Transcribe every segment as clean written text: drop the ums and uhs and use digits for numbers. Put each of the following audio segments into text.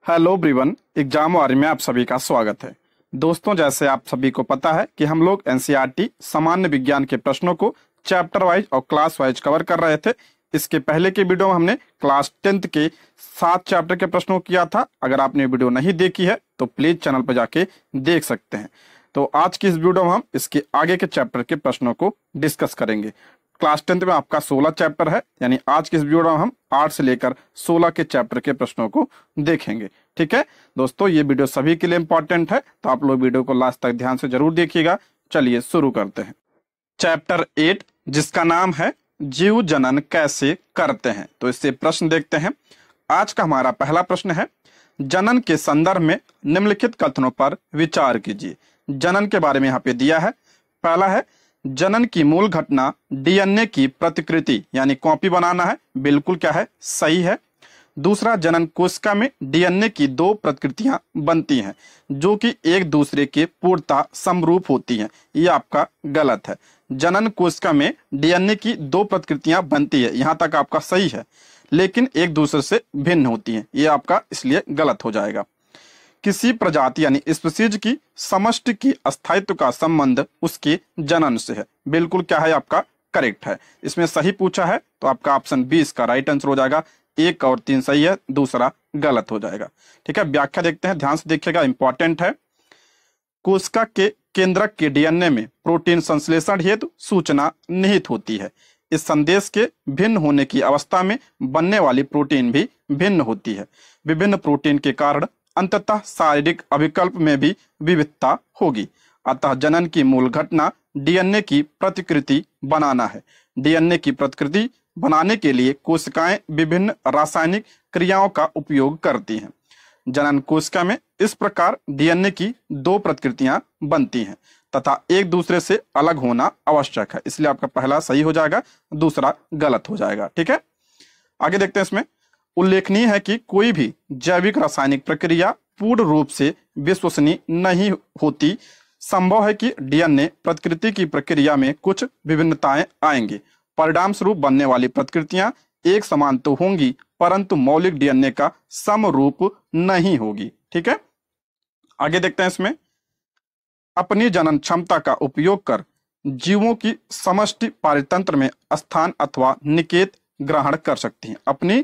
Hello everyone, exam वारी में आप सभी का स्वागत है। दोस्तों, जैसे आप सभी को पता है कि हम लोग एनसीईआरटी सामान्य विज्ञान के प्रश्नों को चैप्टर वाइज और क्लास वाइज कवर कर रहे थे। इसके पहले के वीडियो में हमने क्लास 10th के 7 चैप्टर के प्रश्नों को किया था। अगर आपने वीडियो नहीं देखी है तो प्लीज चैनल पर जाके देख सकते हैं। तो आज की इस वीडियो में हम इसके आगे के चैप्टर के प्रश्नों को डिस्कस करेंगे। क्लास 10th में आपका 16 चैप्टर है, यानी आज के इस वीडियो में हम 8 से लेकर 16 के चैप्टर के प्रश्नों को देखेंगे। ठीक है दोस्तों, ये वीडियो सभी के लिए इंपॉर्टेंट है, तो आप लोग वीडियो को लास्ट तक ध्यान से जरूर देखिएगा। चलिए शुरू करते हैं। चैप्टर 8 जिसका नाम है जीव जनन कैसे करते हैं, तो इससे प्रश्न देखते हैं। आज का हमारा पहला प्रश्न है, जनन के संदर्भ में निम्नलिखित कथनों पर विचार कीजिए। जनन के बारे में यहाँ पे दिया है। पहला है, जनन की मूल घटना डीएनए की प्रतिकृति यानी कॉपी बनाना है। बिल्कुल क्या है, सही है। दूसरा, जनन कोशिका में डीएनए की 2 प्रतिकृतियां बनती हैं जो कि एक दूसरे के पूर्णतः समरूप होती हैं। ये आपका गलत है। जनन कोशिका में डीएनए की 2 प्रतिकृतियां बनती है, यहां तक आपका सही है, लेकिन एक दूसरे से भिन्न होती हैं। ये आपका इसलिए गलत हो जाएगा। किसी प्रजाति यानी स्पीशीज की समष्टि की अस्थायित्व का संबंध उसके जनन से है। बिल्कुल क्या है, आपका करेक्ट है। इसमें सही पूछा है तो आपका ऑप्शन 20 का राइट आंसर हो जाएगा। 1 और 3 सही है, दूसरा गलत हो जाएगा। ठीक है, व्याख्या देखते हैं, ध्यान से देखिएगा, इंपॉर्टेंट है। कोशिका के केंद्रक के डीएनए में प्रोटीन संश्लेषण हेतु सूचना निहित होती है। इस संदेश के भिन्न होने की अवस्था में बनने वाली प्रोटीन भी भिन्न होती है। विभिन्न प्रोटीन के कारण अंततः शारीरिक अभिकल्प में भी विविधता होगी। अतः जनन की मूल घटना डीएनए की प्रतिकृति बनाना है। डीएनए की प्रतिकृति बनाने के लिए कोशिकाएं विभिन्न रासायनिक क्रियाओं का उपयोग करती हैं। जनन कोशिका में इस प्रकार डीएनए की 2 प्रतिकृतियां बनती हैं तथा एक दूसरे से अलग होना आवश्यक है। इसलिए आपका पहला सही हो जाएगा, दूसरा गलत हो जाएगा। ठीक है, आगे देखते हैं। इसमें उल्लेखनीय है कि कोई भी जैविक रासायनिक प्रक्रिया पूर्ण रूप से विश्वसनीय नहीं होती। संभव है कि डीएनए प्रतिकृति की प्रक्रिया में कुछ विभिन्नताएं आएंगी। परिणाम स्वरूप बनने वाली प्रतिकृतियां एक समान तो होंगी, परंतु मौलिक डीएनए का समरूप नहीं होगी। ठीक है, आगे देखते हैं। इसमें अपनी जनन क्षमता का उपयोग कर जीवों की समष्टि पारितंत्र में स्थान अथवा निकेत ग्रहण कर सकती हैं। अपनी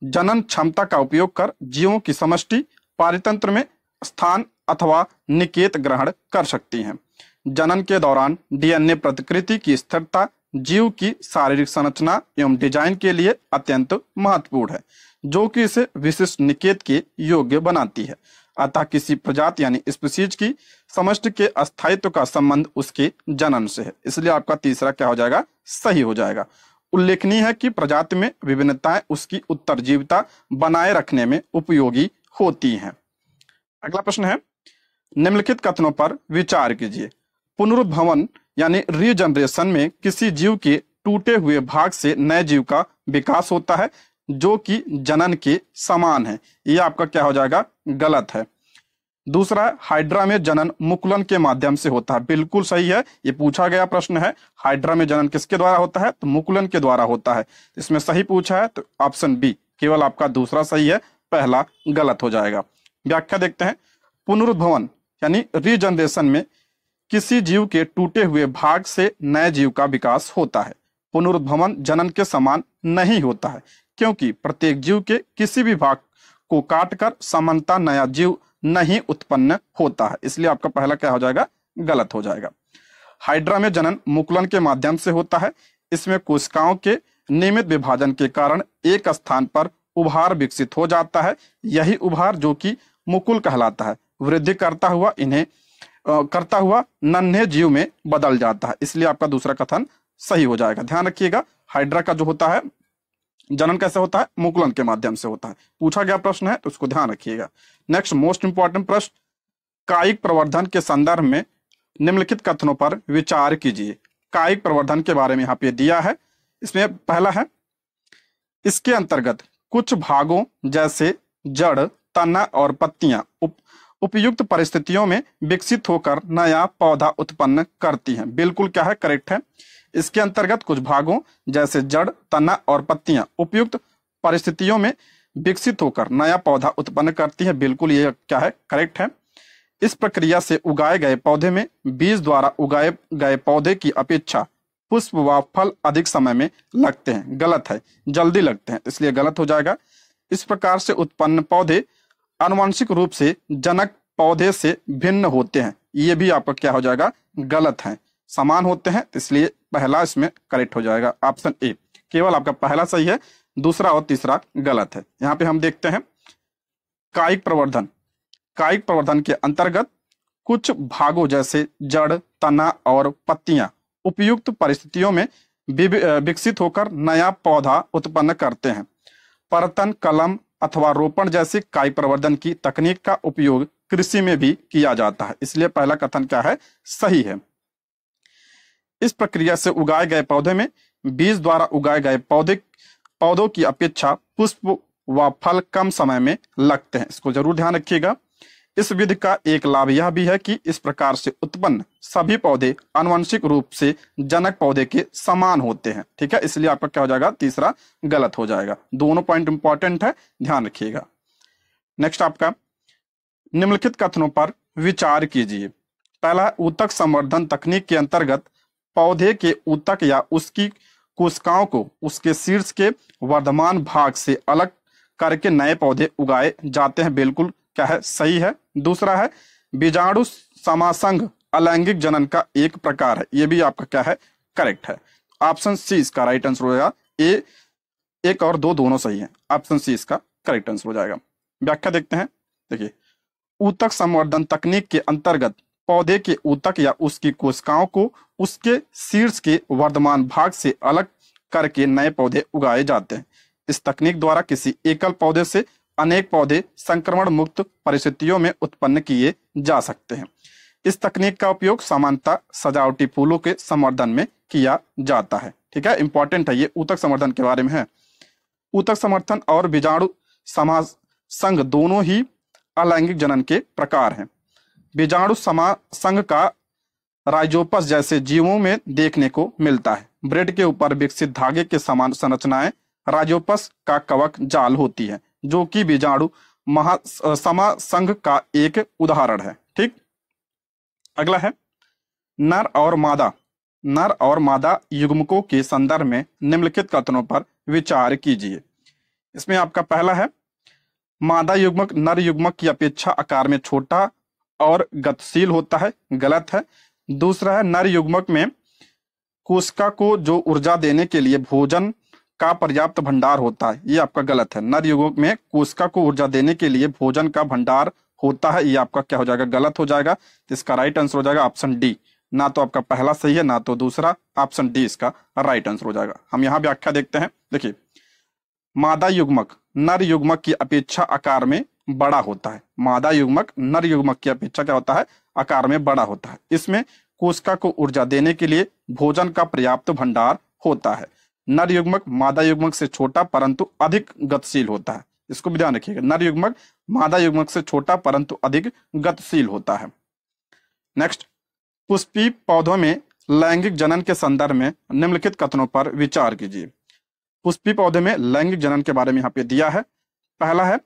जनन क्षमता का उपयोग कर जीवों की समष्टि पारितंत्र में स्थान अथवा निकेत ग्रहण कर सकती हैं। जनन के दौरान डीएनए प्रतिकृति की स्थिरता जीव की शारीरिक संरचना एवं डिजाइन के लिए अत्यंत महत्वपूर्ण है, जो कि इसे विशिष्ट निकेत के योग्य बनाती है। अतः किसी प्रजाति यानी स्पीशीज की समष्टि के अस्थायित्व का संबंध उसके जनन से है। इसलिए आपका तीसरा क्या हो जाएगा, सही हो जाएगा। उल्लेखनीय है कि प्रजाति में विभिन्नताएं उसकी उत्तरजीविता बनाए रखने में उपयोगी होती हैं। अगला प्रश्न है, निम्नलिखित कथनों पर विचार कीजिए। पुनरुद्भवन यानी रीजनरेशन में किसी जीव के टूटे हुए भाग से नए जीव का विकास होता है जो कि जनन के समान है। यह आपका क्या हो जाएगा, गलत है। दूसरा, हाइड्रा में जनन मुकुलन के माध्यम से होता है। बिल्कुल सही है, ये पूछा गया प्रश्न है। हाइड्रा में जनन किसके द्वारा होता है, तो मुकुलन के द्वारा होता है। इसमें सही पूछा है तो ऑप्शन बी, केवल आपका दूसरा सही है, पहला गलत हो जाएगा। व्याख्या देखते हैं। पुनरुद्भवन यानी रीजनरेशन में किसी जीव के टूटे हुए भाग से नए जीव का विकास होता है। पुनरुद्भवन जनन के समान नहीं होता है, क्योंकि प्रत्येक जीव के किसी भी भाग को काटकर समानता नया जीव नहीं उत्पन्न होता है। इसलिए आपका पहला क्या हो जाएगा, गलत हो जाएगा। हाइड्रा में जनन मुकुलन के माध्यम से होता है। इसमें कोशिकाओं के नियमित विभाजन के कारण एक स्थान पर उभार विकसित हो जाता है। यही उभार, जो कि मुकुल कहलाता है, वृद्धि करता हुआ नन्हे जीव में बदल जाता है। इसलिए आपका दूसरा कथन सही हो जाएगा। ध्यान रखिएगा, हाइड्रा का जो होता है जनन कैसे होता है, मुकुलन के माध्यम से होता है। पूछा गया प्रश्न है तो उसको ध्यान रखिएगा। नेक्स्ट मोस्ट इंपॉर्टेंट प्रश्न, कायिक प्रवर्धन के संदर्भ में निम्नलिखित कथनों पर विचार कीजिए। कायिक प्रवर्धन के बारे में यहाँ पे दिया है। इसमें पहला है, इसके अंतर्गत कुछ भागों जैसे जड़, तना और पत्तियां उपयुक्त परिस्थितियों में विकसित होकर नया पौधा उत्पन्न करती हैं। बिल्कुल क्या है, करेक्ट है। इसके अंतर्गत कुछ भागों जैसे जड़, तना और पत्तियां उपयुक्त परिस्थितियों में विकसित होकर नया पौधा उत्पन्न करती है। बिल्कुल ये क्या है, करेक्ट है। इस प्रक्रिया से उगाए गए पौधे में बीज द्वारा उगाए गए पौधे की अपेक्षा पुष्प व फल अधिक समय में लगते हैं। गलत है, जल्दी लगते हैं, इसलिए गलत हो जाएगा। इस प्रकार से उत्पन्न पौधे आनुवंशिक रूप से जनक पौधे से भिन्न होते हैं। ये भी आपका क्या हो जाएगा, गलत है। समान होते हैं, इसलिए पहला इसमें करेक्ट हो जाएगा, ऑप्शन ए। केवल आपका पहला सही है, दूसरा और तीसरा गलत है। यहाँ पे हम देखते हैं कायिक प्रवर्धन। कायिक प्रवर्धन के अंतर्गत कुछ भागों जैसे जड़, तना और पत्तियां उपयुक्त परिस्थितियों में विकसित होकर नया पौधा उत्पन्न करते हैं। परतन, कलम अथवा रोपण जैसे कायिक प्रवर्धन की तकनीक का उपयोग कृषि में भी किया जाता है, इसलिए पहला कथन क्या है, सही है। इस प्रक्रिया से उगाए गए पौधे में बीज द्वारा उगाए गए पौधों की अपेक्षा पुष्प व फल कम समय में लगते हैं। इसको जरूर ध्यान रखिएगा। इस विधि का एक लाभ यह भी है कि इस प्रकार से उत्पन्न सभी पौधे आनुवंशिक रूप से जनक पौधे के समान होते हैं। ठीक है, इसलिए आपका क्या हो जाएगा, तीसरा गलत हो जाएगा। दोनों पॉइंट इंपॉर्टेंट है, ध्यान रखिएगा। नेक्स्ट आपका निम्नलिखित कथनों पर विचार कीजिए। पहला, ऊतक संवर्धन तकनीक के अंतर्गत पौधे के ऊतक या उसकी कोशिकाओं को उसके शीर्ष के वर्धमान भाग से अलग करके नए पौधे उगाए जाते हैं। बिल्कुल क्या है, सही है। दूसरा है बीजाणु समासंघ अलैंगिक जनन का एक प्रकार है। ये भी आपका क्या है, करेक्ट है। ऑप्शन सी इसका राइट आंसर हो जाएगा। ए, एक और दो दोनों सही है, ऑप्शन सी इसका करेक्ट आंसर हो जाएगा। व्याख्या देखते हैं। देखिए, ऊतक संवर्धन तकनीक के अंतर्गत पौधे के ऊतक या उसकी कोशिकाओं को उसके शीर्ष के वर्धमान भाग से अलग करके नए पौधे उगाए जाते हैं। इस तकनीक द्वारा किसी एकल पौधे से अनेक पौधे संक्रमण मुक्त परिस्थितियों में उत्पन्न किए जा सकते हैं। इस तकनीक का उपयोग सामान्यतः सजावटी फूलों के संवर्धन में किया जाता है। ठीक है, इंपॉर्टेंट है, ये ऊतक संवर्धन के बारे में है। ऊतक समर्थन और बीजाणु समासंघ दोनों ही अलैंगिक जनन के प्रकार हैं। बीजाणु समासंघ का राइजोपस जैसे जीवों में देखने को मिलता है। ब्रेड के ऊपर विकसित धागे के समान संरचनाएं राइजोपस का कवक जाल होती है, जो कि बीजाणु समासंघ का एक उदाहरण है। ठीक, अगला है नर और मादा युग्मकों के संदर्भ में निम्नलिखित कथनों पर विचार कीजिए। इसमें आपका पहला है मादा युग्मक नर युग्मक की अपेक्षा आकार में छोटा और गतिशील होता है। गलत है। दूसरा है नर युग्मक में कोशिका को जो ऊर्जा देने के लिए भोजन का पर्याप्त भंडार होता है। ये आपका गलत है। नर युग्मक में कोशिका को ऊर्जा देने के लिए भोजन का भंडार होता है। ये आपका क्या हो जाएगा, गलत हो जाएगा। तो इसका राइट आंसर हो जाएगा ऑप्शन डी। ना तो आपका पहला सही है, ना तो दूसरा। ऑप्शन डी इसका राइट आंसर हो जाएगा। हम यहाँ व्याख्या देखते हैं। देखिए, मादा युग्मक नर युग्मक की अपेक्षा आकार में बड़ा होता है। मादा युग्मक नर युग्मक की अपेक्षा क्या होता है, आकार में बड़ा होता है। इसमें कोशिका को ऊर्जा देने के लिए भोजन का पर्याप्त भंडार होता है। नर युग्मक मादा युग्मक से छोटा परंतु अधिक गतिशील होता है। इसको भी ध्यान रखिएगा, नर युग्मक मादा युग्मक से छोटा परंतु अधिक गतिशील होता है। नेक्स्ट, पुष्पीय पौधों में लैंगिक जनन के संदर्भ में निम्नलिखित कथनों पर विचार कीजिए। पुष्पीय पौधे में लैंगिक जनन के बारे में यहाँ पे दिया है। पहला है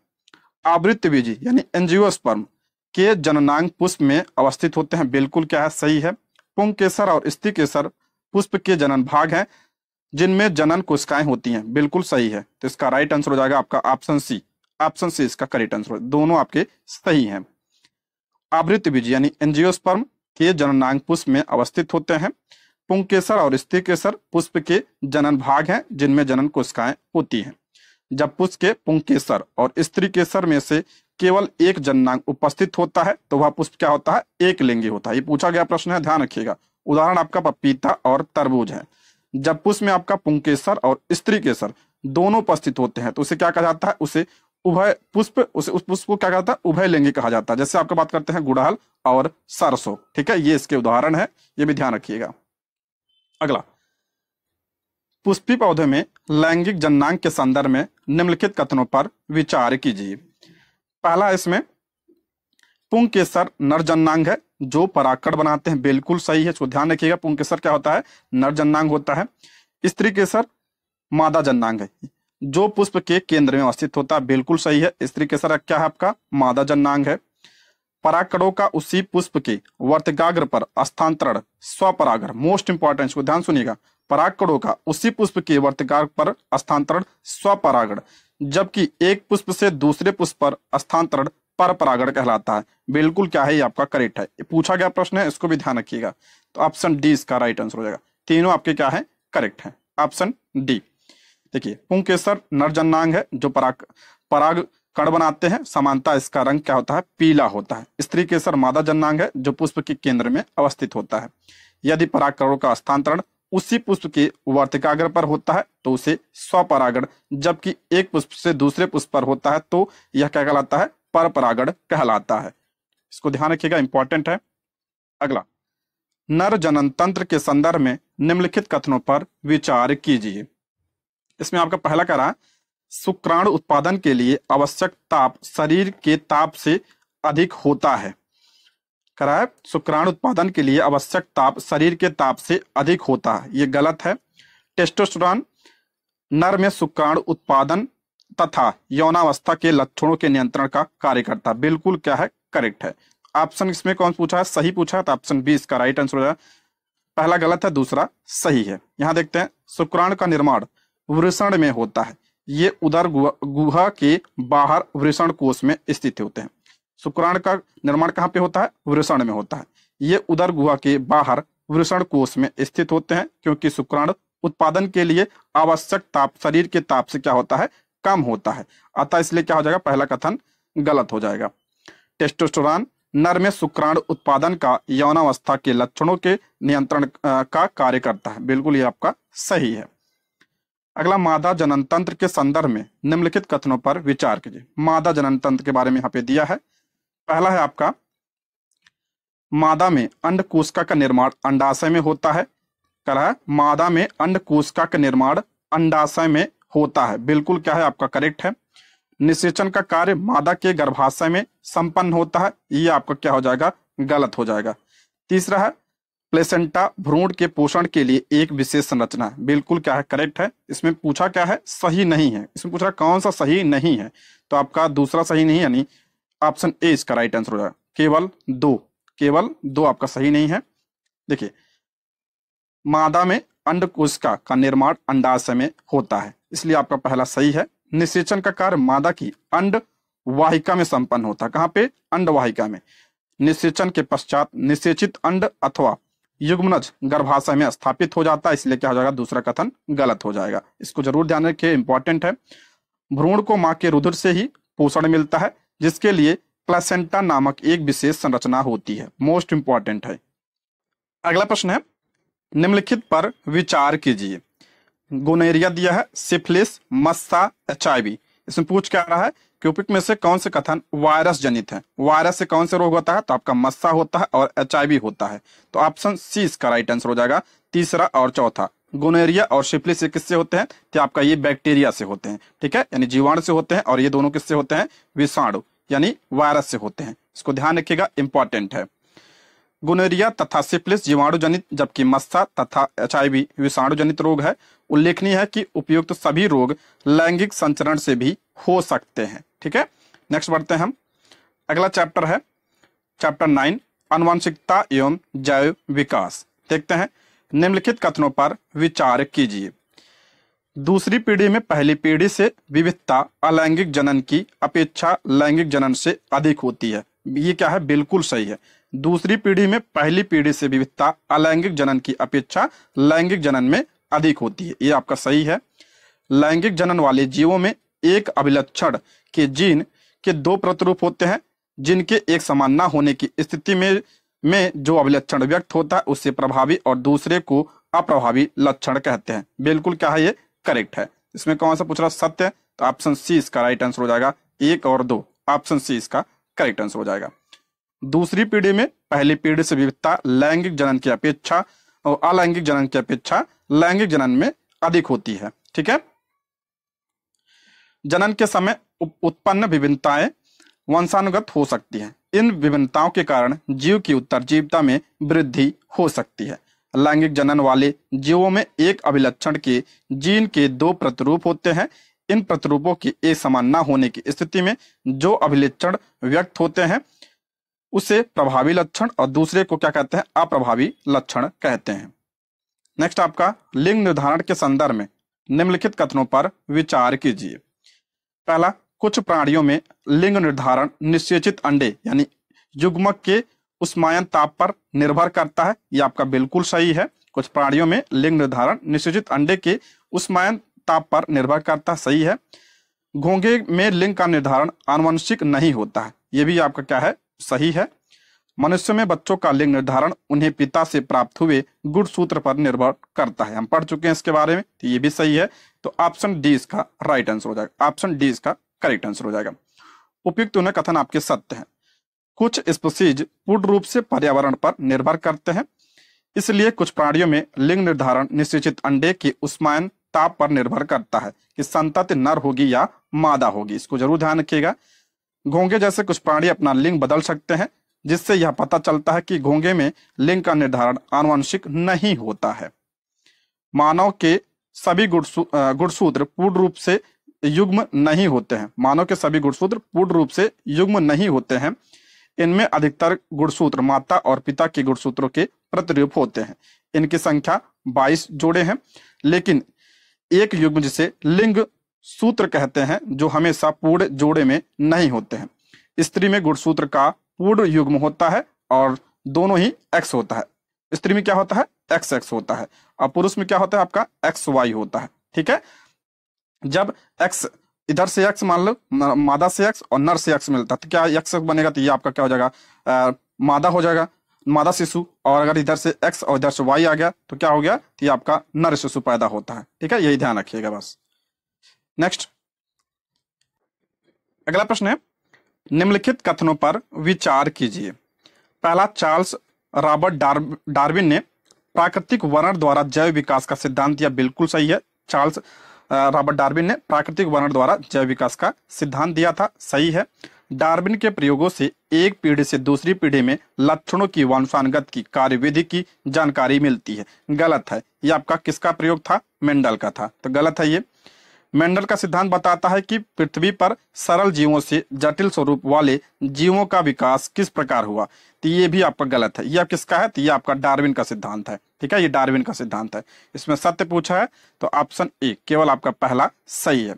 आवृतबीजी यानी एंजियोस्पर्म के जननांग पुष्प में अवस्थित होते हैं। बिल्कुल क्या है, सही है। पुंकेसर और स्त्रीकेसर पुष्प के जनन भाग हैं जिनमें जनन कोशिकाएं होती हैं। बिल्कुल सही है। तो इसका राइट आंसर हो जाएगा आपका ऑप्शन सी। ऑप्शन सी इसका करेक्ट आंसर। दोनों आपके सही हैं। आवृतबीजी यानी एंजियोस्पर्म के जननांग पुष्प में अवस्थित होते हैं। पुंकेसर और स्त्रीकेसर पुष्प के जनन भाग हैं जिनमें जनन कोशिकाएं होती हैं। जब पुष्प के पुंकेसर और स्त्रीकेसर में से केवल एक जननांग उपस्थित होता है तो वह पुष्प क्या होता है, एक लिंगी होता है। ये पूछा गया प्रश्न है, ध्यान रखिएगा। उदाहरण आपका पपीता और तरबूज है। जब पुष्प में आपका पुंकेसर और स्त्रीकेसर दोनों उपस्थित होते हैं तो उसे क्या कहा जाता है, उसे उभय पुष्प, उस पुष्प को क्या कहता है, उभय लिंगी कहा जाता है। जैसे आपका बात करते हैं गुड़हल और सरसों। ठीक है, ये इसके उदाहरण है, ये भी ध्यान रखिएगा। अगला, पुष्पीय पौधे में लैंगिक जननांग के संदर्भ में निम्नलिखित कथनों पर विचार कीजिए। पहला, इसमें पुंकेसर नर जननांग है जो परागकण बनाते हैं। बिल्कुल सही है, इसको ध्यान रखिएगा। पुंकेसर क्या होता है, नर जननांग होता है। स्त्रीकेसर मादा जननांग है। जो पुष्प के केंद्र में अवस्थित होता है, बिल्कुल सही है। स्त्री केसर क्या है आपका? मादा जननांग है। परागकणों का उसी पुष्प के वर्तिकाग्र पर स्थानांतरण स्वपरागण, मोस्ट इंपॉर्टेंट, इसको ध्यान सुनिएगा। परागकणों का उसी पुष्प के वर्तिकाग्र पर स्थानांतरण स्वपरागण, जबकि एक पुष्प से दूसरे पुष्प पर स्थानांतरण पर परागण कहलाता है। बिल्कुल क्या है, ये आपका करेक्ट है। ये पूछा गया प्रश्न है, इसको भी ध्यान रखिएगा। तो ऑप्शन डी इसका राइट आंसर हो जाएगा। तीनों आपके क्या है? करेक्ट है। Option D. देखिए, पुंकेसर नर जननांग है जो पराग कण बनाते हैं। समानता इसका रंग क्या होता है? पीला होता है। स्त्री केसर मादा जननांग है जो पुष्प के केंद्र में अवस्थित होता है। यदि परागकणों का हस्तांतरण उसी पुष्प के वर्तिकाग्र पर होता है तो उसे स्वपरागण, जबकि एक पुष्प से दूसरे पुष्प पर होता है तो यह क्या कहलाता है? पर परागण कहलाता है। इसको ध्यान रखिएगा, इंपॉर्टेंट है। अगला, नर जनन तंत्र के संदर्भ में निम्नलिखित कथनों पर विचार कीजिए। इसमें आपका पहला कह रहा है, शुक्राणु उत्पादन के लिए आवश्यक ताप शरीर के ताप से अधिक होता है। कह रहा है शुक्राणु उत्पादन के लिए आवश्यक ताप शरीर के ताप से अधिक होता है, ये गलत है। टेस्टोस्टेरोन नर में शुक्राणु उत्पादन तथा यौनावस्था के लक्षणों के नियंत्रण का कार्य करता है। बिल्कुल क्या है? करेक्ट है। ऑप्शन इसमें कौन पूछा है? सही पूछा है, तो ऑप्शन बी इसका राइट आंसर हो जाएगा। पहला गलत है, दूसरा सही है। यहां देखते हैं, शुक्राणु का निर्माण वृषण में होता है। ये उदर गुहा के बाहर वृषण कोश में स्थित होते हैं। शुक्राणु का निर्माण कहाँ पे होता है? वृषण में होता है। ये उदर गुहा के बाहर वृषण कोश में स्थित होते हैं, क्योंकि शुक्राणु उत्पादन के लिए आवश्यक ताप शरीर के ताप से क्या होता है? कम होता है। अतः इसलिए क्या हो जाएगा? पहला कथन गलत हो जाएगा। टेस्टोस्टेरोन नर में शुक्राणु उत्पादन का यौनावस्था के लक्षणों के नियंत्रण का कार्य करता है। बिल्कुल ये आपका सही है। अगला, मादा जनन तंत्र के संदर्भ में निम्नलिखित कथनों पर विचार कीजिए। मादा जनन तंत्र के बारे में यहाँ पे दिया है। पहला है आपका, मादा में अंडकोशिका का निर्माण अंडाशय में होता है। कह रहा है मादा में अंडकोशिका का निर्माण अंडाशय में होता है। बिल्कुल क्या है? आपका करेक्ट है। निषेचन का कार्य मादा के गर्भाशय में संपन्न होता है। ये आपका क्या हो जाएगा? गलत हो जाएगा। तीसरा है, प्लेसेंटा भ्रूण के पोषण के लिए एक विशेष संरचना है। बिल्कुल क्या है? करेक्ट है। इसमें पूछा क्या है? सही नहीं है। इसमें पूछा कौन सा सही नहीं है, तो आपका दूसरा सही नहीं, यानी ऑप्शन ए इसका राइट आंसर हो जाएगा। केवल दो आपका सही नहीं है। देखिए, मादा में अंडकोशिका का निर्माण अंडाशय में होता है, इसलिए आपका पहला सही है। निषेचन का कार्य मादा की अंड वाहिका में संपन्न होता है। कहाँ पे? अंड वाहिका में। निषेचन के पश्चात निषेचित अंड अथवा युग्मनज गर्भाशय में स्थापित हो जाता है, इसलिए क्या हो जाएगा? दूसरा कथन गलत हो जाएगा। इसको जरूर ध्यान रखिए, इंपॉर्टेंट है। भ्रूण को मां के रुधिर से ही पोषण मिलता है, जिसके लिए प्लेसेंटा नामक एक विशेष संरचना होती है। मोस्ट इंपॉर्टेंट है। अगला प्रश्न है, निम्नलिखित पर विचार कीजिए। गोनेरिया दिया है, सिफिलिस, मस्सा, एचआईवी। इसमें पूछ क्या रहा है कि उपयुक्त में से कौन से कथन वायरस जनित है? वायरस से कौन से रोग होता है? तो आपका मस्सा होता है और एचआईवी होता है। तो ऑप्शन सी इसका राइट आंसर हो जाएगा। तीसरा और चौथा, गोनेरिया और सिफिलिस से किससे होते हैं? तो आपका ये बैक्टीरिया से होते हैं, ठीक है, यानी जीवाणु से होते हैं। और ये दोनों किससे होते हैं? विषाणु यानी वायरस से होते हैं। इसको ध्यान रखिएगा, इंपॉर्टेंट है। गोनेरिया तथा सिफिलिस जीवाणु जनित, जबकि मस्सा तथा एचआईवी विषाणु जनित रोग है। उल्लेखनीय है कि उपयुक्त सभी रोग लैंगिक संचरण से भी हो सकते हैं, ठीक है। नेक्स्ट बढ़ते हैं हम। अगला चैप्टर है चैप्टर 9, आनुवंशिकता एवं जैव विकास। देखते हैं, निम्नलिखित कथनों पर विचार कीजिए। दूसरी पीढ़ी में पहली पीढ़ी से विविधता अलैंगिक जनन की अपेक्षा लैंगिक जनन से अधिक होती है। ये क्या है? बिल्कुल सही है। दूसरी पीढ़ी में पहली पीढ़ी से विविधता अलैंगिक जनन की अपेक्षा लैंगिक जनन में अधिक होती है। ये आपका सही है। लैंगिक जनन वाले जीवों में एक अभिलक्षण के जीन के दो प्रतिरूप होते हैं, जिनके एक समान न होने की स्थिति में जो अभिलक्षण व्यक्त होता है उससे प्रभावी और दूसरे को अप्रभावी लक्षण कहते हैं। बिल्कुल क्या है? ये करेक्ट है। इसमें कौन सा पूछ रहा? सत्य। तो ऑप्शन सी इसका राइट आंसर हो जाएगा। 1 और 2, ऑप्शन सी इसका करेक्ट आंसर हो जाएगा। दूसरी पीढ़ी में पहली पीढ़ी से विविधता लैंगिक जनन की अपेक्षा और अलैंगिक जनन की अपेक्षा लैंगिक जनन में अधिक होती है, ठीक है। जनन के समय उत्पन्न विभिन्नताएं वंशानुगत हो सकती हैं। इन विभिन्नताओं के कारण जीव की उत्तरजीविता में वृद्धि हो सकती है। लैंगिक जनन वाले जीवों में एक अभिलक्षण के जीन के दो प्रतिरूप होते हैं। इन प्रतिरूपों के एक समान न होने की स्थिति में जो अभिलक्षण व्यक्त होते हैं उसे प्रभावी लक्षण और दूसरे को क्या कहते हैं, अप्रभावी लक्षण कहते हैं। नेक्स्ट आपका लिंग निर्धारण के संदर्भ में निम्नलिखित कथनों पर विचार कीजिए। पहला, कुछ प्राणियों में लिंग निर्धारण निषेचित अंडे यानी युग्मक के उष्मायन ताप पर निर्भर करता है। यह आपका बिल्कुल सही है। कुछ प्राणियों में लिंग निर्धारण निषेचित अंडे के उष्मायन ताप पर निर्भर करता है, सही है। घोंघे में लिंग का निर्धारण आनुवंशिक नहीं होता है, यह भी आपका क्या है, सही है। मनुष्य में बच्चों का लिंग निर्धारण उन्हें पिता से प्राप्त हुए गुणसूत्र पर निर्भर करता है, हम पढ़ चुके हैं इसके बारे में, तो ये भी सही है। तो ऑप्शन डी इसका राइट आंसर हो जाएगा, ऑप्शन डी इसका करेक्ट आंसर हो जाएगा। उपयुक्त उन्हें कथन आपके सत्य हैं। कुछ स्पीशीज पूर्ण रूप से पर्यावरण पर निर्भर करते हैं, इसलिए कुछ प्राणियों में लिंग निर्धारण निषेचित अंडे के उष्मायन ताप पर निर्भर करता है कि संतति नर होगी या मादा होगी, इसको जरूर ध्यान रखिएगा। घोंघे जैसे कुछ प्राणी अपना लिंग बदल सकते हैं, जिससे यह पता चलता है कि घोंघे में लिंग का निर्धारण आनुवंशिक नहीं होता है। मानव के सभी गुणसूत्र पूर्ण रूप से युग्म नहीं होते हैं। मानव के सभी गुणसूत्र पूर्ण रूप से युग्म नहीं होते हैं। इनमें अधिकतर गुणसूत्र माता और पिता के गुणसूत्रों के प्रतिरूप होते हैं। इनकी संख्या 22 जोड़े हैं, लेकिन एक युग्म जिसे लिंग सूत्र कहते हैं जो हमेशा पूर्ण जोड़े में नहीं होते हैं। स्त्री में गुणसूत्र का पूर्ण युग्म होता है और दोनों ही एक्स होता है। स्त्री में क्या होता है, एक्स एक्स होता है, और पुरुष में क्या होता है आपका एक्स वाई होता है। ठीक है, जब एक्स इधर से एक्स मान लो, मादा से एक्स और नर से एक्स मिलता है तो क्या एक्स बनेगा, तो ये आपका क्या हो जाएगा, मादा हो जाएगा, मादा शिशु। और अगर इधर से एक्स और इधर से वाई आ गया तो क्या हो गया, तो ये आपका नर शिशु पैदा होता है। ठीक है, यही ध्यान रखिएगा बस। नेक्स्ट अगला प्रश्न है, निम्नलिखित कथनों पर विचार कीजिए। पहला, चार्ल्स रॉबर्ट डार्विन ने प्राकृतिक वर्णन द्वारा जैव विकास का सिद्धांत दिया, बिल्कुल सही है। चार्ल्स रॉबर्ट डार्विन ने प्राकृतिक वर्णन द्वारा जैव विकास का सिद्धांत दिया था, सही है। डार्विन के प्रयोगों से एक पीढ़ी से दूसरी पीढ़ी में लक्षणों की वंशानुगत की कार्यविधि की जानकारी मिलती है, गलत है। यह आपका किसका प्रयोग था, मेंडल का था, तो गलत है ये। मेंडल का सिद्धांत बताता है कि पृथ्वी पर सरल जीवों से जटिल स्वरूप वाले जीवों का विकास किस प्रकार हुआ, तो ये भी आपका गलत है। ये किसका है, तो ये आपका डार्विन का सिद्धांत है। ठीक है, ये डार्विन का सिद्धांत है। इसमें सत्य पूछा है तो ऑप्शन ए केवल आपका पहला सही है।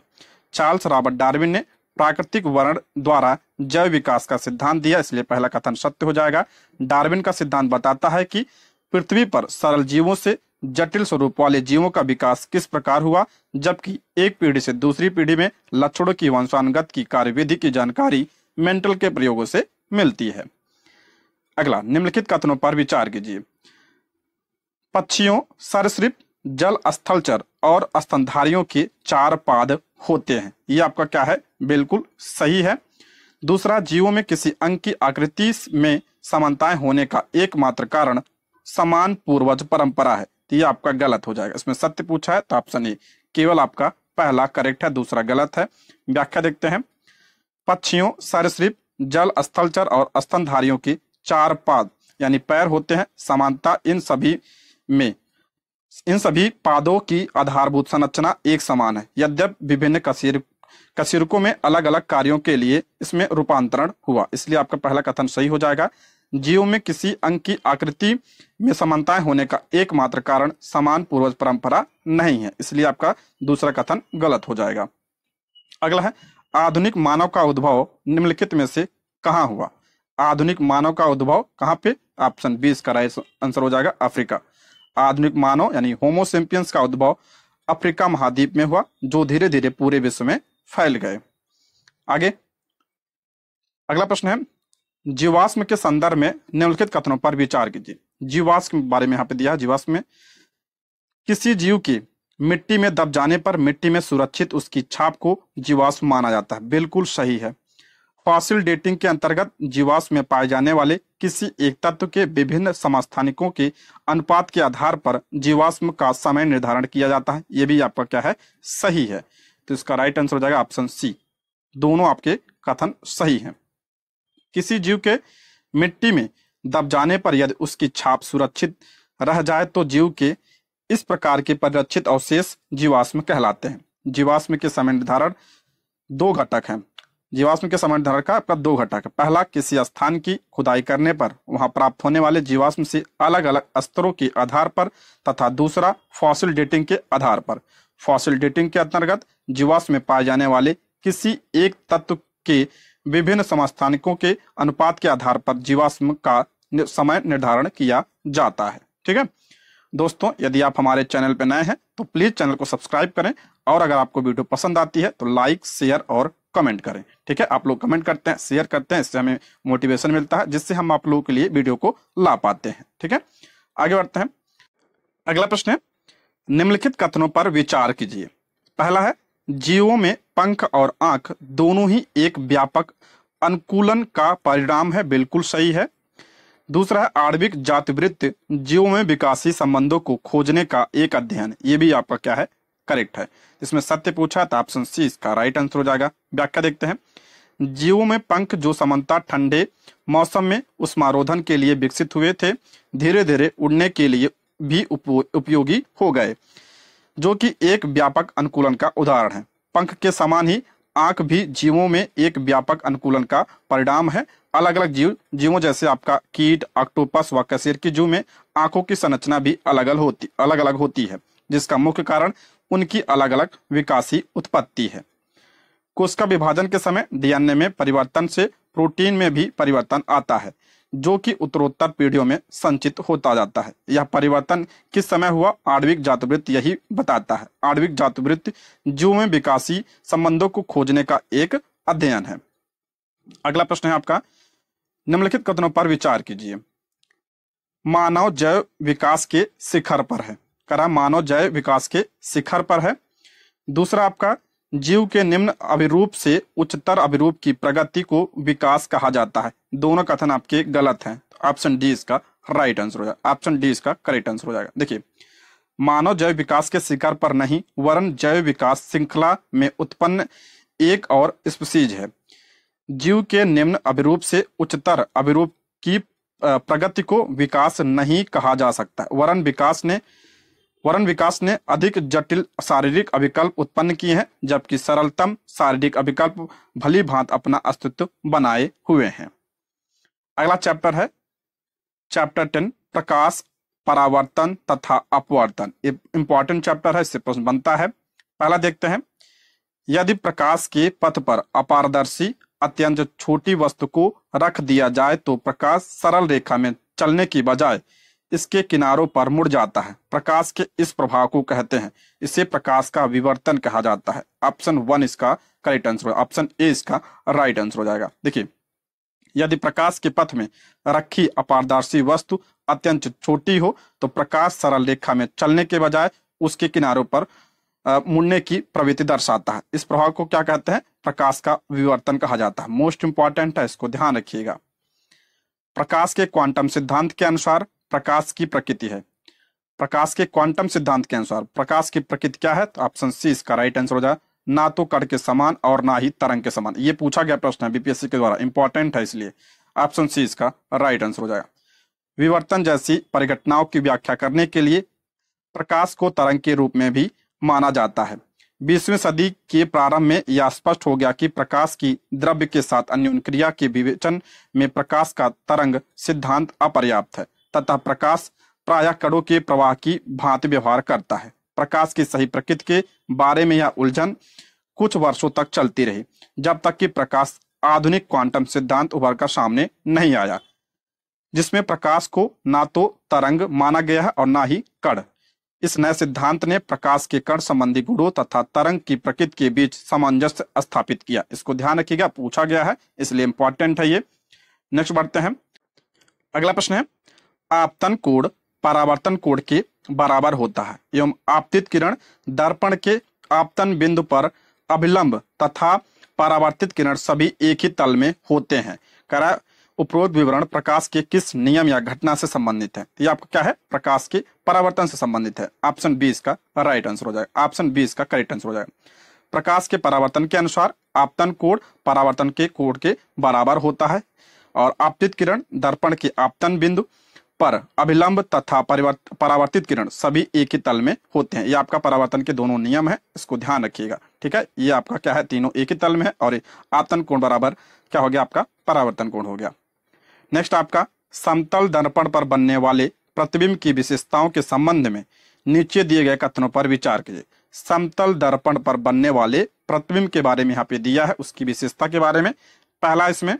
चार्ल्स रॉबर्ट डार्विन ने प्राकृतिक वर्णन द्वारा जैव विकास का सिद्धांत दिया, इसलिए पहला कथन सत्य हो जाएगा। डार्विन का सिद्धांत बताता है कि पृथ्वी पर सरल जीवों से जटिल स्वरूप वाले जीवों का विकास किस प्रकार हुआ, जबकि एक पीढ़ी से दूसरी पीढ़ी में लक्षणों की वंशानुगत की कार्यविधि की जानकारी मेंडल के प्रयोगों से मिलती है। अगला, निम्नलिखित कथनों पर विचार कीजिए। पक्षियों, सरीसृप, जल स्थलचर और स्तनधारियों के 4 पाद होते हैं, ये आपका क्या है, बिल्कुल सही है। दूसरा, जीवों में किसी अंग की आकृति में समानताएं होने का एकमात्र कारण समान पूर्वज परंपरा है, तो ये आपका गलत हो जाएगा। इसमें सत्य पूछा है तो ऑप्शन ए केवल आपका पहला करेक्ट है, दूसरा गलत है। व्याख्या देखते हैं। पक्षियों, सरीसृप, जल स्थलचर और स्तनधारियों के 4 पाद यानी पैर होते हैं। समानता इन सभी पादों की आधारभूत संरचना एक समान है, यद्यपि विभिन्न कशेरुकों में अलग अलग कार्यों के लिए इसमें रूपांतरण हुआ, इसलिए आपका पहला कथन सही हो जाएगा। जीवों में किसी अंग की आकृति में समानताएं होने का एकमात्र कारण समान पूर्वज परंपरा नहीं है, इसलिए आपका दूसरा कथन गलत हो जाएगा। अगला है, आधुनिक मानव का उद्भव निम्नलिखित में से कहाँ हुआ। आधुनिक मानव का उद्भव कहाँ पे, ऑप्शन बी इसका राइट आंसर हो जाएगा, अफ्रीका। आधुनिक मानव यानी होमो सेपियंस का उद्भव अफ्रीका महाद्वीप में हुआ, जो धीरे धीरे पूरे विश्व में फैल गए। आगे अगला प्रश्न है, जीवाश्म के संदर्भ में निम्नलिखित कथनों पर विचार कीजिए। जीवाश्म के बारे में यहाँ पे दिया है। जीवाश्म में किसी जीव की मिट्टी में दब जाने पर मिट्टी में सुरक्षित उसकी छाप को जीवाश्म माना जाता है, बिल्कुल सही है। फॉसिल डेटिंग के अंतर्गत जीवाश्म में पाए जाने वाले किसी एक तत्व के विभिन्न समस्थानिकों के अनुपात के आधार पर जीवाश्म का समय निर्धारण किया जाता है, यह भी आपका क्या है, सही है। तो इसका राइट आंसर हो जाएगा ऑप्शन सी। दोनों आपके कथन सही हैं। किसी जीव के मिट्टी में दब जाने पर यदि उसकी छाप सुरक्षित रह जाए तो जीव के इस प्रकार के परिरक्षित अवशेष जीवाश्म कहलाते हैं। जीवाश्म के समय निर्धारण दो घटक हैं। जीवाश्म के समय निर्धारण का आपका दो घटक है। पहला, किसी स्थान की खुदाई करने पर वहां प्राप्त होने वाले जीवाश्म से अलग अलग स्तरों के आधार पर, तथा दूसरा फॉसिल डेटिंग के आधार पर। फॉसिल डेटिंग के अंतर्गत जीवाश्म में पाए जाने वाले किसी एक तत्व के विभिन्न समस्थानिकों के अनुपात के आधार पर जीवाश्म का समय निर्धारण किया जाता है। ठीक है दोस्तों, यदि आप हमारे चैनल पर नए हैं तो प्लीज चैनल को सब्सक्राइब करें, और अगर आपको वीडियो पसंद आती है तो लाइक, शेयर और कमेंट करें। ठीक है, आप लोग कमेंट करते हैं, शेयर करते हैं, इससे हमें मोटिवेशन मिलता है, जिससे हम आप लोगों के लिए वीडियो को ला पाते हैं। ठीक है, आगे बढ़ते हैं। अगला प्रश्न है, निम्नलिखित कथनों पर विचार कीजिए। पहला है, जीवों में पंख और आंख दोनों ही एक व्यापक अनुकूलन का परिणाम है। बिल्कुल सही है। दूसरा है, आणविक जातिवृत्ति जीवों में विकासी संबंधों को खोजने का एक अध्ययन। ये भी आपका क्या है, करेक्ट है। इसमें सत्य पूछा तो ऑप्शन सी इसका राइट आंसर हो जाएगा। व्याख्या देखते हैं। जीवों में पंख जो सामान्यतः ठंडे मौसम में उष्मारोधन के लिए विकसित हुए थे, धीरे धीरे उड़ने के लिए भी उपयोगी हो गए, जो कि एक व्यापक अनुकूलन का उदाहरण है। पंख के समान ही आंख भी जीवों में एक व्यापक अनुकूलन का परिणाम है। अलग अलग जीवों जैसे आपका कीट, ऑक्टोपस व कशेरुकी जीव में आंखों की संरचना भी अलग अलग होती है, जिसका मुख्य कारण उनकी अलग अलग विकासी उत्पत्ति है। कोशिका विभाजन के समय डीएनए में परिवर्तन से प्रोटीन में भी परिवर्तन आता है, जो कि उत्तरोत्तर पीढ़ियों में संचित होता जाता है। यह परिवर्तन किस समय हुआ, आणविक जातिवृत्ति यही बताता है। आणविक जातिवृत्ति जीवों में विकासी संबंधों को खोजने का एक अध्ययन है। अगला प्रश्न है आपका, निम्नलिखित कथनों पर विचार कीजिए। मानव जैव विकास के शिखर पर है। मानव जैव विकास के शिखर पर है। दूसरा आपका, जीव के निम्न अभिरूप से उच्चतर अभिरूप की प्रगति को विकास कहा जाता है। दोनों कथन आपके गलत हैं। ऑप्शन डी इसका राइट आंसर हो जाएगा। ऑप्शन डी इसका करेक्ट आंसर हो जाएगा। देखिए, मानव जैव विकास के शिखर पर नहीं, वरन जैव विकास श्रृंखला में उत्पन्न एक और स्पीशीज है। जीव के निम्न अभिरूप से उच्चतर अभिरूप की प्रगति को विकास नहीं कहा जा सकता, वरन विकास ने अधिक जटिल शारीरिक अभिकल्प उत्पन्न किए हैं, जबकि सरलतम शारीरिक अभिकल्प भली भांत अपना अस्तित्व बनाए हुए हैं। अगला चैप्टर है चैप्टर 10, प्रकाश, परावर्तन तथा अपवर्तन। इंपॉर्टेंट चैप्टर है, इससे प्रश्न बनता है। पहला देखते हैं, यदि प्रकाश के पथ पर अपारदर्शी अत्यंत छोटी वस्तु को रख दिया जाए तो प्रकाश सरल रेखा में चलने की बजाय इसके किनारों पर मुड़ जाता है। प्रकाश के इस प्रभाव को कहते हैं, इसे प्रकाश का विवर्तन कहा जाता है। ऑप्शन 1 इसका करेक्ट आंसर है। ऑप्शन ए इसका राइट आंसर हो जाएगा। देखिए, यदि प्रकाश के पथ में रखी अपारदर्शी वस्तु अत्यंत छोटी हो तो प्रकाश सरल रेखा में चलने के बजाय उसके किनारों पर मुड़ने की प्रवृत्ति दर्शाता है। इस प्रभाव को क्या कहते हैं, प्रकाश का विवर्तन कहा जाता है। मोस्ट इंपॉर्टेंट है, इसको ध्यान रखिएगा। प्रकाश के क्वांटम सिद्धांत के अनुसार प्रकाश की प्रकृति है। प्रकाश के क्वांटम सिद्धांत के अनुसार प्रकाश की प्रकृति क्या है, तो ऑप्शन सी इसका राइट आंसर हो जाए। ना तो कण के समान और ना ही तरंग के समान। ये पूछा गया प्रश्न है बीपीएससी के द्वारा, इंपॉर्टेंट है, इसलिए ऑप्शन सी इसका राइट आंसर हो जाएगा। विवर्तन जैसी परिघटनाओं की व्याख्या करने के लिए प्रकाश को तरंग के रूप में भी माना जाता है। 20वीं सदी के प्रारंभ में यह स्पष्ट हो गया कि प्रकाश की द्रव्य के साथ अन्योन्य क्रिया के विवेचन में प्रकाश का तरंग सिद्धांत अपर्याप्त है, तथा प्रकाश प्रायः कणों के प्रवाह की भांति व्यवहार करता है। प्रकाश की सही प्रकृति के बारे में यह उलझन कुछ वर्षों तक चलती रही, जब तक कि प्रकाश आधुनिक क्वांटम सिद्धांत उभर कर सामने नहीं आया, जिसमें प्रकाश को ना तो तरंग माना गया है और ना ही कण। इस नए सिद्धांत ने प्रकाश के कण संबंधी गुणों तथा तरंग की प्रकृति के बीच सामंजस्य स्थापित किया। इसको ध्यान रखिएगा, पूछा गया है, इसलिए इंपॉर्टेंट है ये। नेक्स्ट बढ़ते हैं। अगला प्रश्न है, आपतन कोण परावर्तन कोण के बराबर होता है एवं आपतित किरण दर्पण के आपतन बिंदु पर अभिलंब तथा परावर्तित किरण सभी एक ही तल में होते हैं। करा उपरोक्त विवरण प्रकाश के किस नियम या घटना से संबंधित है? ये आपका क्या है, प्रकाश के परावर्तन से संबंधित है। ऑप्शन बी इसका राइट आंसर हो जाएगा। ऑप्शन बी इसका करेक्ट आंसर हो जाएगा। प्रकाश के परावर्तन के अनुसार आपतन कोण परावर्तन के कोण के बराबर होता है और आपतित किरण दर्पण के आपतन बिंदु पर अभिलंब तथा परावर्तित किरण सभी एक ही तल में होते हैं। ये आपका परावर्तन के दोनों नियम है, इसको ध्यान रखिएगा। ठीक है, ये आपका क्या है, तीनों एक ही तल में है और आपतन कोण बराबर क्या हो गया, आपका परावर्तन कोण हो गया। नेक्स्ट आपका समतल दर्पण पर बनने वाले प्रतिबिंब की विशेषताओं के संबंध में नीचे दिए गए कथनों पर विचार कीजिए। समतल दर्पण पर बनने वाले प्रतिबिंब के बारे में यहाँ पे दिया है, उसकी विशेषता के बारे में। पहला इसमें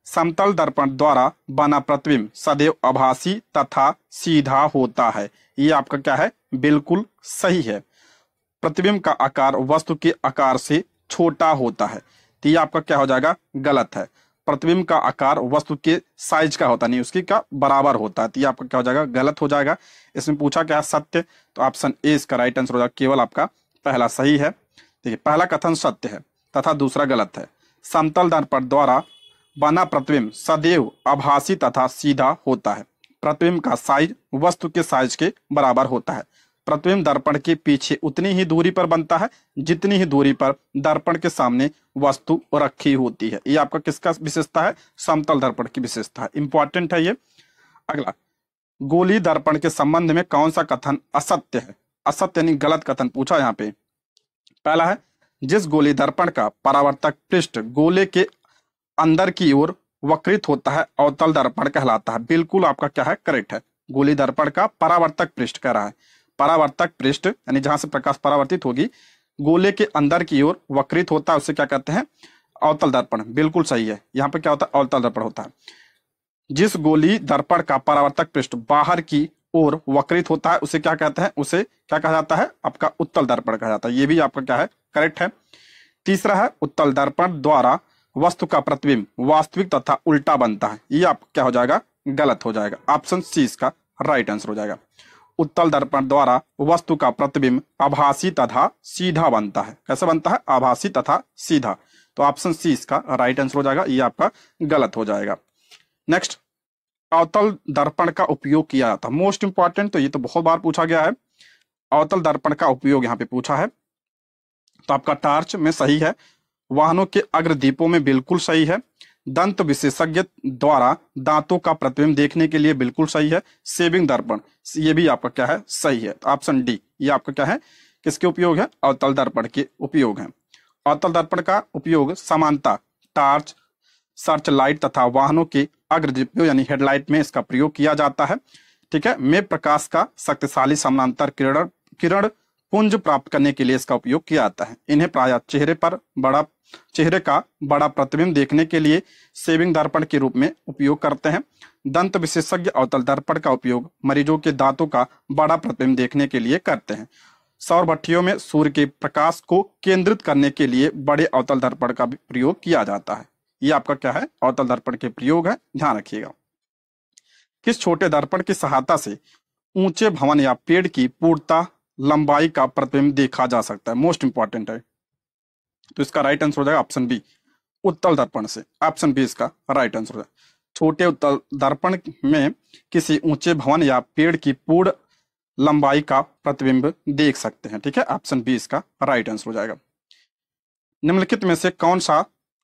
समतल दर्पण द्वारा बना प्रतिबिंब सदैव आभासी तथा सीधा होता है। ये आपका क्या है, बिल्कुल सही है। प्रतिबिंब का आकार वस्तु के आकार से छोटा होता है, तो ये आपका क्या हो जाएगा, गलत है। प्रतिबिंब का आकार वस्तु के साइज का होता नहीं, उसकी का बराबर होता है, तो ये आपका क्या हो जाएगा, गलत हो जाएगा। इसमें पूछा क्या है, सत्य, तो ऑप्शन ए इसका राइट आंसर हो जाएगा। केवल आपका पहला सही है। देखिए, पहला कथन सत्य है तथा दूसरा गलत है। समतल दर्पण द्वारा बना प्रतिबिंब सदैव आभासी तथा सीधा होता है। प्रतिबिंब का साइज वस्तु के साइज के बराबर होता है। प्रतिबिंब दर्पण के पीछे उतनी ही दूरी पर बनता है जितनी ही दूरी पर दर्पण के सामने वस्तु रखी होती है। ये आपका किसका विशेषता है, समतल दर्पण की विशेषता है, इंपॉर्टेंट है ये। अगला, गोली दर्पण के संबंध में कौन सा कथन असत्य है। असत्य यानी गलत कथन पूछा यहाँ पे। पहला है, जिस गोली दर्पण का परावर्तक पृष्ठ गोले के अंदर की ओर वक्रित होता है अवतल दर्पण कहलाता है। बिल्कुल आपका क्या है, करेक्ट है। गोली दर्पण का परावर्तक पृष्ठ कह रहा है, परावर्तक पृष्ठ यानी जहां से प्रकाश परावर्तित होगी गोले के अंदर की ओर वक्रित होता है, उसे क्या कहते हैं, अवतल दर्पण। बिल्कुल सही है, यहाँ पे क्या होता है, अवतल दर्पण होता है। जिस गोली दर्पण का परावर्तक पृष्ठ बाहर की ओर वक्रित होता है उसे क्या कहते हैं, उसे क्या कहा जाता है, आपका उत्तल दर्पण कहा जाता है। ये भी आपका क्या है, करेक्ट है। तीसरा है, उत्तल दर्पण द्वारा वस्तु का प्रतिबिंब वास्तविक तथा उल्टा बनता है। ये आप क्या हो जाएगा, गलत हो जाएगा। ऑप्शन सी इसका राइट आंसर हो जाएगा। उत्तल दर्पण द्वारा वस्तु का प्रतिबिंब आभासी तथा सीधा बनता है। कैसे बनता है, आभासी तथा सीधा, तो ऑप्शन सी इसका राइट आंसर हो जाएगा। ये आपका गलत हो जाएगा। नेक्स्ट, अवतल दर्पण का उपयोग किया जाता है। मोस्ट इंपॉर्टेंट, तो ये तो बहुत बार पूछा गया है। अवतल दर्पण का उपयोग यहाँ पे पूछा है, तो आपका टार्च में सही है। वाहनों के अग्रदीपों में बिल्कुल सही है। दंत विशेषज्ञ द्वारा दांतों का प्रतिबिंब देखने के लिए बिल्कुल सही है। सेविंग दर्पण, ये भी आपका क्या है, सही है। तो ऑप्शन डी ये आपका क्या है, किसके उपयोग है, अवतल दर्पण के उपयोग है। अवतल दर्पण का उपयोग समानता, टार्च, सर्च लाइट तथा वाहनों के अग्रदीपों यानी हेडलाइट में इसका प्रयोग किया जाता है। ठीक है, में प्रकाश का शक्तिशाली समानांतर किरण पुंज प्राप्त करने के लिए इसका उपयोग किया जाता है। इन्हें प्रायः चेहरे का बड़ा प्रतिबिंब देखने के लिए सेविंग दर्पण के रूप में उपयोग करते हैं। दंत विशेषज्ञ अवतल दर्पण का उपयोग मरीजों के दांतों का बड़ा प्रतिबिंब देखने के लिए करते हैं। सौर भट्टियों में सूर्य के प्रकाश को केंद्रित करने के लिए बड़े अवतल दर्पण का भी प्रयोग किया जाता है। ये आपका क्या है, अवतल दर्पण के प्रयोग है, ध्यान रखिएगा। किस छोटे दर्पण की सहायता से ऊंचे भवन या पेड़ की पूर्णता लंबाई का प्रतिबिंब देखा जा सकता है। मोस्ट इंपॉर्टेंट है, तो इसका राइट आंसर हो जाएगा ऑप्शन बी, उत्तल दर्पण से। ऑप्शन बी इसका राइट आंसर हो जाएगा। छोटे उत्तल दर्पण में किसी ऊंचे भवन या पेड़ की पूर्ण लंबाई का प्रतिबिंब देख सकते हैं। ठीक है, ऑप्शन बी इसका राइट आंसर हो जाएगा। निम्नलिखित में से कौन सा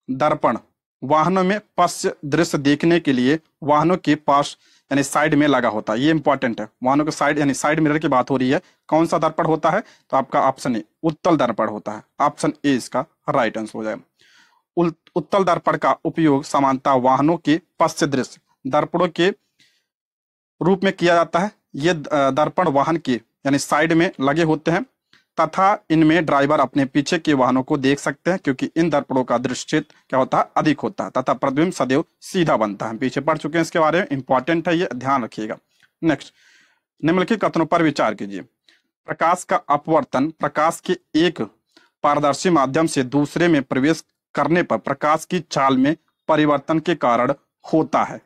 दर्पण वाहनों में पश्च दृश्य देखने के लिए वाहनों के पास यानी साइड में लगा होता है। ये इंपॉर्टेंट है, वाहनों के साइड यानी साइड मिरर की बात हो रही है। कौन सा दर्पण होता है, तो आपका ऑप्शन ए उत्तल दर्पण होता है। ऑप्शन ए इसका राइट आंसर हो जाएगा। उत्तल दर्पण का उपयोग सामान्यतः वाहनों के पश्च दृश्य दर्पणों के रूप में किया जाता है। ये दर्पण वाहन के यानी साइड में लगे होते हैं तथा इनमें ड्राइवर अपने पीछे के वाहनों को देख सकते हैं, क्योंकि इन दर्पणों का दृश्य क्षेत्र क्या होता है, अधिक होता है तथा प्रतिबिंब सदैव सीधा बनता है। हम पीछे पढ़ चुके हैं इसके बारे में, इंपॉर्टेंट है ये, ध्यान रखिएगा। नेक्स्ट, निम्नलिखित कथनों पर विचार कीजिए। प्रकाश का अपवर्तन प्रकाश के एक पारदर्शी माध्यम से दूसरे में प्रवेश करने पर प्रकाश की चाल में परिवर्तन के कारण होता है।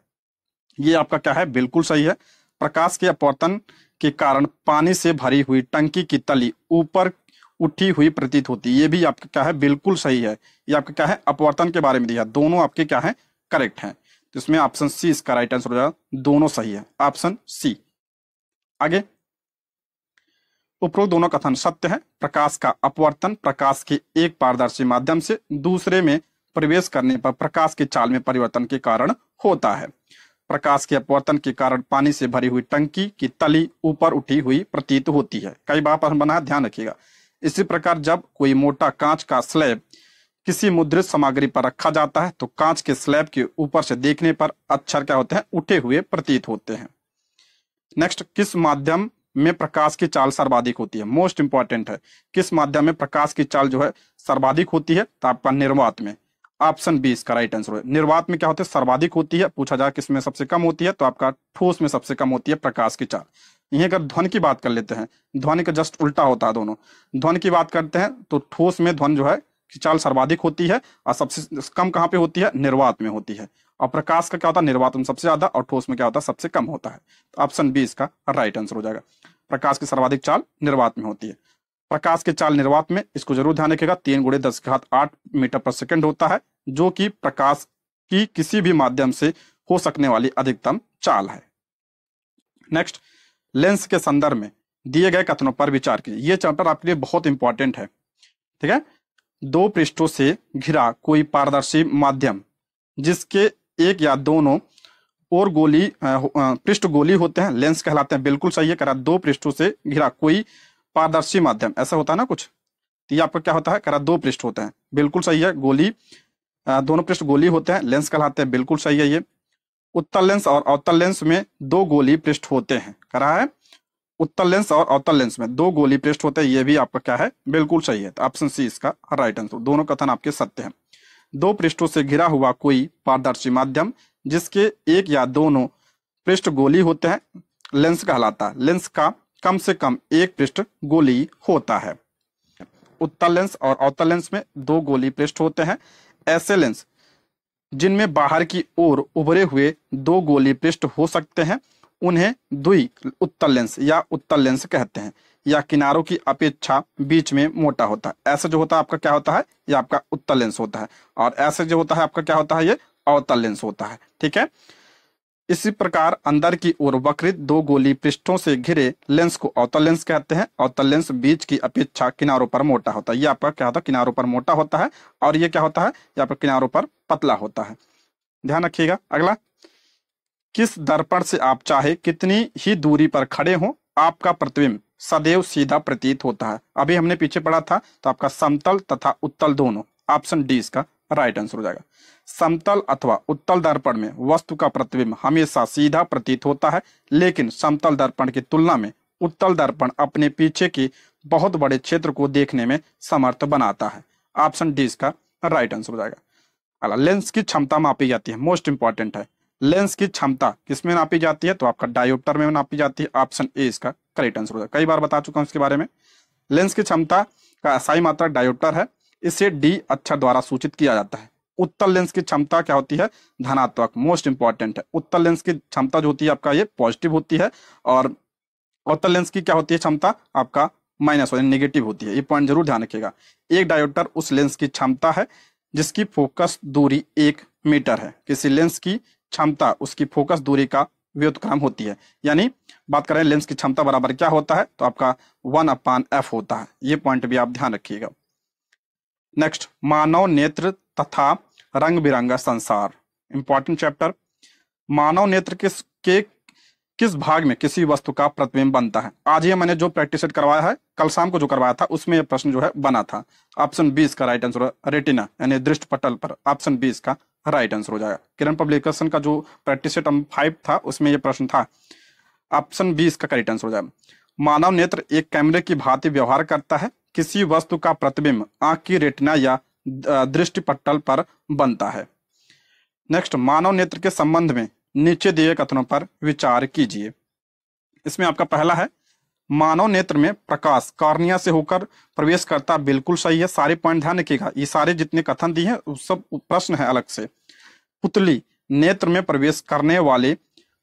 ये आपका क्या है, बिल्कुल सही है। प्रकाश के अपवर्तन के कारण पानी से भरी हुई टंकी की तली ऊपर उठी हुई प्रतीत होती है। ये भी आपका क्या है, बिल्कुल सही है। ये आपका क्या है, अपवर्तन के बारे में दिया, दोनों आपके क्या है, करेक्ट हैं। तो इसमें ऑप्शन सी इसका राइट आंसर हो जाएगा, दोनों सही है, ऑप्शन सी। आगे, उपरोक्त दोनों कथन सत्य है। प्रकाश का अपवर्तन प्रकाश के एक पारदर्शी माध्यम से दूसरे में प्रवेश करने पर प्रकाश की चाल में परिवर्तन के कारण होता है। प्रकाश के अपवर्तन के कारण पानी से भरी हुई टंकी की तली ऊपर उठी हुई प्रतीत होती है। कई बार प्रश्न बना है, ध्यान रखिएगा। इसी प्रकार जब कोई मोटा कांच का स्लैब किसी मुद्रित सामग्री पर रखा जाता है तो कांच के स्लैब के ऊपर से देखने पर अक्षर क्या होते हैं, उठे हुए प्रतीत होते हैं। नेक्स्ट, किस माध्यम में प्रकाश की चाल सर्वाधिक होती है? मोस्ट इंपॉर्टेंट है, किस माध्यम में प्रकाश की चाल जो है सर्वाधिक होती है? तो आपका निर्वात में। ऑप्शन बी इसका राइट आंसर है। निर्वात में क्या होता है, सर्वाधिक होती है। पूछा जाए किसमें सबसे कम होती है, तो आपका ठोस में सबसे कम होती है प्रकाश की चाल। यहीं अगर ध्वनि की बात कर लेते हैं, ध्वनि का जस्ट उल्टा होता है दोनों। ध्वनि की बात करते हैं तो ठोस में ध्वनि जो है की चाल सर्वाधिक होती है और सबसे कम कहाँ पे होती है, निर्वात में होती है। और प्रकाश का क्या होता है, निर्वात में सबसे ज्यादा और ठोस में क्या होता है, सबसे कम होता है। तो ऑप्शन बी इसका राइट आंसर हो जाएगा। प्रकाश की सर्वाधिक चाल निर्वात में होती है। प्रकाश की चाल निर्वात में, इसको जरूर ध्यान रखिएगा, 3 × 10⁸ मीटर पर सेकंड होता है, जो कि प्रकाश की किसी भी माध्यम से हो सकने वाली अधिकतम चाल है। नेक्स्ट, लेंस के संदर्भ में दिए गए कथनों पर विचार कीजिए। यह चैप्टर आपके लिए बहुत इंपॉर्टेंट है, ठीक है। 2 पृष्ठों से घिरा कोई पारदर्शी माध्यम जिसके एक या दोनों और पृष्ठ गोली होते हैं, लेंस कहलाते हैं। बिल्कुल सही है, करा 2 पृष्ठों से घिरा कोई पारदर्शी माध्यम, ऐसा होता है ना कुछ, तो ये आपका क्या होता है, करा 2 पृष्ठ होते हैं। बिल्कुल सही है, गोली दोनों पृष्ठ गोली होते हैं, लेंस कहलाते हैं। बिल्कुल सही है ये। उत्तल लेंस और अवतल लेंस में 2 गोली पृष्ठ होते हैं, करा है। उत्तल लेंस और अवतल लेंस में 2 गोली पृष्ठ होते हैं, ये भी आपका क्या है, बिल्कुल सही है। तो ऑप्शन सी इसका राइट आंसर। दोनों कथन आपके सत्य हैं। 2 पृष्ठों से घिरा हुआ कोई पारदर्शी माध्यम जिसके एक या दोनों पृष्ठ गोली होते हैं, लेंस कहलाता है। लेंस का कम से कम एक पृष्ठ गोली होता है। उत्तल लेंस और अवतल लेंस में 2 गोली पृष्ठ होते हैं। ऐसे लेंस जिनमें बाहर की ओर उभरे हुए 2 गोली पृष्ठ हो सकते हैं उन्हें द्वि उत्तल लेंस या उत्तल लेंस कहते हैं, या किनारों की अपेक्षा बीच में मोटा होता है। ऐसे जो होता है आपका क्या होता है, ये आपका उत्तल लेंस होता है, और ऐसे जो होता है आपका क्या होता है, ये अवतल लेंस होता है, ठीक है। इसी प्रकार अंदर की ओर वक्रित 2 गोली पृष्ठों से घिरे लेंस को अवतल लेंस कहते हैं। अवतल लेंस बीच की अपेक्षा किनारों पर मोटा होता है। ये आपका क्या होता है, किनारों पर मोटा होता है, और ये क्या होता है, ये आपका किनारों पर पतला होता है। ध्यान रखिएगा। अगला, किस दर्पण से आप चाहे कितनी ही दूरी पर खड़े हो आपका प्रतिबिंब सदैव सीधा प्रतीत होता है? अभी हमने पीछे पढ़ा था, तो आपका समतल तथा उत्तल दोनों। ऑप्शन डी इसका राइट आंसर हो जाएगा। समतल अथवा उत्तल दर्पण में वस्तु का प्रतिबिंब हमेशा सीधा प्रतीत होता है, लेकिन समतल दर्पण की तुलना में उत्तल दर्पण अपने पीछे के बहुत बड़े क्षेत्र को देखने में समर्थ बनाता है। ऑप्शन डी इसका राइट आंसर हो जाएगा। लेंस की क्षमता मापी जाती है, मोस्ट इंपॉर्टेंट है। लेंस की क्षमता किसमें नापी जाती है, तो आपका डायोप्टर में नापी जाती है। ऑप्शन ए इसका करेक्ट आंसर हो जाएगा। कई बार बता चुका हूं इसके बारे में। लेंस की क्षमता का असाई मात्रक डायोप्टर है, इसे डी अक्षर द्वारा सूचित किया जाता है। उत्तल लेंस की क्षमता क्या होती है, धनात्मक, मोस्ट इंपॉर्टेंट है। उत्तल लेंस की क्षमता जो होती है आपका ये पॉजिटिव होती है, और अवतल लेंस की क्या होती है क्षमता, आपका माइनस यानी नेगेटिव होती है। ये पॉइंट जरूर ध्यान रखिएगा। एक डायोप्टर उस लेंस की क्षमता है जिसकी फोकस दूरी 1 मीटर है। किसी लेंस की क्षमता उसकी फोकस दूरी का व्युत्क्रम होती है। यानी बात करें लेंस की क्षमता बराबर क्या होता है, तो आपका 1/f होता है। ये पॉइंट भी आप ध्यान रखिएगा। नेक्स्ट, मानव नेत्र तथा रंग बिरंगा संसार, इंपॉर्टेंट चैप्टर। मानव नेत्र किस भाग में किसी वस्तु का प्रतिबिंब बनता है? आज ही मैंने जो प्रैक्टिस सेट करवाया है, कल शाम को जो करवाया था, उसमें यह प्रश्न जो है बना था। ऑप्शन बी इसका राइट आंसर है। रेटिना यानी दृष्टि पटल पर, ऑप्शन बी इसका राइट आंसर हो जाएगा। किरण पब्लिकेशन का जो प्रैक्टिस सेट 5 था, उसमें यह प्रश्न था। ऑप्शन बी इसका करेक्ट आंसर हो जाएगा। मानव नेत्र एक कैमरे की भांति व्यवहार करता है। किसी वस्तु का प्रतिबिंब आंख की रेटिना या दृष्टि पटल पर बनता है। नेक्स्ट, मानव नेत्र के संबंध में नीचे दिए कथनों पर विचार कीजिए। इसमें आपका पहला है, मानव नेत्र में प्रकाश कॉर्निया से होकर प्रवेश करता, बिल्कुल सही है। सारे पॉइंट ध्यान रखिएगा। ये सारे जितने कथन दिए हैं सब प्रश्न है अलग से। पुतली नेत्र में प्रवेश करने वाले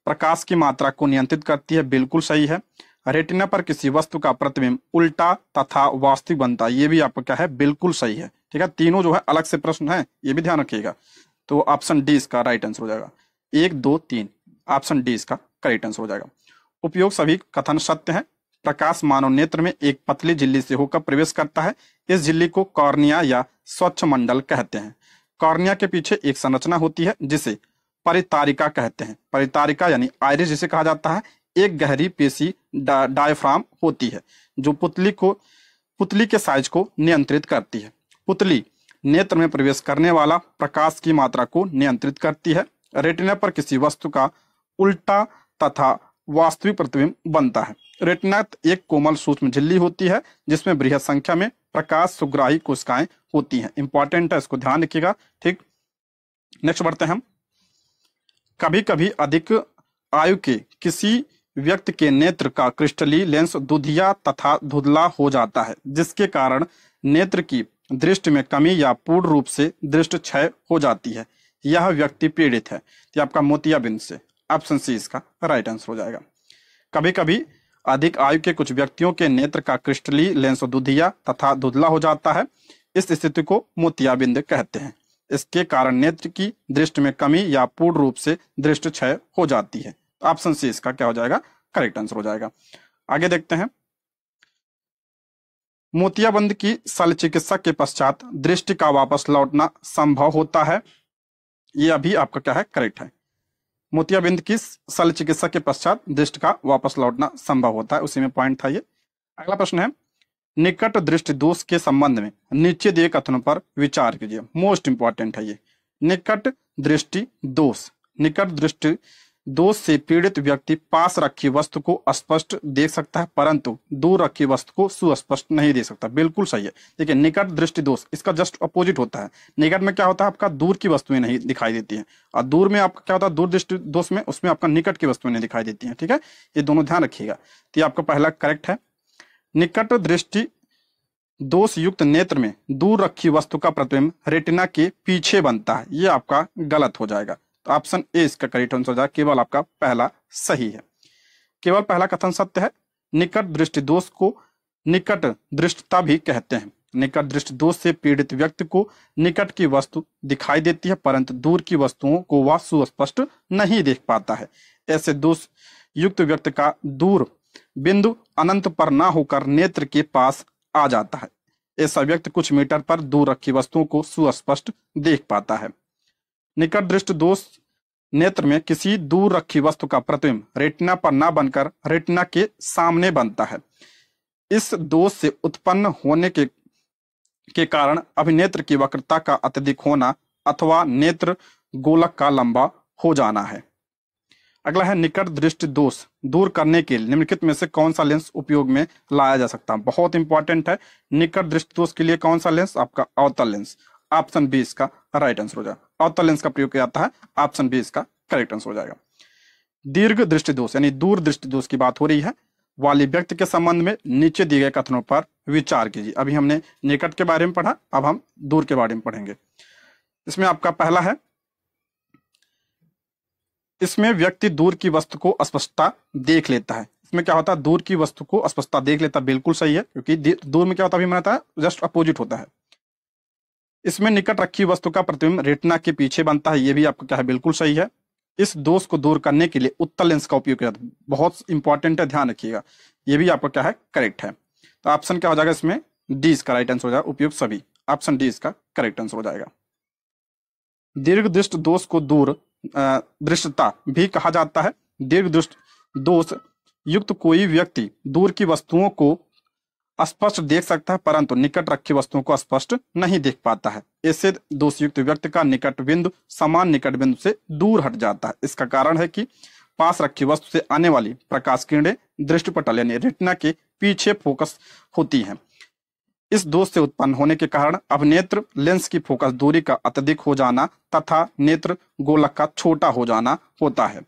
प्रकाश की मात्रा को नियंत्रित करती है, बिल्कुल सही है। रेटिना पर किसी वस्तु का प्रतिबिंब उल्टा तथा वास्तविक बनता है, ये भी आपका क्या है, बिल्कुल सही है। ठीक है, तीनों जो है अलग से प्रश्न है, ये भी ध्यान रखिएगा। तो ऑप्शन डी इसका राइट आंसर हो जाएगा। 1, 2, 3, ऑप्शन डी इसका करेक्ट आंसर हो जाएगा। उपयोग सभी कथन सत्य हैं। प्रकाश मानव नेत्र में एक पतली झिल्ली से होकर प्रवेश करता है। इस झिल्ली को कॉर्निया या स्वच्छ मंडल कहते हैं। कॉर्निया के पीछे एक संरचना होती है जिसे परितारिका कहते हैं। परितारिका यानी आइरिस जिसे कहा जाता है, एक गहरी पेशी डायफ्राम होती है जो पुतली के साइज को नियंत्रित करती है। पुतली नेत्र में प्रवेश करने वाला प्रकाश की मात्रा को नियंत्रित करती है। रेटिना पर किसी वस्तु का उल्टा तथा वास्तविक प्रतिबिंब बनता है। रेटिना एक कोमल सूक्ष्म झिल्ली होती है जिसमें बृहद संख्या में प्रकाश सुग्राही कोशिकाएं होती हैं। इंपॉर्टेंट है, इसको ध्यान रखिएगा। ठीक, नेक्स्ट बढ़ते हैं हम। कभी कभी अधिक आयु के किसी व्यक्ति के नेत्र का क्रिस्टली लेंस दुधिया तथा धुंधला हो जाता है जिसके कारण नेत्र की दृष्टि में कमी या पूर्ण रूप से दृष्टि क्षय हो जाती है। यह व्यक्ति पीड़ित है। तो आपका मोतियाबिंद से ऑप्शन सी इसका राइट आंसर हो जाएगा। कभी कभी अधिक आयु के कुछ व्यक्तियों के नेत्र का क्रिस्टली लेंस दुधिया तथा धुंधला हो जाता है। इस स्थिति को मोतियाबिंद कहते हैं। इसके कारण नेत्र की दृष्टि में कमी या पूर्ण रूप से दृष्टि क्षय हो जाती है। ऑप्शन सी इसका क्या हो जाएगा, करेक्ट आंसर हो जाएगा। आगे देखते हैं। मोतियाबिंद की शल्य चिकित्सा के पश्चात दृष्टि का वापस लौटना संभव होता है। ये अभी आपका क्या है, करेक्ट है। मोतियाबिंद की शल्य चिकित्सा के पश्चात दृष्टि का वापस लौटना संभव होता है, उसी में पॉइंट था ये। अगला प्रश्न है, निकट दृष्टि दोष के संबंध में नीचे दिए कथनों पर विचार कीजिए। मोस्ट इंपॉर्टेंट है ये। निकट दृष्टि दोष। निकट दृष्टि दोष से पीड़ित व्यक्ति पास रखी वस्तु को स्पष्ट देख सकता है परंतु दूर रखी वस्तु को सुस्पष्ट नहीं देख सकता। बिल्कुल सही है। देखिए, निकट दृष्टि दोष इसका जस्ट अपोजिट होता है। निकट में क्या होता है, आपका दूर की वस्तुएं नहीं दिखाई देती हैं, और दूर में आपका क्या होता है, दूर दृष्टि दोष में उसमें आपका निकट की वस्तुएं नहीं दिखाई देती हैं। ठीक है, ये दोनों ध्यान रखिएगा। तो ये आपका पहला करेक्ट है। निकट दृष्टि दोष युक्त नेत्र में दूर रखी वस्तु का प्रतिबिंब रेटिना के पीछे बनता है। ये आपका गलत हो जाएगा। तो ऑप्शन ए इसका करेक्ट आंसर हो जाएगा। केवल आपका पहला सही है। केवल पहला कथन सत्य है। निकट दृष्टि दोष को निकट दृष्टता भी कहते हैं। निकट दृष्टि दोष से पीड़ित व्यक्ति को निकट की वस्तु दिखाई देती है परंतु दूर की वस्तुओं को वह सुस्पष्ट नहीं देख पाता है। ऐसे दोष युक्त व्यक्ति का दूर बिंदु अनंत पर ना होकर नेत्र के पास आ जाता है। ऐसा व्यक्ति कुछ मीटर पर दूर रखी वस्तुओं को सुस्पष्ट देख पाता है। निकट दृष्टि दोष नेत्र में किसी दूर रखी वस्तु का प्रतिबिंब रेटिना पर ना बनकर रेटिना के सामने बनता है। इस दोष से उत्पन्न होने के कारण अभिनेत्र की वक्रता का अत्यधिक होना अथवा नेत्र गोलक का लंबा हो जाना है। अगला है, निकट दृष्टि दोष दूर करने के लिए निम्नलिखित में से कौन सा लेंस उपयोग में लाया जा सकता है। बहुत इंपॉर्टेंट है। निकट दृष्टि दोष के लिए कौन सा लेंस, आपका अवतल लेंस। ऑप्शन बी इसका राइट आंसर हो जाएगा। अवतल लेंस का प्रयोग किया जाता है। ऑप्शन बी इसका करेक्ट आंसर हो जाएगा। दीर्घ दृष्टि दोष यानी दूर दृष्टि दोष की बात हो रही है वाली व्यक्ति के संबंध में नीचे दिए गए कथनों पर विचार कीजिए। अभी हमने निकट के बारे में पढ़ा, अब हम दूर के बारे में पढ़ेंगे। इसमें आपका पहला है, इसमें व्यक्ति दूर की वस्तु को स्पष्टता देख लेता है। इसमें क्या होता है, दूर की वस्तु को स्पष्टता देख लेता है। बिल्कुल सही है, क्योंकि दूर में क्या होता है, अभी मैंने बताया जस्ट अपोजिट होता है। इसमें निकट रखी वस्तु का प्रतिबिंब रेटिना के पीछे बनता है। ये भी आपका क्या है, बिल्कुल सही है। इस दोष को दूर करने के लिए उत्तल लेंस का उपयोग किया जाता है। बहुत इंपॉर्टेंट है, ध्यान रखिएगा। ये भी आपका क्या है, करेक्ट है। तो ऑप्शन क्या हो जाएगा इसमें, डी इसका राइट आंसर हो जाएगा। उपयोग सभी, ऑप्शन डी इसका करेक्ट आंसर हो जाएगा। दीर्घ दृष्टि दोष को दूर दृष्टता भी कहा जाता है। दीर्घ दृष्टि दोष युक्त कोई व्यक्ति दूर की वस्तुओं को स्पष्ट देख सकता है परंतु निकट रखी वस्तुओं को स्पष्ट नहीं देख पाता है। ऐसे दोष युक्त व्यक्ति का निकट बिंदु समान निकट बिंदु से दूर हट जाता है। इसका कारण है कि पास रखी वस्तु से आने वाली प्रकाश किरणें दृष्टिपटल यानी रेटिना के पीछे फोकस होती हैं। इस दोष से उत्पन्न होने के कारण अब नेत्र लेंस की फोकस दूरी का अत्यधिक हो जाना तथा नेत्र गोलक का छोटा हो जाना होता है।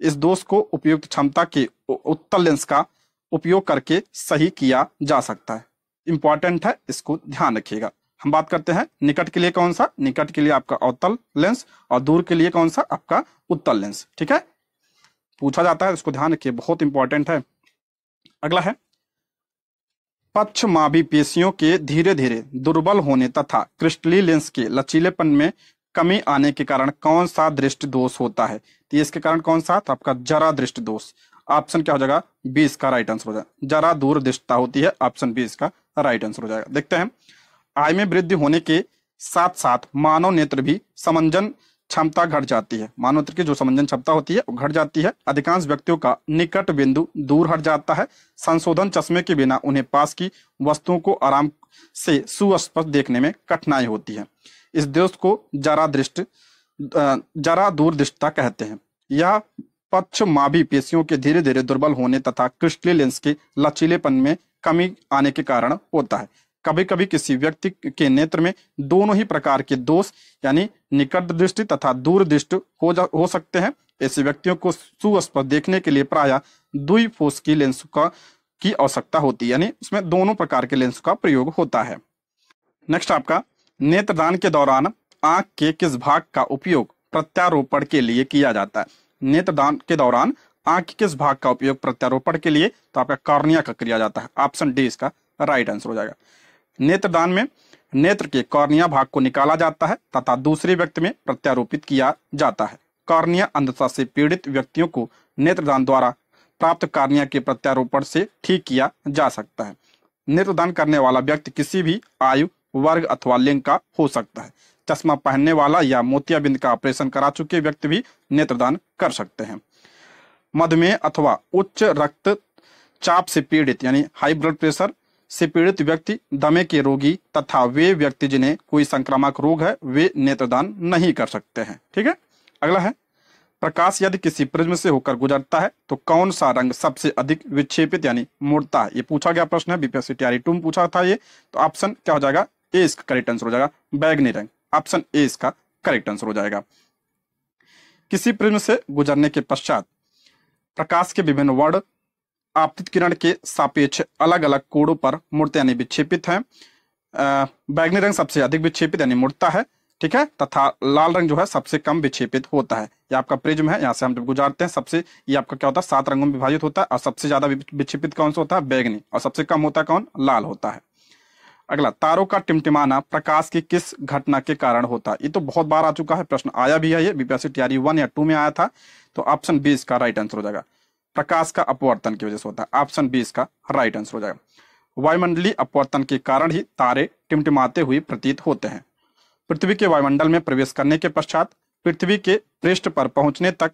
इस दोष को उपयुक्त क्षमता के उत्तल लेंस का उपयोग करके सही किया जा सकता है। इंपॉर्टेंट है, इसको ध्यान रखिएगा। हम बात करते हैं निकट के लिए कौन सा, निकट के लिए आपका अवतल लेंस और दूर के लिए कौन सा, आपका उत्तल लेंस। ठीक है, पूछा जाता है, इसको ध्यान रखिए, बहुत इंपॉर्टेंट है। अगला है, पक्षमाभी पेशियों के धीरे धीरे दुर्बल होने तथा क्रिस्टली लेंस के लचीलेपन में कमी आने के कारण कौन सा दृष्टि दोष होता है। तो इसके कारण कौन सा, तो आपका जरा दृष्टि दोष। ऑप्शन क्या हो जाएगा, बी इसका राइट आंसर हो जाएगा। जरा दूर दृष्टता होती है, ऑप्शन बी इसका राइट आंसर हो जाएगा। देखते हैं, आय में वृद्धि होने के साथ साथ मानव नेत्र भी समंजन क्षमता घट जाती है। मानव नेत्र की जो समंजन क्षमता होती है वो घट जाती है। अधिकांश व्यक्तियों का निकट बिंदु दूर हट जाता है। संशोधन चश्मे के बिना उन्हें पास की वस्तुओं को आराम से सुस्पष्ट देखने में कठिनाई होती है। इस दोष को जरा दूरदृष्टता कहते हैं। यह पक्षमाभी पेशियों के धीरे धीरे दुर्बल होने तथा क्रिस्टलीय लेंस के लचीलेपन में कमी आने के कारण होता है। कभी कभी किसी व्यक्ति के नेत्र में दोनों ही प्रकार के दोष यानी निकट दृष्टि तथा दूर दृष्टि हो सकते हैं। ऐसे व्यक्तियों को सुस्पष्ट देखने के लिए प्रायः द्विफोस की लेंस की आवश्यकता होती है, यानी उसमें दोनों प्रकार के लेंस का प्रयोग होता है। नेक्स्ट आपका, नेत्रदान के दौरान आंख के किस भाग का उपयोग प्रत्यारोपण के लिए किया जाता है? नेत्रदान के दौरान आंख के किस भाग का उपयोग प्रत्यारोपण के लिए? तो आपका कॉर्निया का किया जाता है। ऑप्शन डी इसका राइट आंसर हो जाएगा। नेत्रदान में नेत्र के कॉर्निया भाग को निकाला जाता है तथा दूसरे व्यक्ति में प्रत्यारोपित किया जाता है। कॉर्निया अंधता से पीड़ित व्यक्तियों को नेत्रदान द्वारा प्राप्त कॉर्निया के प्रत्यारोपण से ठीक किया जा सकता है। नेत्रदान करने वाला व्यक्ति किसी भी आयु, वर्ग अथवा लिंग का हो सकता है। चश्मा पहनने वाला या मोतियाबिंद का ऑपरेशन करा चुके व्यक्ति भी नेत्रदान कर सकते हैं। मधुमेह अथवा उच्च रक्तचाप से पीड़ित यानी हाई ब्लड प्रेशर से पीड़ित व्यक्ति, दमे के रोगी तथा वे व्यक्ति जिन्हें कोई संक्रामक रोग है वे नेत्रदान नहीं कर सकते हैं। ठीक है, अगला है, प्रकाश यदि किसी प्रिज्म से होकर गुजरता है तो कौन सा रंग सबसे अधिक विक्षेपित यानी मुड़ता है? ये पूछा गया प्रश्न है, बीपीएससी तैयारी 2 में पूछा था ये। तो ऑप्शन क्या हो जाएगा? ए इसका करेक्ट आंसर हो जाएगा, बैगनी रंग। ऑप्शन ए इसका करेक्ट आंसर हो जाएगा। किसी प्रिज्म से गुजरने के पश्चात प्रकाश के विभिन्न वर्ण आपतित किरण के सापेक्ष अलग अलग कोणों पर मुड़ते यानी विक्षेपित हैं। बैगनी रंग सबसे अधिक विक्षेपित यानी मुड़ता है, ठीक है, तथा लाल रंग जो है सबसे कम विक्षेपित होता है। ये आपका प्रिज्म है, यहाँ से हम जब गुजारते हैं सबसे, ये आपका क्या होता है 7 रंगों में विभाजित होता है और सबसे ज्यादा विक्षेपित कौन सा होता है? बैगनी। और सबसे कम होता है कौन? लाल होता है। अगला, तारों का टिमटिमाना प्रकाश की किस घटना के कारण होता है? ये तो बहुत बार आ चुका है, प्रश्न आया भी है, ये बीपीएससी तैयारी 1 या 2 में आया था। तो ऑप्शन बी इसका राइट आंसर हो जाएगा, प्रकाश का अपवर्तन की वजह से होता है। ऑप्शन बी इसका राइट आंसर हो जाएगा। वायुमंडलीय अपवर्तन के कारण ही तारे टिमटिमाते हुए प्रतीत होते हैं। पृथ्वी के वायुमंडल में प्रवेश करने के पश्चात पृथ्वी के पृष्ठ पर पहुंचने तक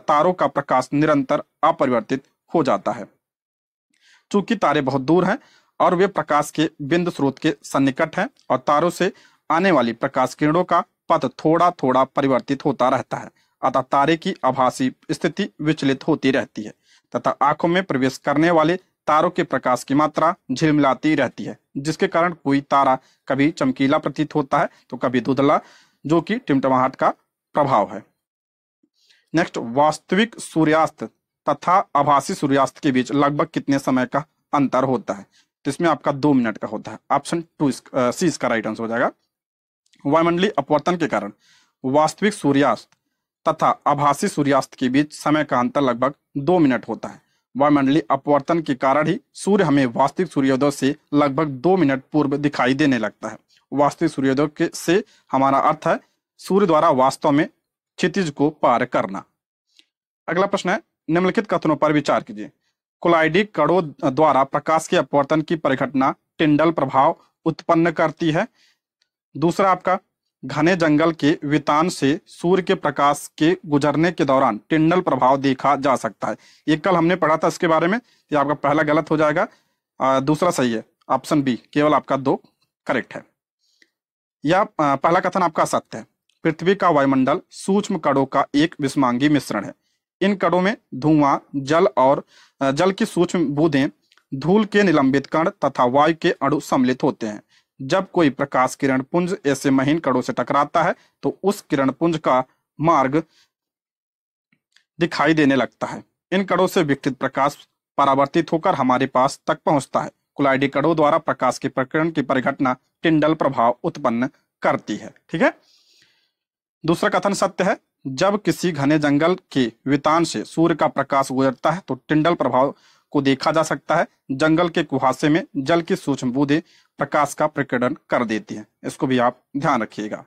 तारों का प्रकाश निरंतर अपरिवर्तित हो जाता है। चूंकि तारे बहुत दूर हैं और वे प्रकाश के बिंदु स्रोत के सन्निकट हैं और तारों से आने वाली प्रकाश किरणों का पथ थोड़ा थोड़ा परिवर्तित होता रहता है, अतः तारे की आभासी स्थिति विचलित होती रहती है तथा आंखों में प्रवेश करने वाले तारों के प्रकाश की मात्रा झिलमिलाती रहती है, जिसके कारण कोई तारा कभी चमकीला प्रतीत होता है तो कभी धुंधला, जो कि टिमटिमाहट का प्रभाव है। नेक्स्ट, वास्तविक सूर्यास्त तथा आभासी सूर्यास्त के बीच लगभग कितने समय का अंतर होता है? तो इसमें आपका 2 मिनट का होता है। ऑप्शन 2 सी इसका राइट आंसर हो जाएगा। वायुमंडलीय अपवर्तन के कारण वास्तविक सूर्यास्त तथा आभासी सूर्यास्त के बीच समय का अंतर लगभग 2 मिनट होता है। वायुमंडलीय अपवर्तन के कारण ही सूर्य हमें वास्तविक सूर्योदय से लगभग 2 मिनट पूर्व दिखाई देने लगता है। वास्तविक सूर्योदय से हमारा अर्थ है सूर्य द्वारा वास्तव में क्षितिज को पार करना। अगला प्रश्न है, निम्नलिखित कथनों पर विचार कीजिए। कोलाइडी कणों द्वारा प्रकाश के अपवर्तन की परिघटना टिंडल प्रभाव उत्पन्न करती है। दूसरा आपका, घने जंगल के वितान से सूर्य के प्रकाश के गुजरने के दौरान टिंडल प्रभाव देखा जा सकता है। ये कल हमने पढ़ा था इसके बारे में, ये आपका पहला गलत हो जाएगा, दूसरा सही है। ऑप्शन बी केवल आपका 2 करेक्ट है। यह पहला कथन आपका सत्य है। पृथ्वी का वायुमंडल सूक्ष्म कणों का एक विषमांगी मिश्रण है। इन कणों में धुआं, जल और जल की सूक्ष्म बूंदें, धूल के निलंबित कण तथा वायु के अणु सम्मिलित होते हैं। जब कोई प्रकाश किरण पुंज ऐसे महीन कणों से टकराता है तो उस किरण पुंज का मार्ग दिखाई देने लगता है। इन कणों से विकसित प्रकाश परावर्तित होकर हमारे पास तक पहुंचता है। कोलाइडी कणों द्वारा प्रकाश के प्रकीर्णन की परिघटना टिंडल प्रभाव उत्पन्न करती है। ठीक है, दूसरा कथन सत्य है। जब किसी घने जंगल के वितान से सूर्य का प्रकाश गुजरता है तो टिंडल प्रभाव को देखा जा सकता है। जंगल के कुहासे में जल की सूक्ष्म बूंदें प्रकाश का प्रकीर्णन कर देती हैं। इसको भी आप ध्यान रखिएगा।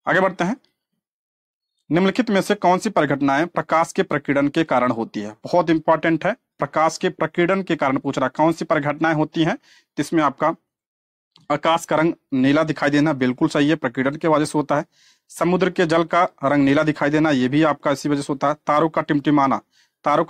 आगे बढ़ते हैं। निम्नलिखित में से कौन सी परिघटनाएं प्रकाश के प्रकीर्णन के कारण होती है? बहुत इंपॉर्टेंट है, प्रकाश के प्रकीर्णन के कारण पूछ रहा कौन सी परिघटनाएं होती हैं। इसमें आपका आकाश का रंग नीला दिखाई देना बिल्कुल सही है, प्रकीर्णन की वजह से होता है। समुद्र के जल का रंग नीला दिखाई देना ये भी आपका इसी वजह से होता है। तारों का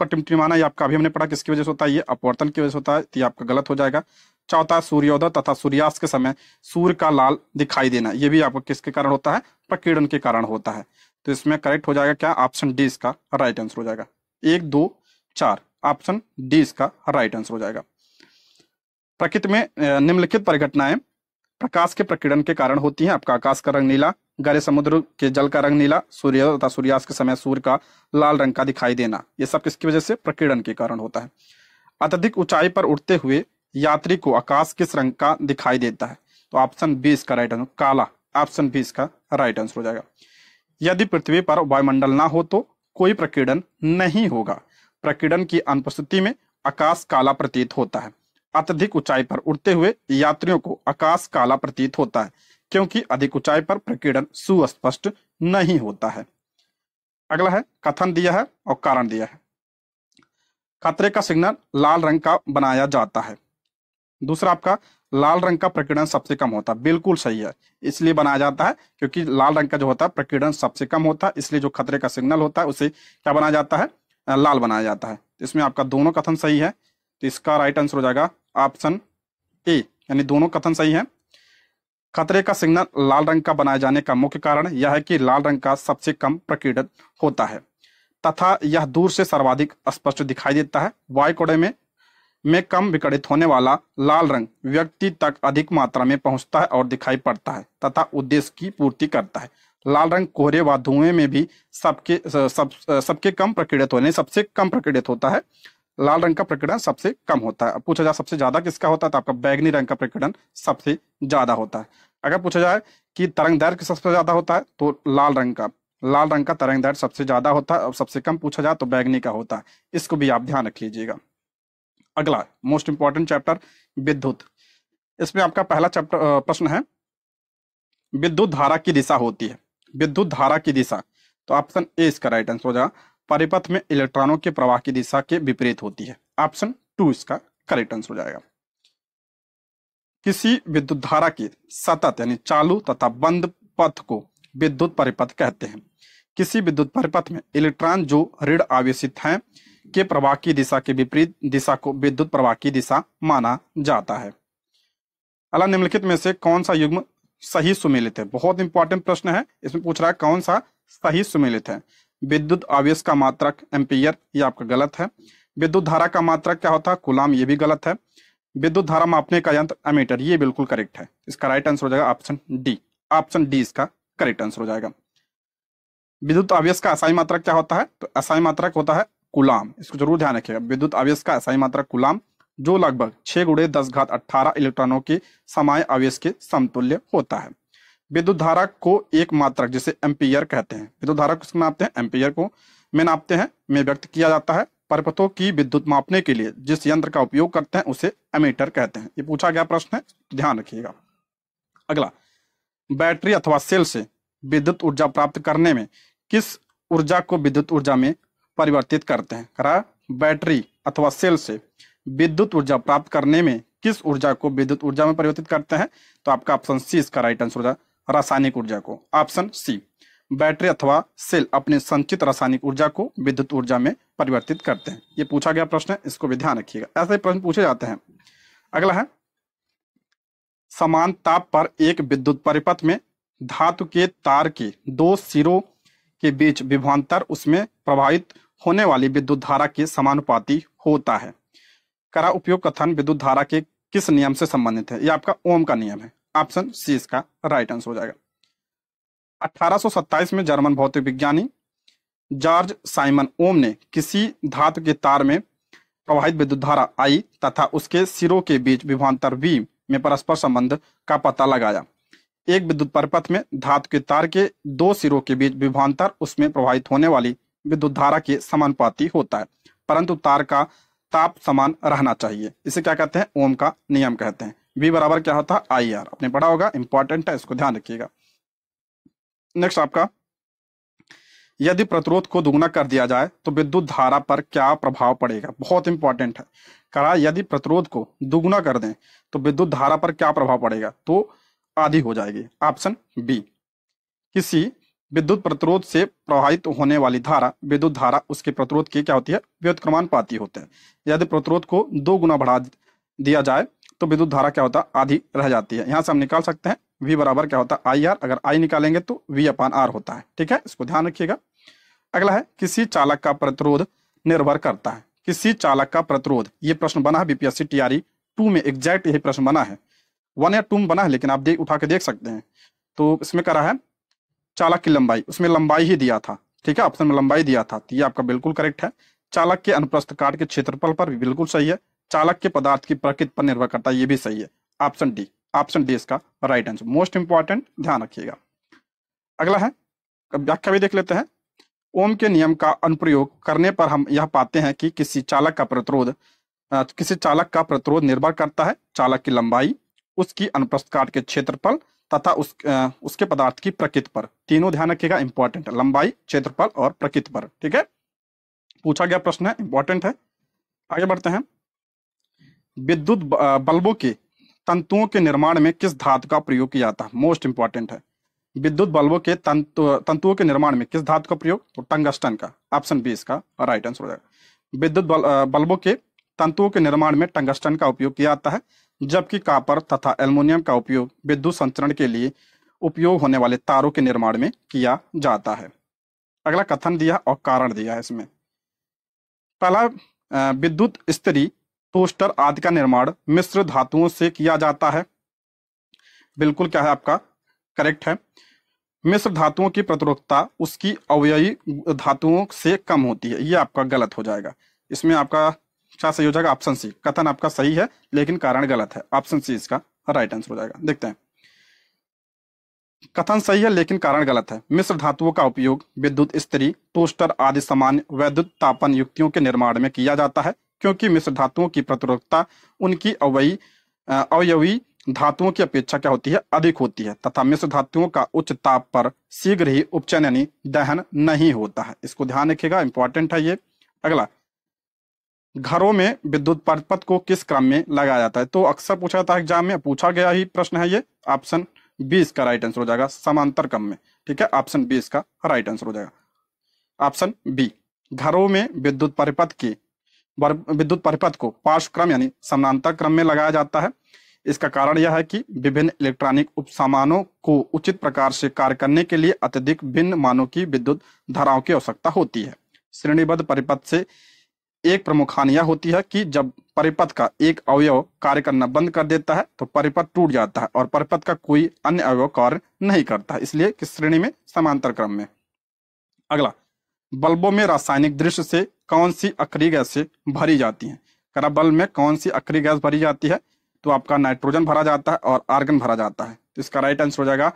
टिमटिमाना ये आपका अभी हमने पढ़ा किसकी वजह से होता है, ये अपवर्तन की वजह से होता है, तो ये आपका गलत हो जाएगा। चौथा, सूर्योदय तथा सूर्यास्त के समय सूर्य का लाल दिखाई देना ये भी आपको किसके कारण होता है, प्रकीर्णन के कारण होता है। तो इसमें करेक्ट हो जाएगा क्या, ऑप्शन डी इसका राइट आंसर हो जाएगा। 1 2 4 ऑप्शन डी इसका राइट आंसर हो जाएगा। प्रकृति में निम्नलिखित परिघटनाएं प्रकाश के प्रकीर्णन के कारण होती हैं। आपका आकाश का रंग नीला, गहरे समुद्र के जल का रंग नीला, सूर्योदय तथा सूर्यास्त के समय सूर्य का लाल रंग का दिखाई देना, ये सब किसकी वजह से, प्रकीर्णन के कारण होता है। अत्यधिक ऊंचाई पर उड़ते हुए यात्री को आकाश किस रंग का दिखाई देता है, तो ऑप्शन बी इसका राइट आंसर, काला, ऑप्शन बी इसका राइट आंसर हो जाएगा। यदि पृथ्वी पर वायुमंडल ना हो तो कोई प्रकीर्णन नहीं होगा। प्रकीर्णन की अनुपस्थिति में आकाश काला प्रतीत होता है। अत्यधिक ऊंचाई पर उड़ते हुए यात्रियों को आकाश काला प्रतीत होता है क्योंकि अधिक ऊंचाई पर प्रकीर्णन सुस्पष्ट नहीं होता है। अगला है कथन दिया है और कारण दिया है। खतरे का सिग्नल लाल रंग का बनाया जाता है। दूसरा आपका लाल रंग का प्रकीर्णन सबसे कम होता है, बिल्कुल सही है, इसलिए बनाया जाता है क्योंकि लाल रंग का जो होता है प्रकीर्णन सबसे कम होता है, इसलिए जो खतरे का सिग्नल होता है उसे क्या बनाया जाता है, लाल बनाया जाता है। इसमें आपका दोनों कथन सही है, तो इसका राइट आंसर हो जाएगा ऑप्शन ए, यानी दोनों कथन सही है। खतरे का सिग्नल लाल रंग का बनाए जाने का मुख्य कारण यह है कि लाल रंग का सबसे कम प्रकीर्णन होता है तथा यह दूर से सर्वाधिक स्पष्ट दिखाई देता है। वायुकोड़े में कम विकड़ित होने वाला लाल रंग व्यक्ति तक अधिक मात्रा में पहुंचता है और दिखाई पड़ता है तथा उद्देश्य की पूर्ति करता है। लाल रंग कोहरे व धुएं में भी सबके कम प्रकीर्णित होने सबसे कम प्रकीर्णित होता है। लाल रंग का प्रकीर्णन सबसे कम होता है। अब पूछा जाए सबसे ज्यादा किसका होता है, तो आपका बैगनी रंग का प्रकीर्णन सबसे ज्यादा होता है। अगर पूछा जाए कि तरंग दैर्घ्य सबसे ज्यादा होता है तो लाल रंग का तरंग दैर्घ्य सबसे ज्यादा होता है और सबसे कम पूछा जाए तो बैगनी का होता है। इसको भी आप ध्यान रख लीजिएगा। अगला मोस्ट इंपॉर्टेंट चैप्टर विद्युत। इसमें आपका पहला चैप्टर प्रश्न है, विद्युत धारा की दिशा होती है। विद्युत धारा की दिशा, तो ऑप्शन ए इसका राइट आंसर हो जाएगा, परिपथ में इलेक्ट्रॉनों के प्रवाह की दिशा के विपरीत होती है। ऑप्शन 2 इसका करेक्ट आंसर हो जाएगा। किसी विद्युत धारा के सतत यानी चालू तथा बंद पथ को विद्युत परिपथ कहते हैं। किसी विद्युत परिपथ में इलेक्ट्रॉन जो ऋण आवेशित हैं के प्रवाह की दिशा के विपरीत दिशा को विद्युत प्रवाह की दिशा माना जाता है। अगला, निम्नलिखित में से कौन सा युग्म सही सुमेलित है। बहुत इंपॉर्टेंट प्रश्न है, इसमें पूछ रहा है कौन सा सही सुमेलित है। विद्युत आवेश का मात्रक एम्पियर, ये आपका गलत है। विद्युत धारा का मात्रक क्या होता है, कूलाम, ये भी गलत है। विद्युत धारा मापने का यंत्र एमीटर, ये बिल्कुल करेक्ट है। इसका राइट आंसर हो जाएगा ऑप्शन डी। ऑप्शन डी इसका करेक्ट आंसर हो जाएगा। विद्युत आवेश का असाई मात्रक क्या होता है, तो असाई मात्रक होता है कूलाम, इसको जरूर ध्यान रखिएगा। विद्युत आवेश का असाई मात्रक कूलाम, जो लगभग 6×10⁸ इलेक्ट्रॉनों के समाय आवेश के समतुल्य होता है। विद्युत धारा को एक मात्रक जिसे एम्पियर कहते हैं, विद्युत धारा को नापते हैं एम्पियर को में नापते हैं में व्यक्त किया जाता है। परिपथों की विद्युत मापने के लिए जिस यंत्र का उपयोग करते हैं उसे एमीटर कहते हैं। ये पूछा गया प्रश्न है, तो ध्यान रखिएगा। अगला, बैटरी अथवा सेल से विद्युत ऊर्जा प्राप्त करने में किस ऊर्जा को विद्युत ऊर्जा में परिवर्तित करते हैं। करा, बैटरी अथवा सेल से विद्युत ऊर्जा प्राप्त करने में किस ऊर्जा को विद्युत ऊर्जा में परिवर्तित करते हैं, तो आपका ऑप्शन सी इसका राइट आंसर हो जाए, रासायनिक ऊर्जा को। ऑप्शन सी, बैटरी अथवा सेल अपने संचित रासायनिक ऊर्जा को विद्युत ऊर्जा में परिवर्तित करते हैं। ये पूछा गया प्रश्न है, इसको भी ध्यान रखिएगा, ऐसे प्रश्न पूछे जाते हैं। अगला है, समान ताप पर एक विद्युत परिपथ में धातु के तार के 2 सिरों के बीच विभवांतर उसमें प्रवाहित होने वाली विद्युत धारा के समानुपाती होता है। करा, उपयोग कथन विद्युत धारा के किस नियम से संबंधित है, यह आपका ओम का नियम है। ऑप्शन सी इसका राइट आंसर हो जाएगा। 1827 में जर्मन भौतिक विज्ञानी जॉर्ज साइमन ओम ने किसी धातु के तार में प्रवाहित विद्युत धारा I तथा उसके सिरों के बीच विभवांतर V में परस्पर संबंध का पता लगाया। एक विद्युत परिपथ में धातु के तार के 2 सिरों के बीच विभवांतर उसमें प्रवाहित होने वाली विद्युत धारा के समानुपाती होता है, परंतु तार का ताप समान रहना चाहिए। इसे क्या कहते हैं, ओम का नियम कहते हैं। V बराबर क्या होता है, IR, आपने पढ़ा होगा, इंपॉर्टेंट है, इसको ध्यान रखिएगा। नेक्स्ट आपका, यदि प्रतिरोध को दुगुना कर दिया जाए तो विद्युत धारा पर क्या प्रभाव पड़ेगा? बहुत इंपॉर्टेंट है। कहा यदि प्रतिरोध को दुगुना कर दें तो विद्युत धारा पर क्या प्रभाव पड़ेगा? तो आधी हो जाएगी। Option B. किसी विद्युत प्रतिरोध से प्रवाहित होने वाली धारा विद्युत धारा उसके प्रतिरोध की क्या होती है? व्युत्क्रमानुपाती होते हैं। यदि प्रतिरोध को 2 गुना बढ़ा दिया जाए तो विद्युत धारा क्या होता है? आधी रह जाती है। यहाँ से हम निकाल सकते हैं V बराबर क्या होता है? I R. अगर I निकालेंगे तो V अपान R होता है। ठीक है, इसको ध्यान रखिएगा। अगला है किसी चालक का प्रतिरोध निर्भर करता है। किसी चालक का प्रतिरोध, ये प्रश्न बना है बीपीएससी टीआरई 2 में, एग्जैक्ट यही प्रश्न बना है। 1 या 2 में बना है, लेकिन आप उठा के देख सकते हैं। तो इसमें करा है चालक की लंबाई, उसमें लंबाई ही दिया था। ठीक है, ऑप्शन में लंबाई दिया था, तो ये आपका बिल्कुल करेक्ट है। चालक के अनुप्रस्थ काट के क्षेत्रफल पर भी बिल्कुल सही है। चालक के पदार्थ की प्रकृति पर निर्भर करता है, ये भी सही है। Option D. ऑप्शन डी इसका राइट आंसर, मोस्ट इंपॉर्टेंट, ध्यान रखिएगा। अगला है व्याख्या भी देख लेते हैं। ओम के नियम का अनुप्रयोग करने पर हम यह पाते हैं कि किसी चालक का प्रतिरोध निर्भर करता है चालक की लंबाई, उसकी अनुप्रस्थ काट के क्षेत्रफल तथा उसके पदार्थ की प्रकृति पर। तीनों ध्यान रखिएगा, इंपॉर्टेंट है, लंबाई, क्षेत्रफल और प्रकृति पर। ठीक है, पूछा गया प्रश्न है, इंपॉर्टेंट है। आगे बढ़ते हैं। विद्युत बल्बों के तंतुओं के निर्माण में किस धातु का प्रयोग किया जाता है? मोस्ट इंपॉर्टेंट है। विद्युत बल्बों के तंतुओं के निर्माण में किस धातु का प्रयोग? तो टंगस्टन का। ऑप्शन बी इसका राइट आंसर हो जाएगा। विद्युत बल्बों के तंतुओं के निर्माण में टंगस्टन का उपयोग किया जाता है, जबकि कॉपर तथा एल्युमिनियम का उपयोग विद्युत संचरण के लिए उपयोग होने वाले तारों के निर्माण में किया जाता है। अगला कथन दिया और कारण दिया है इसमें। पहला, विद्युत इस्त्री, टोस्टर आदि का निर्माण मिश्र धातुओं से किया जाता है। बिल्कुल क्या है आपका करेक्ट है। मिश्र धातुओं की प्रतिरोधकता उसकी अवयवी धातुओं से कम होती है, ये आपका गलत हो जाएगा। इसमें आपका क्या सही हो जाएगा? Option C. कथन आपका सही है लेकिन कारण गलत है। ऑप्शन सी इसका राइट आंसर हो जाएगा। देखते हैं, कथन सही है लेकिन कारण गलत है। मिश्र धातुओं का उपयोग विद्युत इस्त्री, टोस्टर आदि सामान्य वैद्युत तापन युक्तियों के निर्माण में किया जाता है, क्योंकि मिश्र धातुओं की प्रतिरोधकता उनकी अवयवी धातुओं की अपेक्षा क्या होती है? अधिक होती है, तथा मिश्र धातुओं का उच्च ताप पर शीघ्र ही उपचयन यानी दहन नहीं होता है। इसको ध्यान रखिएगा, इंपॉर्टेंट है ये। अगला, घरों में विद्युत परिपथ को किस क्रम में लगाया जाता है? तो अक्सर पूछा जाता है एग्जाम में, पूछा गया ही प्रश्न है ये। ऑप्शन बी इसका राइट आंसर हो जाएगा, समांतर क्रम में। ठीक है, ऑप्शन बी इसका राइट आंसर हो जाएगा। ऑप्शन बी, घरों में विद्युत परिपथ को पार्श्व क्रम यानी समानांतर क्रम में लगाया जाता है। इसका कारण यह है कि विभिन्न इलेक्ट्रॉनिक उपसामानों को उचित प्रकार से कार्य करने के लिए अत्यधिक भिन्न मानों की विद्युत धाराओं की आवश्यकता होती है। श्रेणीबद्ध परिपथ से एक प्रमुख हानि यह होती है कि जब परिपथ का एक अवयव कार्य करना बंद कर देता है तो परिपथ टूट जाता है और परिपथ का कोई अन्य अवयव कार्य नहीं करता है, इसलिए किस श्रेणी में? समांतर क्रम में। अगला, बल्बों में रासायनिक दृष्टि से कौन सी अक्रिय गैसें भरी जाती हैं? करा बल्ब में कौन सी अक्रिय गैस भरी जाती है? तो आपका नाइट्रोजन भरा जाता है और आर्गन भरा जाता है। तो इसका राइट आंसर हो जाएगा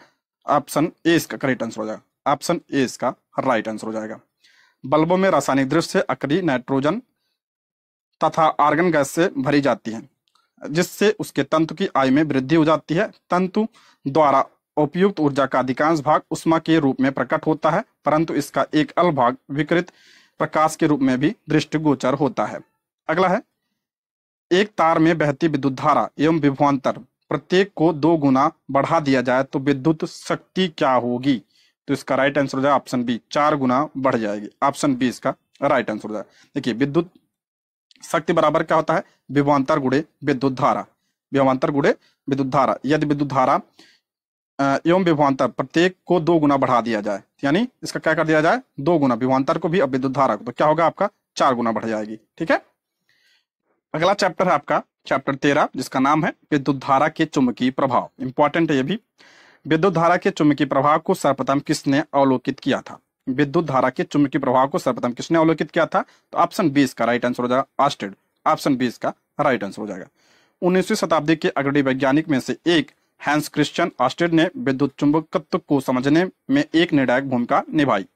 ऑप्शन ए, इसका करेक्ट आंसर हो जाएगा। ऑप्शन ए इसका राइट आंसर हो जाएगा। बल्बों में रासायनिक दृष्टि से अक्रिय नाइट्रोजन तथा आर्गन गैस से भरी जाती है, जिससे उसके तंतु की आयु में वृद्धि हो जाती है। तंतु द्वारा उपयुक्त ऊर्जा का अधिकांश भाग उष्मा के रूप में प्रकट होता है, परंतु इसका एक अल्प भाग विकिरित प्रकाश के रूप में भी दृष्टिगोचर होता है। अगला है, एक तार में बहती विद्युत धारा एवं विभवांतर प्रत्येक को 2 गुना बढ़ा दिया जाए तो विद्युत शक्ति क्या होगी? तो इसका राइट आंसर हो जाएगा ऑप्शन बी, 4 गुना बढ़ जाएगी। ऑप्शन बी इसका राइट आंसर हो जाएगा। देखिए, विद्युत शक्ति बराबर क्या होता है? विभवांतर गुणे विद्युत धारा। विभवांतर गुणे विद्युत धारा। यदि विद्युत धारा एवं विभवांतर प्रत्येक को 2 गुना बढ़ा दिया जाए, यानी इसका क्या कर दिया जाए? 2 गुना, विभवांतर को भी और विद्युत धारा को, तो क्या होगा आपका? 4 गुना बढ़ जाएगी। ठीक है, अगला चैप्टर है आपका चैप्टर 13, जिसका नाम है विद्युत धारा के चुंबकीय प्रभाव। इंपॉर्टेंट है ये भी। विद्युत धारा के चुंबकीय प्रभाव को सर्वप्रथम किसने अवलोकित किया था? विद्युत धारा के चुंबकीय प्रभाव को सर्वप्रथम किसने अवलोकित किया था? तो ऑप्शन बी इसका राइट आंसर हो जाएगा, ऑर्स्टेड। ऑप्शन बी इसका राइट आंसर हो जाएगा। 19वीं शताब्दी के अग्रणी वैज्ञानिक में से एक हैंस क्रिश्चियन ऑर्स्टेड ने विद्युत चुंबकत्व को समझने में एक निर्णायक भूमिका निभाई।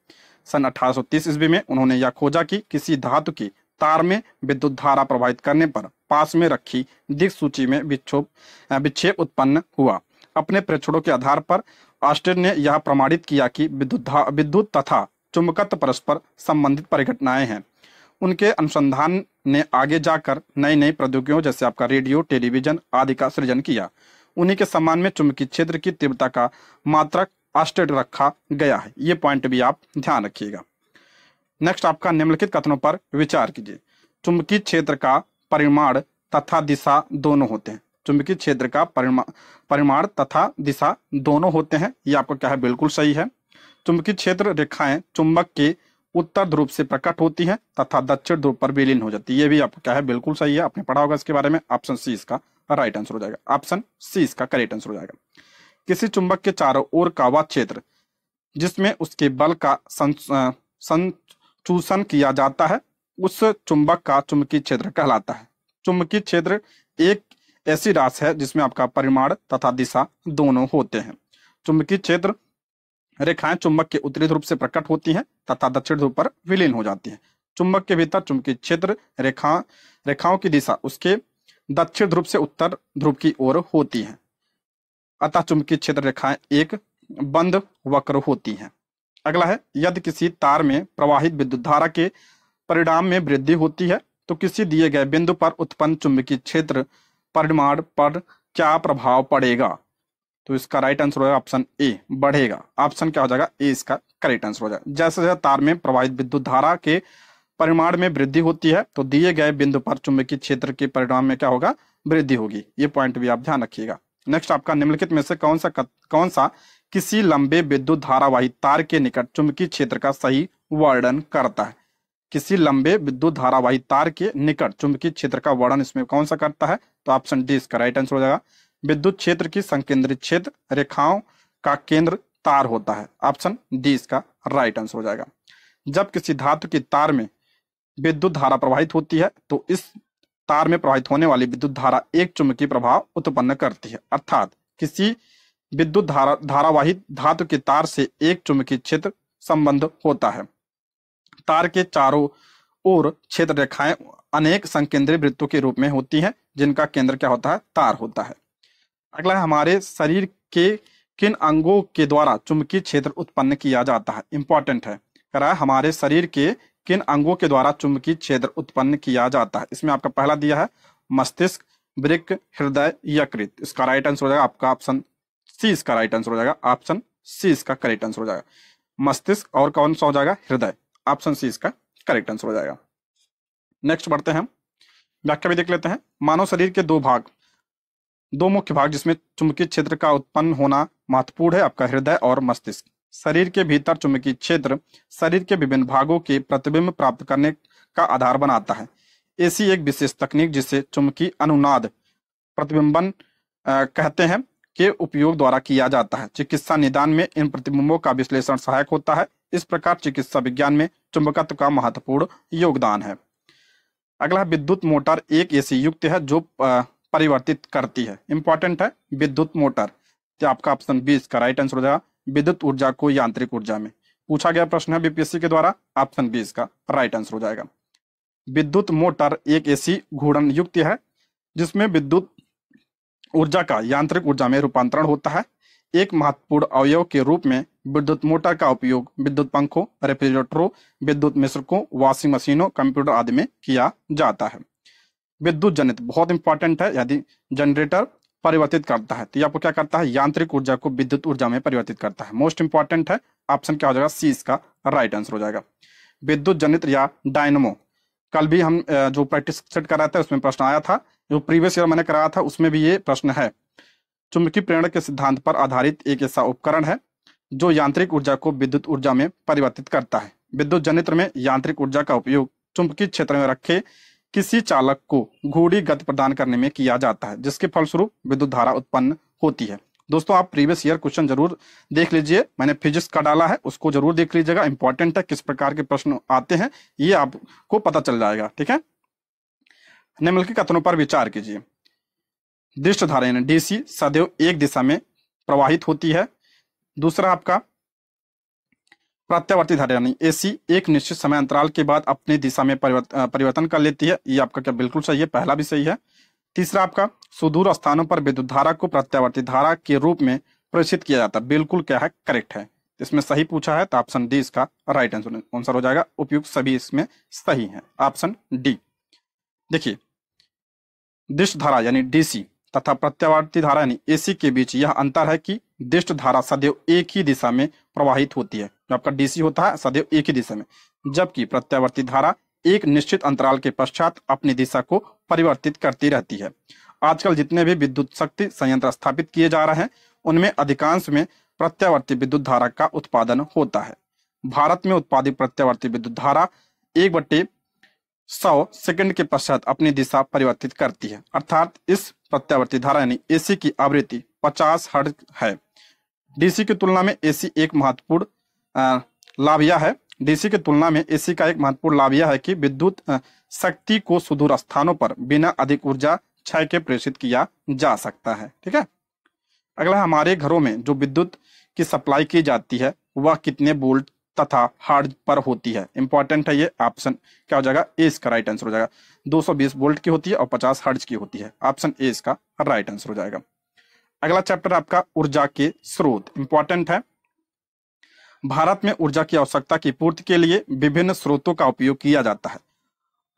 सन 1830 ईस्वी में उन्होंने यह खोजा कि किसी धातु की तार में विद्युत धारा प्रवाहित करने पर पास में रखी दिक्सूची में विक्षेप उत्पन्न हुआ। अपने प्रेक्षणों के आधार पर ऑर्स्टेड ने यह प्रमाणित किया कि विद्युत तथा चुंबकत्व परस्पर संबंधित परिघटनाएं हैं। उनके अनुसंधान ने आगे जाकर नई नई प्रौद्योगिकियों जैसे आपका रेडियो, टेलीविजन आदि का सृजन किया। उन्हीं के सम्मान में चुंबकीय क्षेत्र की तीव्रता का मात्रक अस्टेट रखा गया है। ये पॉइंट भी आप ध्यान रखिएगा। नेक्स्ट आपका निम्नलिखित कथनों पर विचार कीजिए। चुंबकीय क्षेत्र का परिमाण तथा दिशा दोनों होते हैं। चुंबकीय क्षेत्र का परिमाण तथा दिशा दोनों होते हैं। ये आपका क्या है, बिल्कुल सही है। चुंबकीय क्षेत्र रेखाएं चुंबक के उत्तर ध्रुव से प्रकट होती हैं तथा दक्षिण ध्रुव पर विलीन हो जाती है। ये भी आपको क्या है, बिल्कुल सही है। आपने पढ़ा होगा इसके बारे में। ऑप्शन सी इसका राइट आंसर हो जाएगा। ऑप्शन सी इसका करेक्ट आंसर हो जाएगा। किसी चुंबक के चारों ओर का वह क्षेत्र जिसमें उसके बल का संचूषण किया जाता है उस चुंबक का चुंबकीय क्षेत्र कहलाता है। चुंबकीय क्षेत्र एक ऐसी राशि है जिसमें आपका परिमाण तथा दिशा दोनों होते हैं। चुंबकीय क्षेत्र रेखाएं चुंबक के उत्तरी ध्रुव से प्रकट होती हैं तथा दक्षिण ध्रुव पर विलीन हो जाती हैं। चुंबक के भीतर चुंबकीय क्षेत्र रेखाओं की दिशा उसके दक्षिण ध्रुव से उत्तर ध्रुव की ओर होती है। अतः चुंबकीय क्षेत्र रेखाएं एक बंद वक्र होती हैं। अगला है, यदि किसी तार में प्रवाहित विद्युत धारा के परिणाम में वृद्धि होती है तो किसी दिए गए बिंदु पर उत्पन्न चुंबकीय क्षेत्र परिमाण पर क्या प्रभाव पड़ेगा? तो इसका राइट आंसर होगा ऑप्शन ए, बढ़ेगा। ऑप्शन क्या हो जाएगा, ए इसका करेक्ट आंसर हो जाएगा। जैसे जैसे तार में प्रवाहित विद्युत धारा के परिमाण में वृद्धि होती है तो दिए गए बिंदु पर चुंबकीय क्षेत्र के परिणाम में क्या होगा, वृद्धि होगी। ये पॉइंट भी आप ध्यान रखिएगा। नेक्स्ट आपका निम्नलिखित में से कौन सा किसी लंबे विद्युत धारावाही तार के निकट चुंबकीय क्षेत्र का सही वर्णन करता है? किसी लंबे विद्युत धारावाही तार के निकट चुंबकीय क्षेत्र का वर्णन इसमें कौन सा करता है? तो ऑप्शन डी इसका राइट आंसर हो जाएगा। विद्युत क्षेत्र की संकेंद्रित क्षेत्र रेखाओं का केंद्र तार होता है। ऑप्शन डी इसका राइट आंसर हो जाएगा। जब किसी धातु की तार में विद्युत धारा प्रवाहित होती है तो इस तार में प्रवाहित होने वाली विद्युत धारा एक चुंबकीय प्रभाव उत्पन्न करती है। अर्थात किसी विद्युत धारावाही धातु की तार से एक चुंबकीय क्षेत्र संबंध होता है। तार के चारों ओर क्षेत्र रेखाएं अनेक संकेंद्रित वृत्तों के रूप में होती हैं जिनका केंद्र क्या होता है, तार होता है। अगला है, हमारे शरीर के किन अंगों के द्वारा चुंबकीय क्षेत्र उत्पन्न किया जाता है? इंपॉर्टेंट है। कह रहा है हमारे शरीर के किन अंगों के द्वारा चुंबकीय क्षेत्र उत्पन्न किया जाता है? इसमें आपका पहला दिया है मस्तिष्क, वृक्क, हृदय, यकृत। इसका राइट आंसर हो जाएगा आपका ऑप्शन सी इसका राइट आंसर हो जाएगा। ऑप्शन सी इसका करेक्ट आंसर हो जाएगा। मस्तिष्क और कौन सा हो जाएगा, हृदय। ऑप्शन सी इसका करेक्ट आंसर हो जाएगा। नेक्स्ट बढ़ते हैं, व्याख्या भी देख लेते हैं। मानव शरीर के दो मुख्य भाग जिसमें चुंबकीय क्षेत्र का उत्पन्न होना महत्वपूर्ण है, आपका हृदय और मस्तिष्क। शरीर के भीतर चुंबकीय क्षेत्र शरीर के विभिन्न भागों के प्रतिबिंब प्राप्त करने का आधार बनाता है। ऐसी एक विशेष तकनीक जिसे चुंबकीय अनुनाद प्रतिबिंबन कहते हैं के उपयोग द्वारा किया जाता है। चिकित्सा निदान में इन प्रतिबिंबों का विश्लेषण सहायक होता है। इस प्रकार चिकित्सा विज्ञान में चुंबकत्व का महत्वपूर्ण योगदान है। अगला, विद्युत मोटर एक ऐसी युक्ति है जो परिवर्तित करती है। इंपॉर्टेंट है, विद्युत मोटर। तो आपका ऑप्शन बी इसका राइट आंसर हो जाएगा। विद्युत ऊर्जा को यांत्रिक ऊर्जा में पूछा गया प्रश्न है बीपीएससी के द्वारा। ऑप्शन बी इसका राइट आंसर हो जाएगा। विद्युत मोटर एक ऐसी घूर्णन युक्ति है जिसमें विद्युत ऊर्जा का यांत्रिक ऊर्जा में रूपांतरण होता है। एक महत्वपूर्ण अवयव के रूप में विद्युत मोटर का उपयोग विद्युत पंखों, रेफ्रिजरेटरों, विद्युत मिश्रकों, वॉशिंग मशीनों, कंप्यूटर आदि में किया जाता है। विद्युत जनित बहुत इंपॉर्टेंट है। यदि जनरेटर परिवर्तित करता है तो ये आपको क्या करता है, यांत्रिक ऊर्जा को विद्युत ऊर्जा में परिवर्तित करता है। मोस्ट इंपॉर्टेंट है। ऑप्शन क्या हो जाएगा, सी इसका राइट आंसर हो जाएगा। विद्युत जनित या डायनमो, कल भी हम जो प्रैक्टिस सेट कर रहे थे उसमें प्रश्न आया था, जो प्रीवियस ईयर मैंने कराया था उसमें भी ये प्रश्न है। चुंबकीय प्रेरण के सिद्धांत पर आधारित एक ऐसा उपकरण है जो यांत्रिक ऊर्जा को विद्युत ऊर्जा में परिवर्तित करता है। विद्युत जनित्र में यांत्रिक ऊर्जा का उपयोग चुंबकीय क्षेत्र में रखे किसी चालक को घूर्णी गति प्रदान करने में किया जाता है, जिसके फलस्वरूप विद्युत धारा उत्पन्न होती है। दोस्तों, आप प्रीवियस ईयर क्वेश्चन जरूर देख लीजिए, मैंने फिजिक्स का डाला है उसको जरूर देख लीजिएगा। इंपॉर्टेंट है, किस प्रकार के प्रश्न आते हैं ये आपको पता चल जाएगा। ठीक है, निम्नलिखित कथनों पर विचार कीजिए। दृष्ट धारा यानी डीसी सदैव एक दिशा में प्रवाहित होती है। दूसरा आपका प्रत्यावर्ती धारा यानी एसी एक निश्चित समय अंतराल के बाद अपनी दिशा में परिवर्तन कर लेती है। ये आपका क्या बिल्कुल सही है, पहला भी सही है। तीसरा आपका सुदूर स्थानों पर विद्युत धारा को प्रत्यावर्ती धारा के रूप में प्रेषित किया जाता है। बिल्कुल क्या है, करेक्ट है। इसमें सही पूछा है तो ऑप्शन डी इसका राइट आंसर हो जाएगा। उपयुक्त सभी इसमें सही है, ऑप्शन डी। देखिए, दिष्ट धारा यानी डीसी तथा प्रत्यावर्ती धारा यानी एसी के बीच यह अंतर है कि दिष्ट धारा सदैव एक ही दिशा में प्रवाहित होती है, जो आपका डीसी होता है सदैव एक ही दिशा में, जबकि प्रत्यावर्ती धारा एक निश्चित अंतराल के पश्चात अपनी दिशा को परिवर्तित करती रहती है। आजकल जितने भी विद्युत शक्ति संयंत्र स्थापित किए जा रहे हैं उनमें अधिकांश में प्रत्यावर्ती विद्युत धारा का उत्पादन होता है। भारत में उत्पादित प्रत्यावर्ती विद्युत धारा 1/100 सेकंड के पश्चात अपनी दिशा परिवर्तित करती है, अर्थात इस प्रत्यावर्ती धारा यानी एसी की आवृत्ति 50 हर्ट्ज है। डीसी की तुलना में एसी एक महत्वपूर्ण लाभ यह है डीसी की तुलना में एसी का एक महत्वपूर्ण लाभ यह है कि विद्युत शक्ति को सुदूर स्थानों पर बिना अधिक ऊर्जा क्षय के प्रेषित किया जा सकता है। ठीक है, अगला, हमारे घरों में जो विद्युत की सप्लाई की जाती है वह कितने वोल्ट तथा हर्ट्ज पर होती है? इंपॉर्टेंट है ये, ऑप्शन क्या हो जाएगा? ए इसका राइट आंसर हो जाएगा। 220 वोल्ट की होती है और 50 हर्ट्ज की होती है, ऑप्शन ए इसका राइट आंसर हो जाएगा। अगला चैप्टर आपका ऊर्जा के स्रोत, इंपॉर्टेंट है। भारत में ऊर्जा की आवश्यकता की पूर्ति के लिए विभिन्न स्रोतों का उपयोग किया जाता है।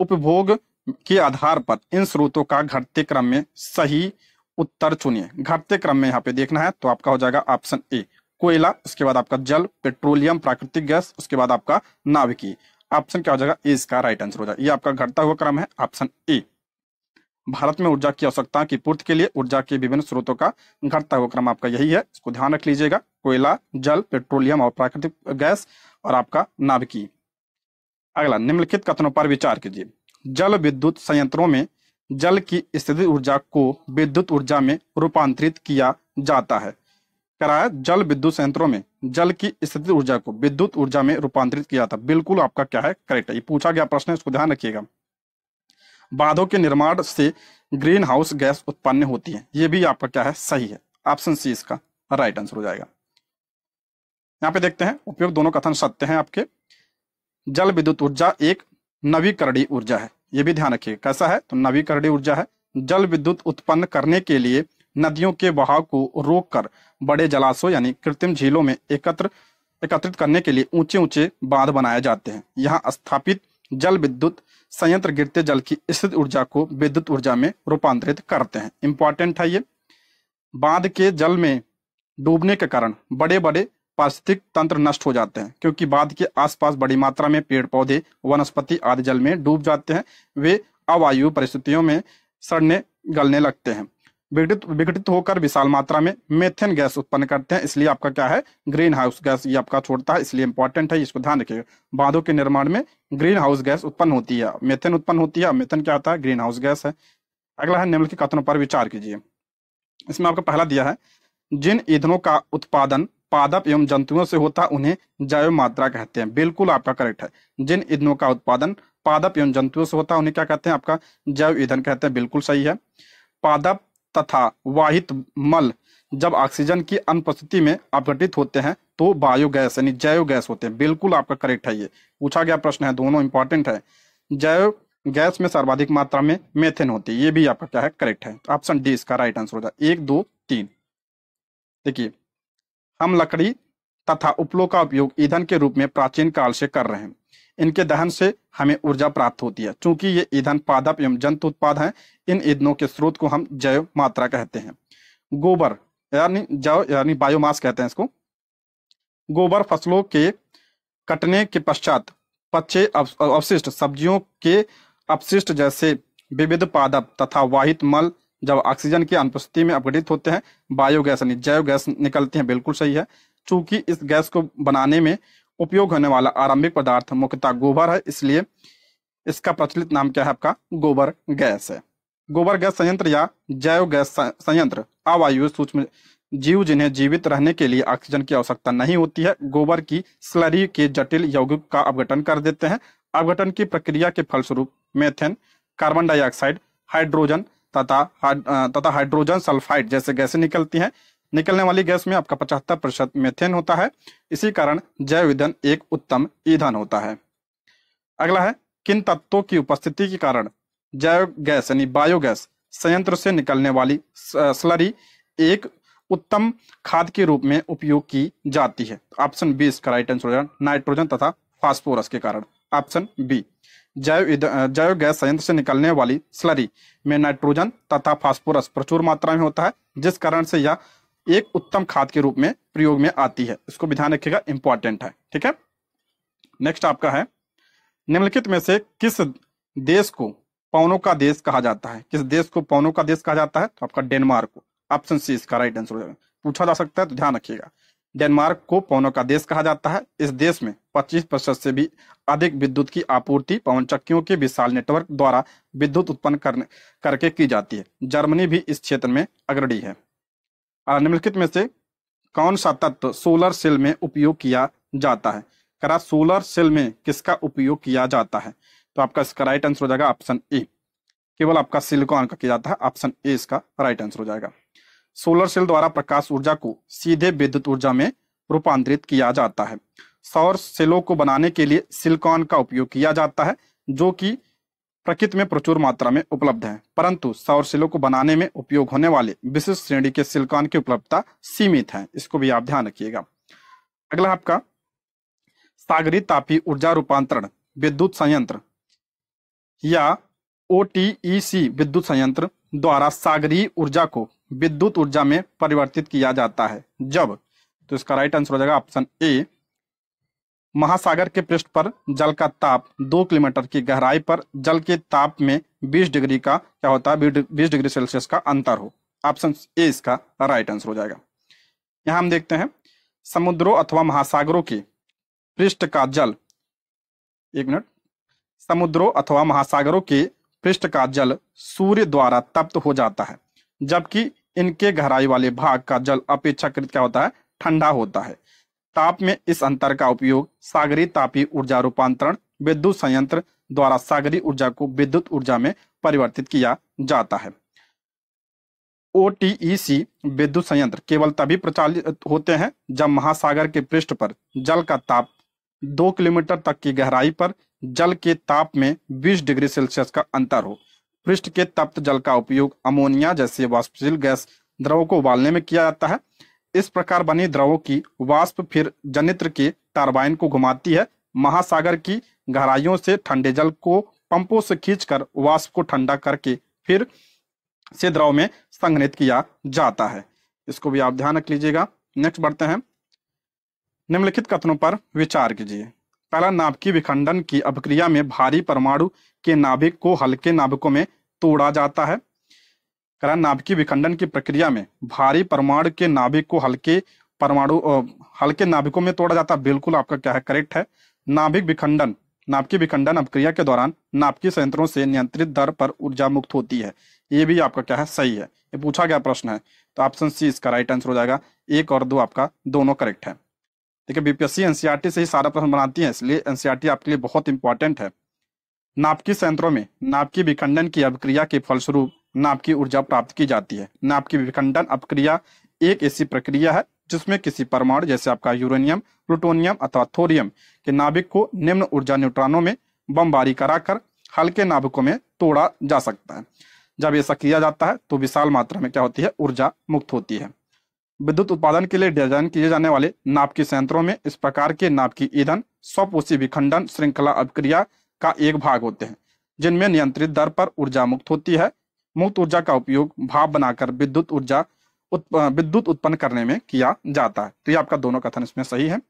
उपभोग के आधार पर इन स्रोतों का घटते क्रम में सही उत्तर चुनिए। घटते क्रम में यहाँ पे देखना है तो आपका हो जाएगा ऑप्शन ए कोयला, उसके बाद आपका जल, पेट्रोलियम, प्राकृतिक गैस, उसके बाद आपका नाभिकीय। ऑप्शन क्या हो जाएगा? ए इसका राइट आंसर हो जाएगा। ये आपका घटता हुआ क्रम है, ऑप्शन ए। भारत में ऊर्जा की आवश्यकता की पूर्ति के लिए ऊर्जा के विभिन्न स्रोतों का घटता हुआ क्रम आपका यही है, इसको ध्यान रख लीजिएगा। कोयला, जल, पेट्रोलियम और प्राकृतिक गैस और आपका नाभिकीय। अगला, निम्नलिखित कथनों पर विचार कीजिए। जल विद्युत संयंत्रों में जल की स्थितिज ऊर्जा को विद्युत ऊर्जा में रूपांतरित किया जाता है। कराया, जल विद्युत संयंत्रों में जल की स्थितिज ऊर्जा को विद्युत ऊर्जा में रूपांतरित किया जाता है। बिल्कुल आपका क्या है? करेक्ट है, ये पूछा गया प्रश्न है, इसको ध्यान रखिएगा। बांधों के निर्माण से ग्रीन हाउस गैस उत्पन्न होती है, ये भी आपका क्या है? सही है, ऑप्शन सी इसका राइट आंसर हो जाएगा। यहाँ पे देखते हैं, उपयुक्त दोनों कथन सत्य हैं आपके। जल विद्युत ऊर्जा एक नवीकरणीय ऊर्जा है, ये भी ध्यान रखिए। कैसा है? तो नवीकरणीय ऊर्जा है। जल विद्युत उत्पन्न करने के लिए नदियों के बहाव को रोककर बड़े जलाशयों यानी कृत्रिम झीलों में एकत्रित करने के लिए ऊंचे ऊंचे बांध बनाए जाते हैं। यहाँ स्थापित जल विद्युत संयंत्र गिरते जल की स्थित ऊर्जा को विद्युत ऊर्जा में रूपांतरित करते हैं। इंपॉर्टेंट है ये। बांध के जल में डूबने के कारण बड़े बड़े पारिस्थितिक तंत्र नष्ट हो जाते हैं, क्योंकि बांध के आसपास बड़ी मात्रा में पेड़ पौधे, वनस्पति आदि जल में डूब जाते हैं। वे अवायु परिस्थितियों में सड़ने गलने लगते हैं, विघटित होकर विशाल मात्रा में मेथेन गैस उत्पन्न करते हैं। इसलिए आपका क्या है? ग्रीन हाउस गैस ये आपका छोड़ता है, इसलिए इंपॉर्टेंट है, इसको ध्यान रखिएगा। बांधों के निर्माण में ग्रीन हाउस गैस उत्पन्न होती है, मेथेन उत्पन्न होती है। मेथेन क्या होता है? ग्रीन हाउस गैस है। अगला है, निम्नलिखित कथनों पर विचार कीजिए। इसमें आपका पहला दिया है, जिन ईंधनों का उत्पादन पादप एवं जंतुओं से होता है उन्हें जैव मात्रा कहते हैं। बिल्कुल आपका करेक्ट है। जिन ईंधनों का उत्पादन पादप एवं जंतुओं से होता है उन्हें क्या कहते हैं? आपका जैव ईंधन कहते हैं। बिल्कुल सही है। पादप तथा वाहित मल जब ऑक्सीजन की अनुपस्थिति में अपघटित होते हैं तो बायोगैस यानी जैव गैस होते हैं। बिल्कुल आपका करेक्ट है, ये पूछा गया प्रश्न है, दोनों इंपॉर्टेंट है। जैव गैस में सर्वाधिक मात्रा में मेथेन होती है, ये भी आपका क्या है? करेक्ट है। ऑप्शन डी इसका राइट आंसर हो जाए। 1, 2, 3। देखिए, हम लकड़ी तथा उपलों का उपयोग ईंधन के रूप में प्राचीन काल से कर रहे हैं। इनके दहन से हमें ऊर्जा प्राप्त होती है। चूंकि ये ईंधन पादप एवं जंतु उत्पाद हैं, इन ईंधनों के स्रोत को हम जैव मात्रा कहते हैं। गोबर यानी जैव यानी बायोमास कहते हैं इसको। गोबर फसलों के कटने के पश्चात पचे अवशिष्ट, सब्जियों के अपशिष्ट जैसे विविध पादप तथा वाहित मल जब ऑक्सीजन की अनुपस्थिति में अपघटित होते हैं बायोगैस यानी जैव गैस निकलती हैं। बिल्कुल सही है। चूंकि इस गैस को बनाने में उपयोग होने वाला आरंभिक पदार्थ मुख्यतः गोबर है, इसलिए इसका प्रचलित नाम क्या है? आपका गोबर गैस है। गोबर गैस संयंत्र या जैव गैस संयंत्र अवायु सूक्ष्म जीव जिन्हें जीवित रहने के लिए ऑक्सीजन की आवश्यकता नहीं होती है, गोबर की स्लरी के जटिल यौगिक का अपघटन कर देते हैं। अपघटन की प्रक्रिया के फलस्वरूप मेथेन, कार्बन डाइऑक्साइड, हाइड्रोजन तथा हाइड्रोजन सल्फाइड जैसे गैसें निकलती हैं। निकलने वाली गैस में आपका 75% मेथेन होता है। इसी कारण जैव ईंधन एक उत्तम ईंधन होता है। अगला है, किन तत्वों की उपस्थिति के कारण जैव गैस यानी बायोगैस संयंत्र से निकलने वाली स्लरी एक उत्तम खाद के रूप में उपयोग की जाती है? ऑप्शन बी इसका राइट आंसर हो जाएगा, नाइट्रोजन तथा फास्फोरस के कारण। ऑप्शन बी, जैव गैस संयंत्र से निकलने वाली स्लरी में नाइट्रोजन तथा फास्फोरस प्रचुर मात्रा में होता है, जिस कारण से यह एक उत्तम खाद के रूप में प्रयोग में आती है। इसको भी ध्यान रखिएगा, इंपॉर्टेंट है। ठीक है, नेक्स्ट आपका है, निम्नलिखित में से किस देश को पवनों का देश कहा जाता है? किस देश को पवनों का देश कहा जाता है? तो आपका डेनमार्क को। ऑप्शन सी इसका राइट आंसर हो जाएगा। पूछा जा सकता है तो ध्यान रखिएगा, डेनमार्क को पवनों का देश कहा जाता है। इस देश में 25% से भी अधिक विद्युत की आपूर्ति पवन चक्कियों के विशाल नेटवर्क द्वारा विद्युत उत्पन्न करके की जाती है। जर्मनी भी इस क्षेत्र में अग्रणी है। निम्नलिखित में से कौन सा तत्व सोलर सेल में उपयोग किया जाता है? करा सोलर सेल में किसका उपयोग किया जाता है? तो आपका इसका राइट आंसर हो जाएगा ऑप्शन ए, केवल आपका सिलिकॉन का किया जाता है। ऑप्शन ए इसका राइट आंसर हो जाएगा। सोलर सेल द्वारा प्रकाश ऊर्जा को सीधे विद्युत ऊर्जा में रूपांतरित किया जाता है। सौर सेलों को बनाने के लिए सिलिकॉन का उपयोग किया जाता है, जो कि प्रकृति में प्रचुर मात्रा में उपलब्ध है, परंतु सौर सेलों को बनाने में उपयोग होने वाले विशिष्ट श्रेणी के सिलिकॉन की उपलब्धता सीमित है। इसको भी आप ध्यान रखिएगा। अगला आपका, सागरीय तापीय ऊर्जा रूपांतरण विद्युत संयंत्र या ओटीईसी विद्युत संयंत्र द्वारा सागरीय ऊर्जा को विद्युत ऊर्जा में परिवर्तित किया जाता है जब, तो इसका राइट आंसर हो जाएगा ऑप्शन ए, महासागर के पृष्ठ पर जल का ताप 2 किलोमीटर की गहराई पर जल के ताप में 20 डिग्री का क्या होता है, 20 डिग्री सेल्सियस का अंतर हो। ऑप्शन ए इसका राइट आंसर हो जाएगा। यहां हम देखते हैं, समुद्रों अथवा महासागरों के पृष्ठ का जल, एक मिनट, समुद्रों अथवा महासागरों के पृष्ठ का जल सूर्य द्वारा तप्त हो जाता है, जबकि इनके गहराई वाले भाग का जल अपेक्षाकृत क्या होता है, ठंडा होता है। ताप में इस अंतर का उपयोग सागरीय तापीय ऊर्जा रूपांतरण विद्युत संयंत्र द्वारा सागरीय ऊर्जा को विद्युत ऊर्जा में परिवर्तित किया जाता है। ओटीईसी विद्युत संयंत्र केवल तभी प्रचालित होते हैं जब महासागर के पृष्ठ पर जल का ताप 2 किलोमीटर तक की गहराई पर जल के ताप में 20 डिग्री सेल्सियस का अंतर हो। पृष्ठ के तप्त जल का उपयोग अमोनिया जैसे वाष्पशील गैस द्रव को उबालने में किया जाता है। इस प्रकार बनी द्रवों की वाष्प फिर जनित्र के टरबाइन को घुमाती है। महासागर की गहराइयों से ठंडे जल को पंपों से खींचकर वाष्प को ठंडा करके फिर से द्रव में संघनित किया जाता है। इसको भी आप ध्यान रख लीजिएगा। नेक्स्ट बढ़ते हैं, निम्नलिखित कथनों पर विचार कीजिए। पहला, नाभिकीय विखंडन की अभिक्रिया में भारी परमाणु के नाभिक को हल्के नाभिकों में तोड़ा जाता है। नाभिकीय विखंडन की प्रक्रिया में भारी परमाणु के नाभिक को हल्के नाभिकों में तोड़ा जाता है। बिल्कुल आपका क्या है, करेक्ट है। नाभिकीय विखंडन अभिक्रिया के दौरान नाभिकीय संयंत्रों से नियंत्रित दर पर ऊर्जा मुक्त होती है। ये भी आपका क्या है, सही है। ये पूछा गया प्रश्न है, तो ऑप्शन सी इसका राइट आंसर हो जाएगा। 1 और 2 आपका दोनों करेक्ट है। देखिए, बीपीएससी एनसीईआरटी से ही सारा प्रश्न बनाती है, इसलिए एनसीईआरटी आपके लिए बहुत इंपॉर्टेंट है। नाभिकीय संयंत्रों में नाभिकीय विखंडन की अभिक्रिया के फलस्वरूप नाभिकीय ऊर्जा प्राप्त की जाती है। नाभिकीय विखंडन अभिक्रिया एक ऐसी प्रक्रिया है जिसमें किसी परमाणु जैसे आपका यूरेनियम, प्लूटोनियम अथवा थोरियम के नाभिक को निम्न ऊर्जा न्यूट्रॉनों में बमबारी कराकर हल्के नाभिकों में तोड़ा जा सकता है। जब ऐसा किया जाता है तो विशाल मात्रा में क्या होती है, ऊर्जा मुक्त होती है। विद्युत उत्पादन के लिए डिजाइन किए जाने वाले नाभिकीय संयंत्रों में इस प्रकार के नाभिकीय ईंधन स्वपोषी विखंडन श्रृंखला अभिक्रिया का एक भाग होते हैं, जिनमें नियंत्रित दर पर ऊर्जा मुक्त होती है। मुक्त ऊर्जा का उपयोग भाप बनाकर विद्युत उत्पन्न करने में किया जाता है। तो ये आपका दोनों कथन इसमें सही है।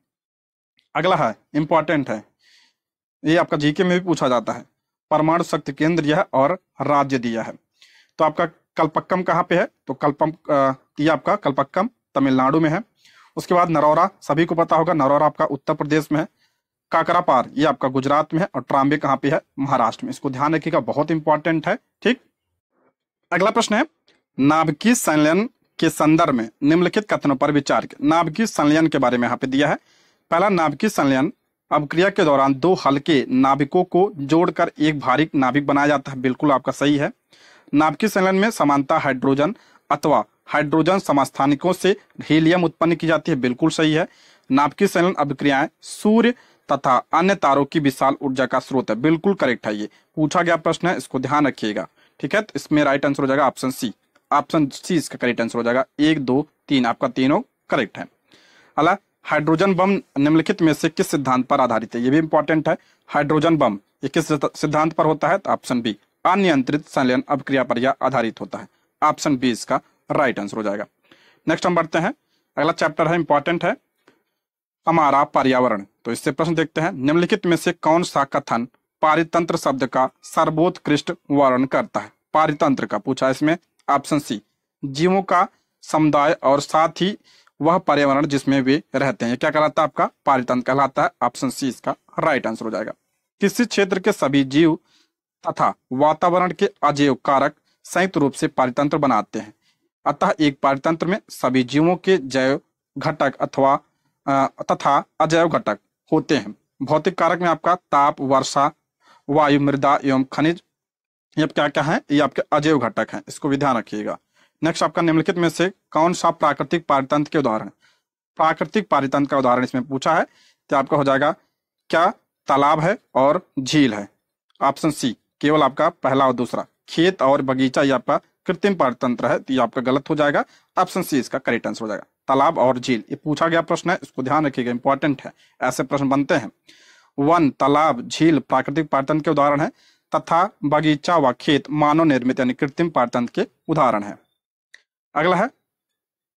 अगला है, इंपॉर्टेंट है, ये आपका जीके में भी पूछा जाता है। परमाणु शक्ति केंद्र यह और राज्य दिया है। तो आपका कल्पक्कम कहाँ पे है, तो ये आपका कल्पक्कम तमिलनाडु में है। उसके बाद नरौरा, सभी को पता होगा, नरौरा आपका उत्तर प्रदेश में है। काकरापार ये आपका गुजरात में है। और ट्राम्बे कहाँ पे है, महाराष्ट्र में। इसको ध्यान रखिएगा, बहुत इंपॉर्टेंट है। ठीक, अगला प्रश्न है, नाभिकीय संलयन के संदर्भ में निम्नलिखित कथनों पर विचार करें। नाभिकीय संलयन के बारे में यहाँ पे दिया है। पहला, नाभिकीय संलयन अभिक्रिया के दौरान 2 हल्के नाभिकों को जोड़कर एक भारी नाभिक बनाया जाता है। बिल्कुल आपका सही है। नाभिकीय संलयन में समानता हाइड्रोजन अथवा हाइड्रोजन समस्थानिकों से हीलियम उत्पन्न की जाती है। बिल्कुल सही है। नाभिकीय संलयन अभिक्रियाएं सूर्य तथा अन्य तारों की विशाल ऊर्जा का स्रोत है। बिल्कुल करेक्ट है। ये पूछा गया प्रश्न है, इसको ध्यान रखिएगा। ठीक है, तो इसमें राइट आंसर हो जाएगा ऑप्शन सी। ऑप्शन सी इसका करेक्ट आंसर हो जाएगा। 1, 2, 3, आपका तीनों करेक्ट है। अगला, हाइड्रोजन बम निम्नलिखित में से किस सिद्धांत पर आधारित है? ये भी इंपॉर्टेंट है। हाइड्रोजन बम ये किस सिद्धांत पर होता है? तो ऑप्शन बी, अनियंत्रित संलयन अभिक्रिया पर यह आधारित होता है। ऑप्शन बी इसका राइट आंसर हो जाएगा। नेक्स्ट हम बढ़ते हैं, अगला चैप्टर है, इंपॉर्टेंट है, हमारा पर्यावरण। तो इससे प्रश्न देखते हैं, निम्नलिखित में से कौन सा कथन पारितंत्र शब्द का सर्वोत्कृष्ट वर्णन करता है? पारितंत्र का पूछा इसमें। ऑप्शन सी, जीवों का समुदाय और साथ ही वह पर्यावरण जिसमें वे रहते हैं, क्या कहलाता है? आपका पारितंत्र कहलाता है। ऑप्शन सी इसका राइट आंसर हो जाएगा। किसी क्षेत्र के सभी जीव तथा वातावरण के अजैव कारक संयुक्त रूप से पारितंत्र बनाते हैं, अतः एक पारितंत्र में सभी जीवों के जैव घटक अथवा तथा अजैव घटक होते हैं। भौतिक कारक में आपका ताप, वर्षा, वायु, मृदा एवं खनिज, ये क्या क्या है? ये आपके अजैव घटक हैं, इसको भी ध्यान रखिएगा। नेक्स्ट आपका, निम्नलिखित में से कौन सा प्राकृतिक पारितंत्र के उदाहरण? प्राकृतिक पारितंत्र का उदाहरण इसमें पूछा है, तो आपका हो जाएगा क्या? तालाब है और झील है। ऑप्शन सी, केवल आपका पहला और दूसरा। खेत और बगीचा ये आपका कृत्रिम पारितंत्र है, तो ये आपका गलत हो जाएगा। ऑप्शन सी इसका करेक्ट आंसर हो जाएगा। तालाब और झील ये पूछा गया प्रश्न है, इसको ध्यान रखिएगा, इंपॉर्टेंट है, ऐसे प्रश्न बनते हैं। वन, तालाब, झील प्राकृतिक पारितंत्र के उदाहरण है तथा बगीचा व खेत मानव निर्मित यानी कृत्रिम पारितंत्र के उदाहरण है। अगला है,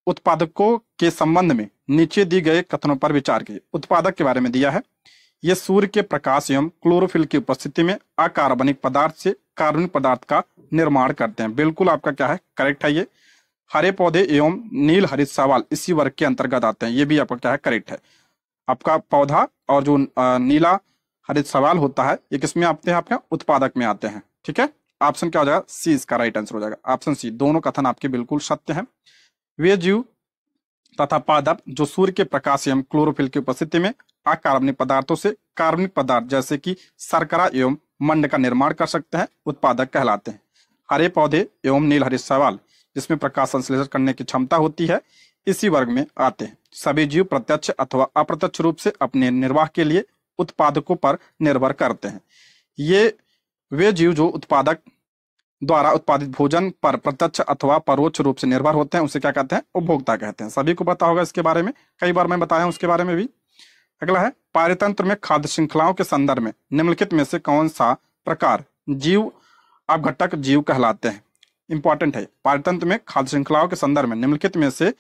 उत्पादकों के संबंध में नीचे दी गए कथनों पर विचार कीजिए। उत्पादक के बारे में दिया है, ये सूर्य के प्रकाश एवं क्लोरोफिल की उपस्थिति में अकार्बनिक पदार्थ से कार्बनिक पदार्थ का निर्माण करते हैं। बिल्कुल आपका क्या है? करेक्ट है। ये हरे पौधे एवं नील हरित शैवाल इसी वर्ग के अंतर्गत आते हैं, ये भी आपका क्या है? करेक्ट है। आपका पौधा और जो नीला हरित शैवाल होता है, ये किसमें आते हैं? आपके उत्पादक में आते हैं। ठीक है, ऑप्शन क्या हो जाएगा? सी इसका राइट आंसर हो जाएगा। ऑप्शन सी, दोनों कथन आपके बिल्कुल सत्य हैं। वे जीव तथा पादप जो सूर्य के प्रकाश एवं क्लोरोफिल की उपस्थिति में अकार्बनिक पदार्थों से कार्बनिक पदार्थ जैसे कि शर्करा एवं मंड का निर्माण कर सकते हैं, उत्पादक कहलाते हैं। हरे पौधे एवं नील हरित शैवाल जिसमें प्रकाश संश्लेषण करने की क्षमता होती है, इसी वर्ग में आते हैं। सभी जीव प्रत्यक्ष अथवा अप्रत्यक्ष रूप से अपने निर्वाह के लिए उत्पादकों पर निर्भर करते हैं। ये वे जीव जो उत्पादक द्वारा उत्पादित भोजन पर प्रत्यक्ष अथवा परोक्ष रूप से निर्भर होते हैं, उसे क्या कहते हैं? उपभोक्ता कहते हैं। सभी को पता होगा इसके बारे में, कई बार मैं बताया हूं उसके बारे में भी। अगला है, पारितंत्र में खाद्य श्रृंखलाओं के संदर्भ में निम्नलिखित में से कौन सा प्रकार जीव अपघटक जीव कहलाते हैं? इंपॉर्टेंट है, पारितंत्र में खाद्य श्रृंखलाओं के संदर्भ में निम्नलिखित में से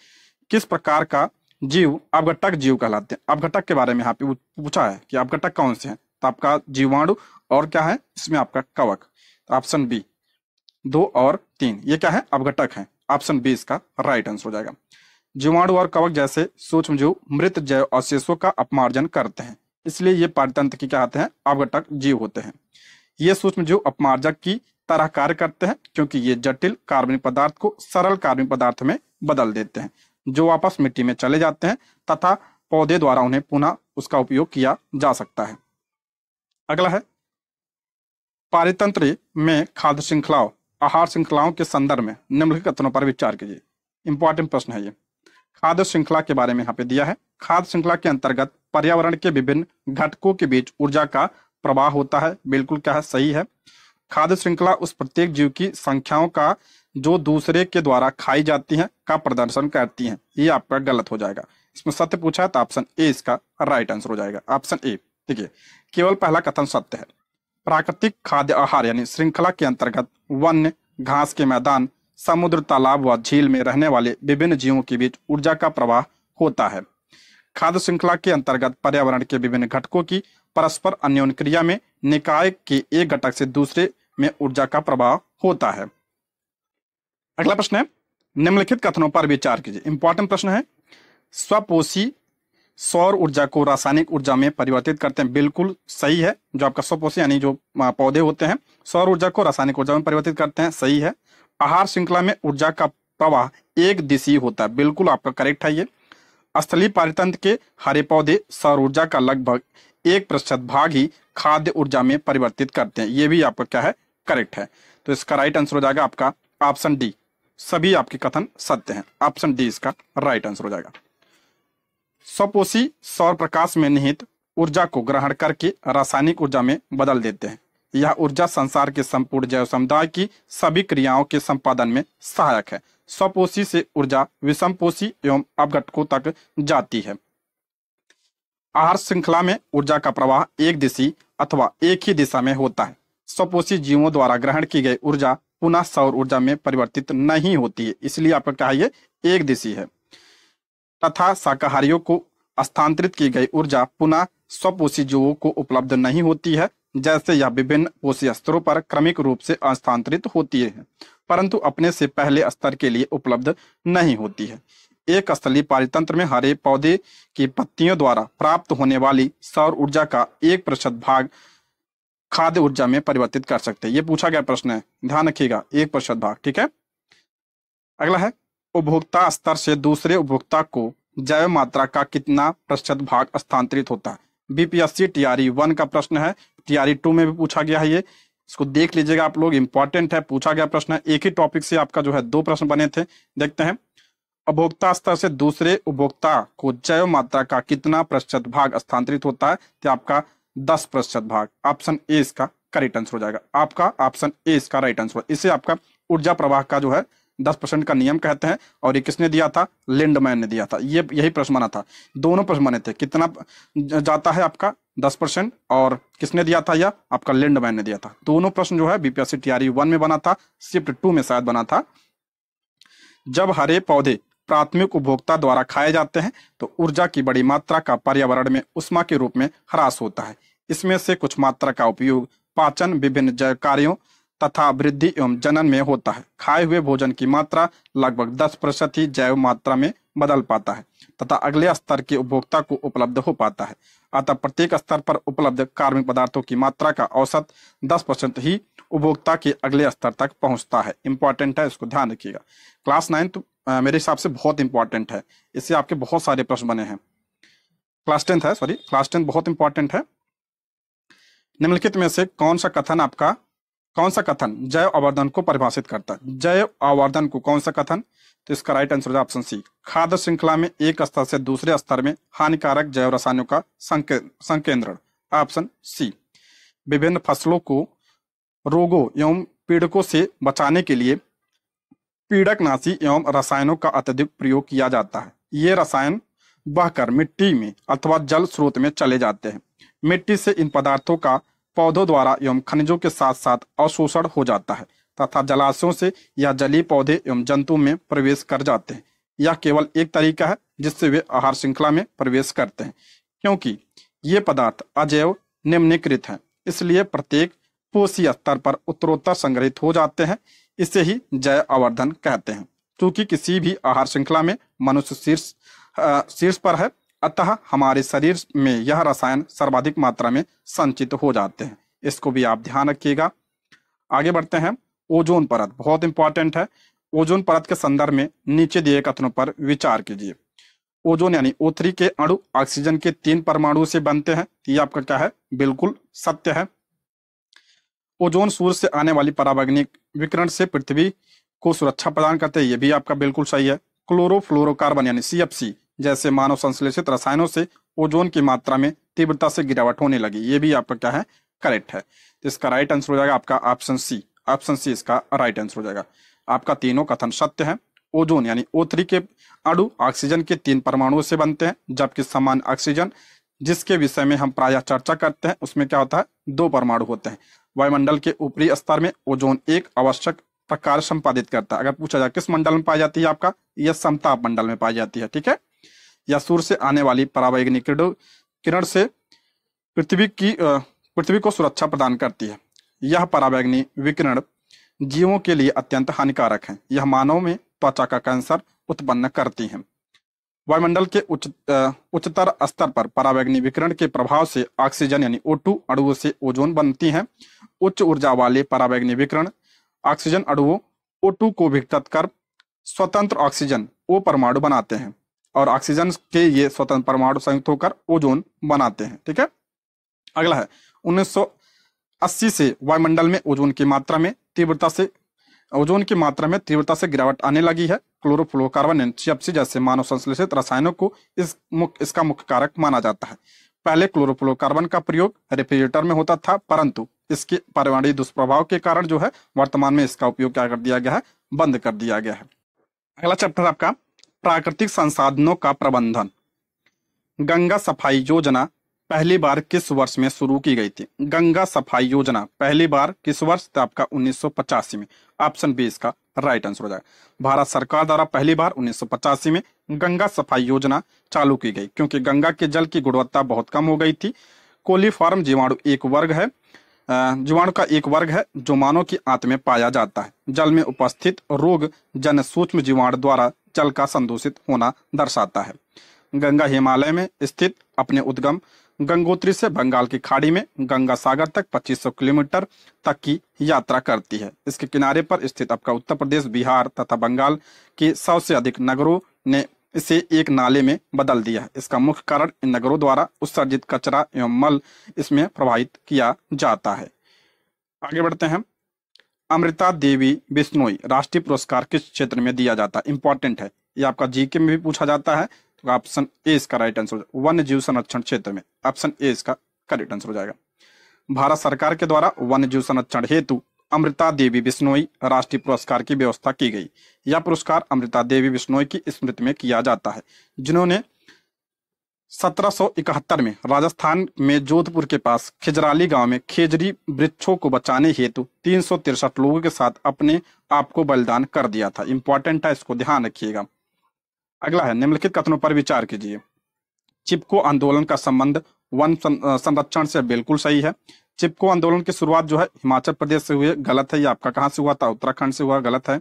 किस प्रकार का जीव अपघटक जीव कहलाते हैं? अपघटक के बारे में यहाँ पे पूछा है कि अपघटक कौन से हैं, तो आपका जीवाणु और क्या है इसमें? आपका कवक। तो ऑप्शन बी 2 और 3 ये क्या है? अपघटक है। ऑप्शन बी इसका राइट आंसर हो जाएगा। जीवाणु और कवक जैसे सूक्ष्म जीव मृत जैव अवशेषों का अपमार्जन करते हैं, इसलिए ये पारितंत्र की क्या आते हैं? अपघटक जीव होते हैं। ये सूक्ष्म जीव अपमार्जक की तरह कार्य करते हैं, क्योंकि ये जटिल कार्बनिक पदार्थ को सरल कार्बनिक पदार्थ में बदल देते हैं, जो वापस मिट्टी में चले जाते हैं तथा पौधे द्वारा उन्हें पुनः उसका उपयोग किया जा सकता है। अगला है, पारितंत्र में खाद्य श्रृंखलाओं आहार श्रृंखलाओं के संदर्भ में निम्नलिखित कथनों पर विचार कीजिए। इंपॉर्टेंट प्रश्न है ये। खाद्य श्रृंखला के बारे में यहाँ पे दिया है, खाद्य श्रृंखला के अंतर्गत पर्यावरण के विभिन्न घटकों के बीच ऊर्जा का प्रवाह होता है। बिल्कुल क्या है? सही है। खाद्य श्रृंखला उस प्रत्येक जीव की संख्याओं का जो दूसरे के द्वारा खाई जाती हैं का प्रदर्शन करती हैं, ये आपका गलत हो जाएगा। इसमें सत्य पूछा है तो ऑप्शन ए इसका राइट आंसर हो जाएगा। Option A. देखिए, केवल पहला कथन सत्य है। प्राकृतिक खाद्य आहार यानी श्रृंखला के अंतर्गत वन्य, घास के मैदान, समुद्र, तालाब व झील में रहने वाले विभिन्न जीवों के बीच ऊर्जा का प्रवाह होता है। खाद्य श्रृंखला के अंतर्गत पर्यावरण के विभिन्न घटकों की परस्पर अन्योन्य क्रिया में निकाय के एक घटक से दूसरे में ऊर्जा का प्रवाह होता है। अगला प्रश्न है, निम्नलिखित कथनों पर विचार कीजिए। इंपॉर्टेंट प्रश्न है। स्वपोषी सौर ऊर्जा को रासायनिक ऊर्जा में परिवर्तित करते हैं। बिल्कुल सही है। जो आपका स्वपोषी यानी जो पौधे होते हैं, सौर ऊर्जा को रासायनिक ऊर्जा में परिवर्तित करते हैं। सही है। आहार श्रृंखला में ऊर्जा का प्रवाह एक दिशीय होता है। बिल्कुल आपका करेक्ट है ये। स्थलीय पारितंत्र के हरे पौधे सौर ऊर्जा का लगभग 1% भाग ही खाद्य ऊर्जा में परिवर्तित करते हैं। ये भी आपका क्या है? करेक्ट है। तो इसका राइट आंसर हो जाएगा आपका ऑप्शन डी। सभी आपके कथन सत्य हैं। ऑप्शन डी इसका राइट आंसर हो जाएगा। स्वपोषी सौर प्रकाश में निहित ऊर्जा को ग्रहण करके रासायनिक ऊर्जा में बदल देते हैं। यह ऊर्जा संसार के संपूर्ण जैव समुदाय की सभी क्रियाओं के संपादन में सहायक है। स्वपोषी से ऊर्जा विषमपोषी एवं अपघटकों तक जाती है। आहार श्रृंखला में ऊर्जा का प्रवाह एक दिशी अथवा एक ही दिशा में होता है। स्वपोषी जीवों द्वारा ग्रहण की गई ऊर्जा पुनः सौर ऊर्जा में परिवर्तित नहीं होती है, इसलिए आपका क्या है, ये एक दिशी है। तथा शाकाहारियों को स्थानांतरित की गई ऊर्जा पुनः स्वपोषी जीवों को उपलब्ध नहीं होती है, जैसे यह विभिन्न पोषी स्तरों पर क्रमिक रूप से स्थानांतरित होती है, परंतु अपने से पहले स्तर के लिए उपलब्ध नहीं होती है। एक स्थलीय पारितंत्र में हरे पौधे की पत्तियों द्वारा प्राप्त होने वाली सौर ऊर्जा का 1% भाग खाद्य ऊर्जा में परिवर्तित कर सकते हैं। ये पूछा गया प्रश्न है, ध्यान रखिएगा, 1% भाग। ठीक है, अगला है उपभोक्ता स्तर से दूसरे उपभोक्ता को जैव मात्रा का कितना प्रतिशत भाग स्थानांतरित होता है। बीपीएससी टीआरई 1 का प्रश्न है, टीआरई 2 में भी पूछा गया है। ये इसको देख लीजिएगा आप लोग, इंपॉर्टेंट है, पूछा गया प्रश्न है। एक ही टॉपिक से आपका जो है 2 प्रश्न बने थे। देखते हैं, उपभोक्ता स्तर से दूसरे उपभोक्ता को जैव मात्रा का कितना प्रतिशत भाग स्थानांतरित होता है, तो आपका 10% भाग। ऑप्शन ए इसका करेक्ट आंसर हो जाएगा। आपका ऑप्शन ए इसका राइट आंसर। इसे आपका ऊर्जा प्रवाह का जो है 10% का नियम कहते हैं, और ये किसने दिया था, लिंडमैन ने दिया था। ये यही प्रश्न बना था, दोनों प्रश्न बने थे। कितना जाता है आपका 10%, और किसने दिया था, यह आपका लिंडमैन ने दिया था। दोनों प्रश्न जो है बीपीएससी टीआरई 1 में बना था, शिफ्ट 2 में शायद बना था। जब हरे पौधे प्राथमिक उपभोक्ता द्वारा खाए जाते हैं तो ऊर्जा की बड़ी मात्रा का पर्यावरण में उष्मा के रूप में ह्रास होता है। इसमें से कुछ मात्रा का उपयोग पाचन, विभिन्न जैव कार्यों तथा वृद्धि एवं जनन में होता है। खाए हुए भोजन की मात्रा लगभग 10% ही जैव मात्रा में बदल पाता है तथा अगले स्तर के उपभोक्ता को उपलब्ध हो पाता है। अतः प्रत्येक स्तर पर उपलब्ध कार्बनिक पदार्थों की मात्रा का औसत 10% ही उपभोक्ता के अगले स्तर तक पहुंचता है। इंपॉर्टेंट है, इसको ध्यान रखिएगा। क्लास 9 मेरे हिसाब से बहुत इंपॉर्टेंट है, इससे आपके बहुत सारे प्रश्न बने हैं। क्लास 10 है, सॉरी, क्लास 10 बहुत इंपॉर्टेंट है। निम्नलिखित में से कौन सा कथन जैव आवर्धन को परिभाषित करता है। जैव आवर्धन को कौन सा कथन, तो इसका राइट आंसर है ऑप्शन सी। खाद्य श्रृंखला में एक स्तर से दूसरे स्तर में हानिकारक जैव रसायनों का संकेंद्रण, ऑप्शन सी। विभिन्न फसलों को रोगों एवं पीड़कों से बचाने के लिए पीड़कनाशी एवं रसायनों का अत्यधिक प्रयोग किया जाता है। ये रसायन बहकर मिट्टी में अथवा जल स्रोत में चले जाते हैं। मिट्टी से इन पदार्थों का पौधों द्वारा एवं खनिजों के साथ साथ अवशोषण हो जाता है तथा जलाशयों से या जलीय पौधे एवं जंतु में प्रवेश कर जाते हैं। यह केवल एक तरीका है जिससे वे आहार श्रृंखला में प्रवेश करते हैं, क्योंकि ये पदार्थ अजैव निम्नीकृत हैं, इसलिए प्रत्येक पोषी स्तर पर उत्तरोत्तर संग्रहित हो जाते हैं। इसे ही जैव आवर्धन कहते हैं। क्योंकि किसी भी आहार श्रृंखला में मनुष्य शीर्ष पर है, अतः हमारे शरीर में यह रसायन सर्वाधिक मात्रा में संचित हो जाते हैं। इसको भी आप ध्यान रखिएगा। आगे बढ़ते हैं। ओजोन परत बहुत इंपॉर्टेंट है। ओजोन परत के संदर्भ में नीचे दिए कथनों पर विचार कीजिए। ओजोन यानी O3 के अणु ऑक्सीजन के 3 परमाणु से बनते हैं। ये आपका क्या है, बिल्कुल सत्य है। ओजोन सूर्य से आने वाली पराबैंगनी विकिरण से पृथ्वी को सुरक्षा प्रदान करते हैं। ये भी आपका बिल्कुल सही है। क्लोरोफ्लोरोकार्बन यानी CFC जैसे मानव संश्लेषित रसायनों से ओजोन की मात्रा में तीव्रता से गिरावट होने लगी। ये भी आपका क्या है, करेक्ट है। तो इसका राइट आंसर हो जाएगा आपका ऑप्शन सी। ऑप्शन सी इसका राइट आंसर हो जाएगा। आपका तीनों कथन सत्य है। ओजोन यानी O3 के अणु ऑक्सीजन के 3 परमाणुओं से बनते हैं, जबकि सामान्य ऑक्सीजन जिसके विषय में हम प्रायः चर्चा करते हैं उसमें क्या होता है, 2 परमाणु होते हैं। वायुमंडल के ऊपरी स्तर में ओजोन एक आवश्यक प्रकार संपादित करता है। अगर पूछा जाए किस मंडल में पाई जाती है, आपका यह समताप मंडल में पाई जाती है। ठीक है, या सूर्य से आने वाली पराबैंगनी किरण से पृथ्वी को सुरक्षा प्रदान करती है। यह पराबैंगनी विकिरण जीवों के लिए अत्यंत हानिकारक है। यह मानव में त्वचा का कैंसर उत्पन्न करती है। वायुमंडल के उच्चतर स्तर पर पराबैंगनी विकिरण के प्रभाव से ऑक्सीजन यानी O2 अणुओं से ओजोन बनती है। उच्च ऊर्जा वाले पराबैंगनी विकिरण ऑक्सीजन अणुओं O2 को विघटित कर स्वतंत्र ऑक्सीजन O परमाणु बनाते हैं और ऑक्सीजन के ये स्वतंत्र परमाणु संयुक्त होकर ओजोन बनाते हैं। ठीक है, अगला है 1980 से वायुमंडल में ओजोन की मात्रा में तीव्रता से गिरावट आने लगी है। क्लोरोफ्लोरोकार्बन CFC जैसे मानव संश्लेषित रसायनों को इसका मुख्य कारक माना जाता है। पहले क्लोरोफ्लोरोकार्बन का प्रयोग रेफ्रिजरेटर में होता था, परंतु इसके पर्यावरणीय दुष्प्रभाव के कारण जो है वर्तमान में इसका उपयोग क्या कर दिया गया है, बंद कर दिया गया है। अगला चैप्टर आपका प्राकृतिक संसाधनों का प्रबंधन। गंगा सफाई योजना पहली बार किस वर्ष में शुरू की गई थी? गंगा सफाई योजना पहली बार किस वर्ष? तो आपका 1985 में। ऑप्शन बी इसका राइट आंसर हो जाएगा। भारत सरकार द्वारा पहली बार 1985 में गंगा सफाई योजना चालू की गई, क्योंकि गंगा के जल की गुणवत्ता बहुत कम हो गई थी। कोलीफॉर्म जीवाणु एक वर्ग है, जीवाणु का एक वर्ग है जो मानव की आंत में पाया जाता है। जल में उपस्थित रोग जन सूक्ष्म जीवाणु द्वारा जल का संदूषित होना दर्शाता है। गंगा हिमालय में स्थित अपने उद्गम गंगोत्री से बंगाल की खाड़ी में गंगा सागर तक 2500 किलोमीटर तक की यात्रा करती है। इसके किनारे पर स्थित आपका उत्तर प्रदेश, बिहार तथा बंगाल के 100 से अधिक नगरों ने इसे एक नाले में बदल दिया है। इसका मुख्य कारण इन नगरों द्वारा उत्सर्जित कचरा एवं मल इसमें प्रवाहित किया जाता है। आगे बढ़ते हैं। अमृता देवी बिश्नोई राष्ट्रीय पुरस्कार किस क्षेत्र में दिया जाता है? इंपॉर्टेंट है, ये आपका जीके में भी पूछा जाता है। तो ऑप्शन ए इसका राइट आंसर, वन्य जीव संरक्षण क्षेत्र में। ऑप्शन ए इसका करेक्ट आंसर हो जाएगा। भारत सरकार के द्वारा वन्य जीव संरक्षण हेतु अमृता देवी बिश्नोई राष्ट्रीय पुरस्कार की व्यवस्था की गई। यह पुरस्कार अमृता देवी बिश्नोई की स्मृति में किया जाता है, जिन्होंने 1771 में राजस्थान में जोधपुर के पास खिजराली गांव में खेजरी वृक्षों को बचाने हेतु 363 लोगों के साथ अपने आप को बलिदान कर दिया था। इंपॉर्टेंट है, इसको ध्यान रखिएगा। अगला है, निम्नलिखित कथनों पर विचार कीजिए। चिपको आंदोलन का संबंध वन संरक्षण से बिल्कुल सही है। चिपको आंदोलन की शुरुआत जो है हिमाचल प्रदेश से हुई, गलत है। ये आपका कहाँ से हुआ था? उत्तराखंड से हुआ, गलत है।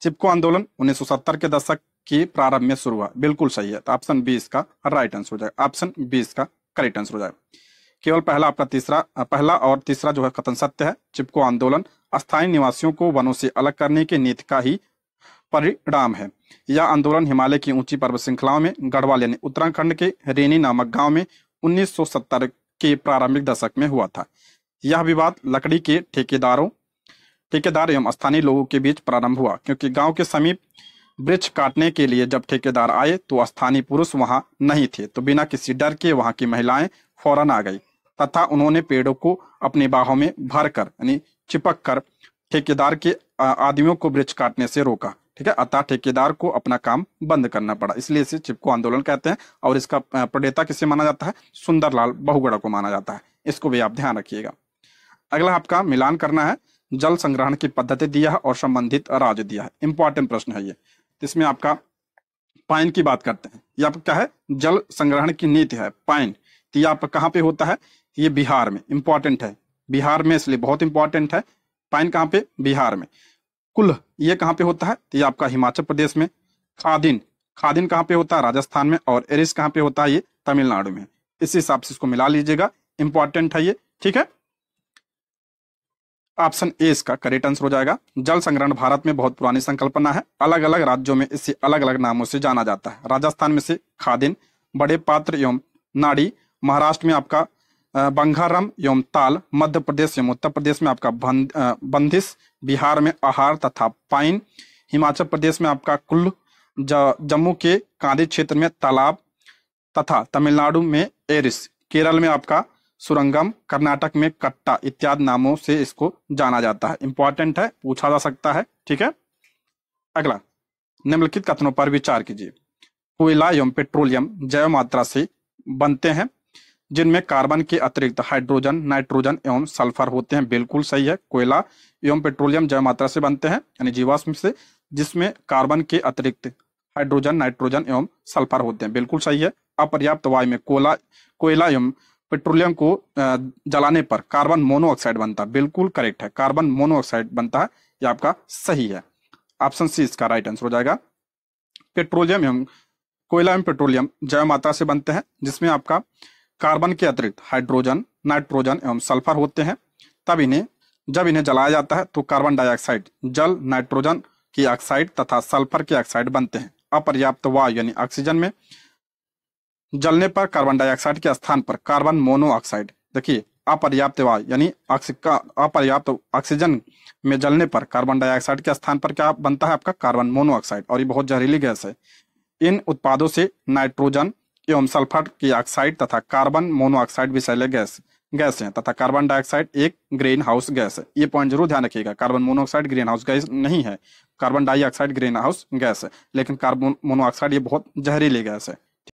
चिपको आंदोलन 1970 के दशक के प्रारंभ में शुरू हुआ, बिल्कुल सही है। तो ऑप्शन बी इसका राइट आंसर हो जाएगा। ऑप्शन बी इसका करेक्ट आंसर हो जाएगा। केवल पहला और तीसरा जो है कथन सत्य है। चिपको आंदोलन स्थानीय निवासियों को वनों से अलग करने की नीति का ही परिणाम है। यह आंदोलन हिमालय की ऊंची पर्वत श्रृंखलाओं में गढ़वाल यानी उत्तराखंड के रेनी नामक गांव में 1970 के प्रारंभिक दशक में हुआ था। यह विवाद लकड़ी के ठेकेदार एवं स्थानीय लोगों के बीच प्रारंभ हुआ, क्योंकि गांव के समीप वृक्ष काटने के लिए जब ठेकेदार आए तो स्थानीय पुरुष वहां नहीं थे, तो बिना किसी डर के वहां की महिलाएं फौरन आ गई तथा उन्होंने पेड़ों को अपनी बाहों में भरकर यानी चिपक कर ठेकेदार के आदमियों को वृक्ष काटने से रोका। ठीक है, अतः ठेकेदार को अपना काम बंद करना पड़ा, इसलिए इसे चिपको आंदोलन कहते हैं। और इसका प्रणेता किसे माना जाता है? सुंदरलाल बहुगुणा को माना जाता है। इसको भी आप ध्यान रखिएगा। अगला आपका मिलान करना है। जल संग्रहण की पद्धति दिया है और संबंधित राज्य दिया है। इंपॉर्टेंट प्रश्न है ये। इसमें आपका पाइन की बात करते हैं। ये आपका क्या है? जल संग्रहण की नीति है पाइन। तो ये आपका कहाँ पे होता है? ये बिहार में। इंपॉर्टेंट है, बिहार में, इसलिए बहुत इंपॉर्टेंट है। पाइन कहाँ पे? बिहार में। कुल्ह ये कहाँ पे होता है? तो ये आपका हिमाचल प्रदेश में। खादिन कहाँ पे होता है? राजस्थान में। और एरिस कहाँ पे होता है? ये तमिलनाडु में। इस हिसाब से इसको मिला लीजिएगा, इंपॉर्टेंट है ये। ठीक है, ऑप्शन ए इसका करेक्ट आंसर हो जाएगा। जल संग्रहण भारत में बहुत पुरानी संकल्पना है। अलग अलग राज्यों में इसे अलग अलग नामों से जाना जाता है। राजस्थान में से खादिन, बड़े पात्र एवं नाड़ी, महाराष्ट्र में आपका बंगारम एवं ताल, मध्य प्रदेश एवं उत्तर प्रदेश में आपका बंदिश, बिहार में आहार तथा पाइन, हिमाचल प्रदेश में आपका कुल्लू, जम्मू के कांदी क्षेत्र में तालाब तथा तमिलनाडु में एरिस, केरल में आपका सुरंगम, कर्नाटक में कट्टा इत्यादि नामों से इसको जाना जाता है। इंपॉर्टेंट है, पूछा जा सकता है। ठीक है, अगला, निम्नलिखित कथनों पर विचार कीजिए। कोयला एवं पेट्रोलियम जैव मात्रा से बनते हैं, जिनमें कार्बन के अतिरिक्त हाइड्रोजन, नाइट्रोजन एवं सल्फर होते हैं। बिल्कुल सही है। कोयला एवं पेट्रोलियम जैव मात्रा से बनते हैं यानी जीवाश्म से, जिसमें कार्बन के अतिरिक्त हाइड्रोजन, नाइट्रोजन एवं सल्फर होते हैं। बिल्कुल सही है। अपर्याप्त वायु में कोयला एवं पेट्रोलियम को जलाने पर कार्बन मोनोऑक्साइड बनता है। बिल्कुल करेक्ट है, कार्बन मोनोऑक्साइड बनता है। यह आपका सही है। ऑप्शन सी इसका राइट आंसर हो जाएगा। पेट्रोलियम एवं कोयला एवं पेट्रोलियम जैव मात्रा से बनते हैं, जिसमें आपका कार्बन के अतिरिक्त हाइड्रोजन, नाइट्रोजन एवं सल्फर होते हैं। जब इन्हें जलाया जाता है तो कार्बन डाइऑक्साइड, जल, नाइट्रोजन की ऑक्साइड तथा सल्फर के ऑक्साइड बनते हैं। अपर्याप्त वायु यानी ऑक्सीजन में जलने पर कार्बन डाइऑक्साइड के स्थान पर कार्बन मोनोऑक्साइड, देखिए अपर्याप्त वायु यानी अपर्याप्त ऑक्सीजन में जलने पर कार्बन डाइऑक्साइड के स्थान पर क्या बनता है? आपका कार्बन मोनोऑक्साइड, और ये बहुत जहरीली गैस है। इन उत्पादों से नाइट्रोजन एवं सल्फर की ऑक्साइड तथा कार्बन मोनोऑक्साइड विषैले गैस हैं तथा कार्बन डाइऑक्साइड एक ग्रीन हाउस गैस है। ये पॉइंट जरूर ध्यान रखिएगा, carbon monoxide green house gas नहीं है, carbon dioxide green house gas है, लेकिन कार्बन मोनोऑक्साइड ये बहुत जहरीली गैस है।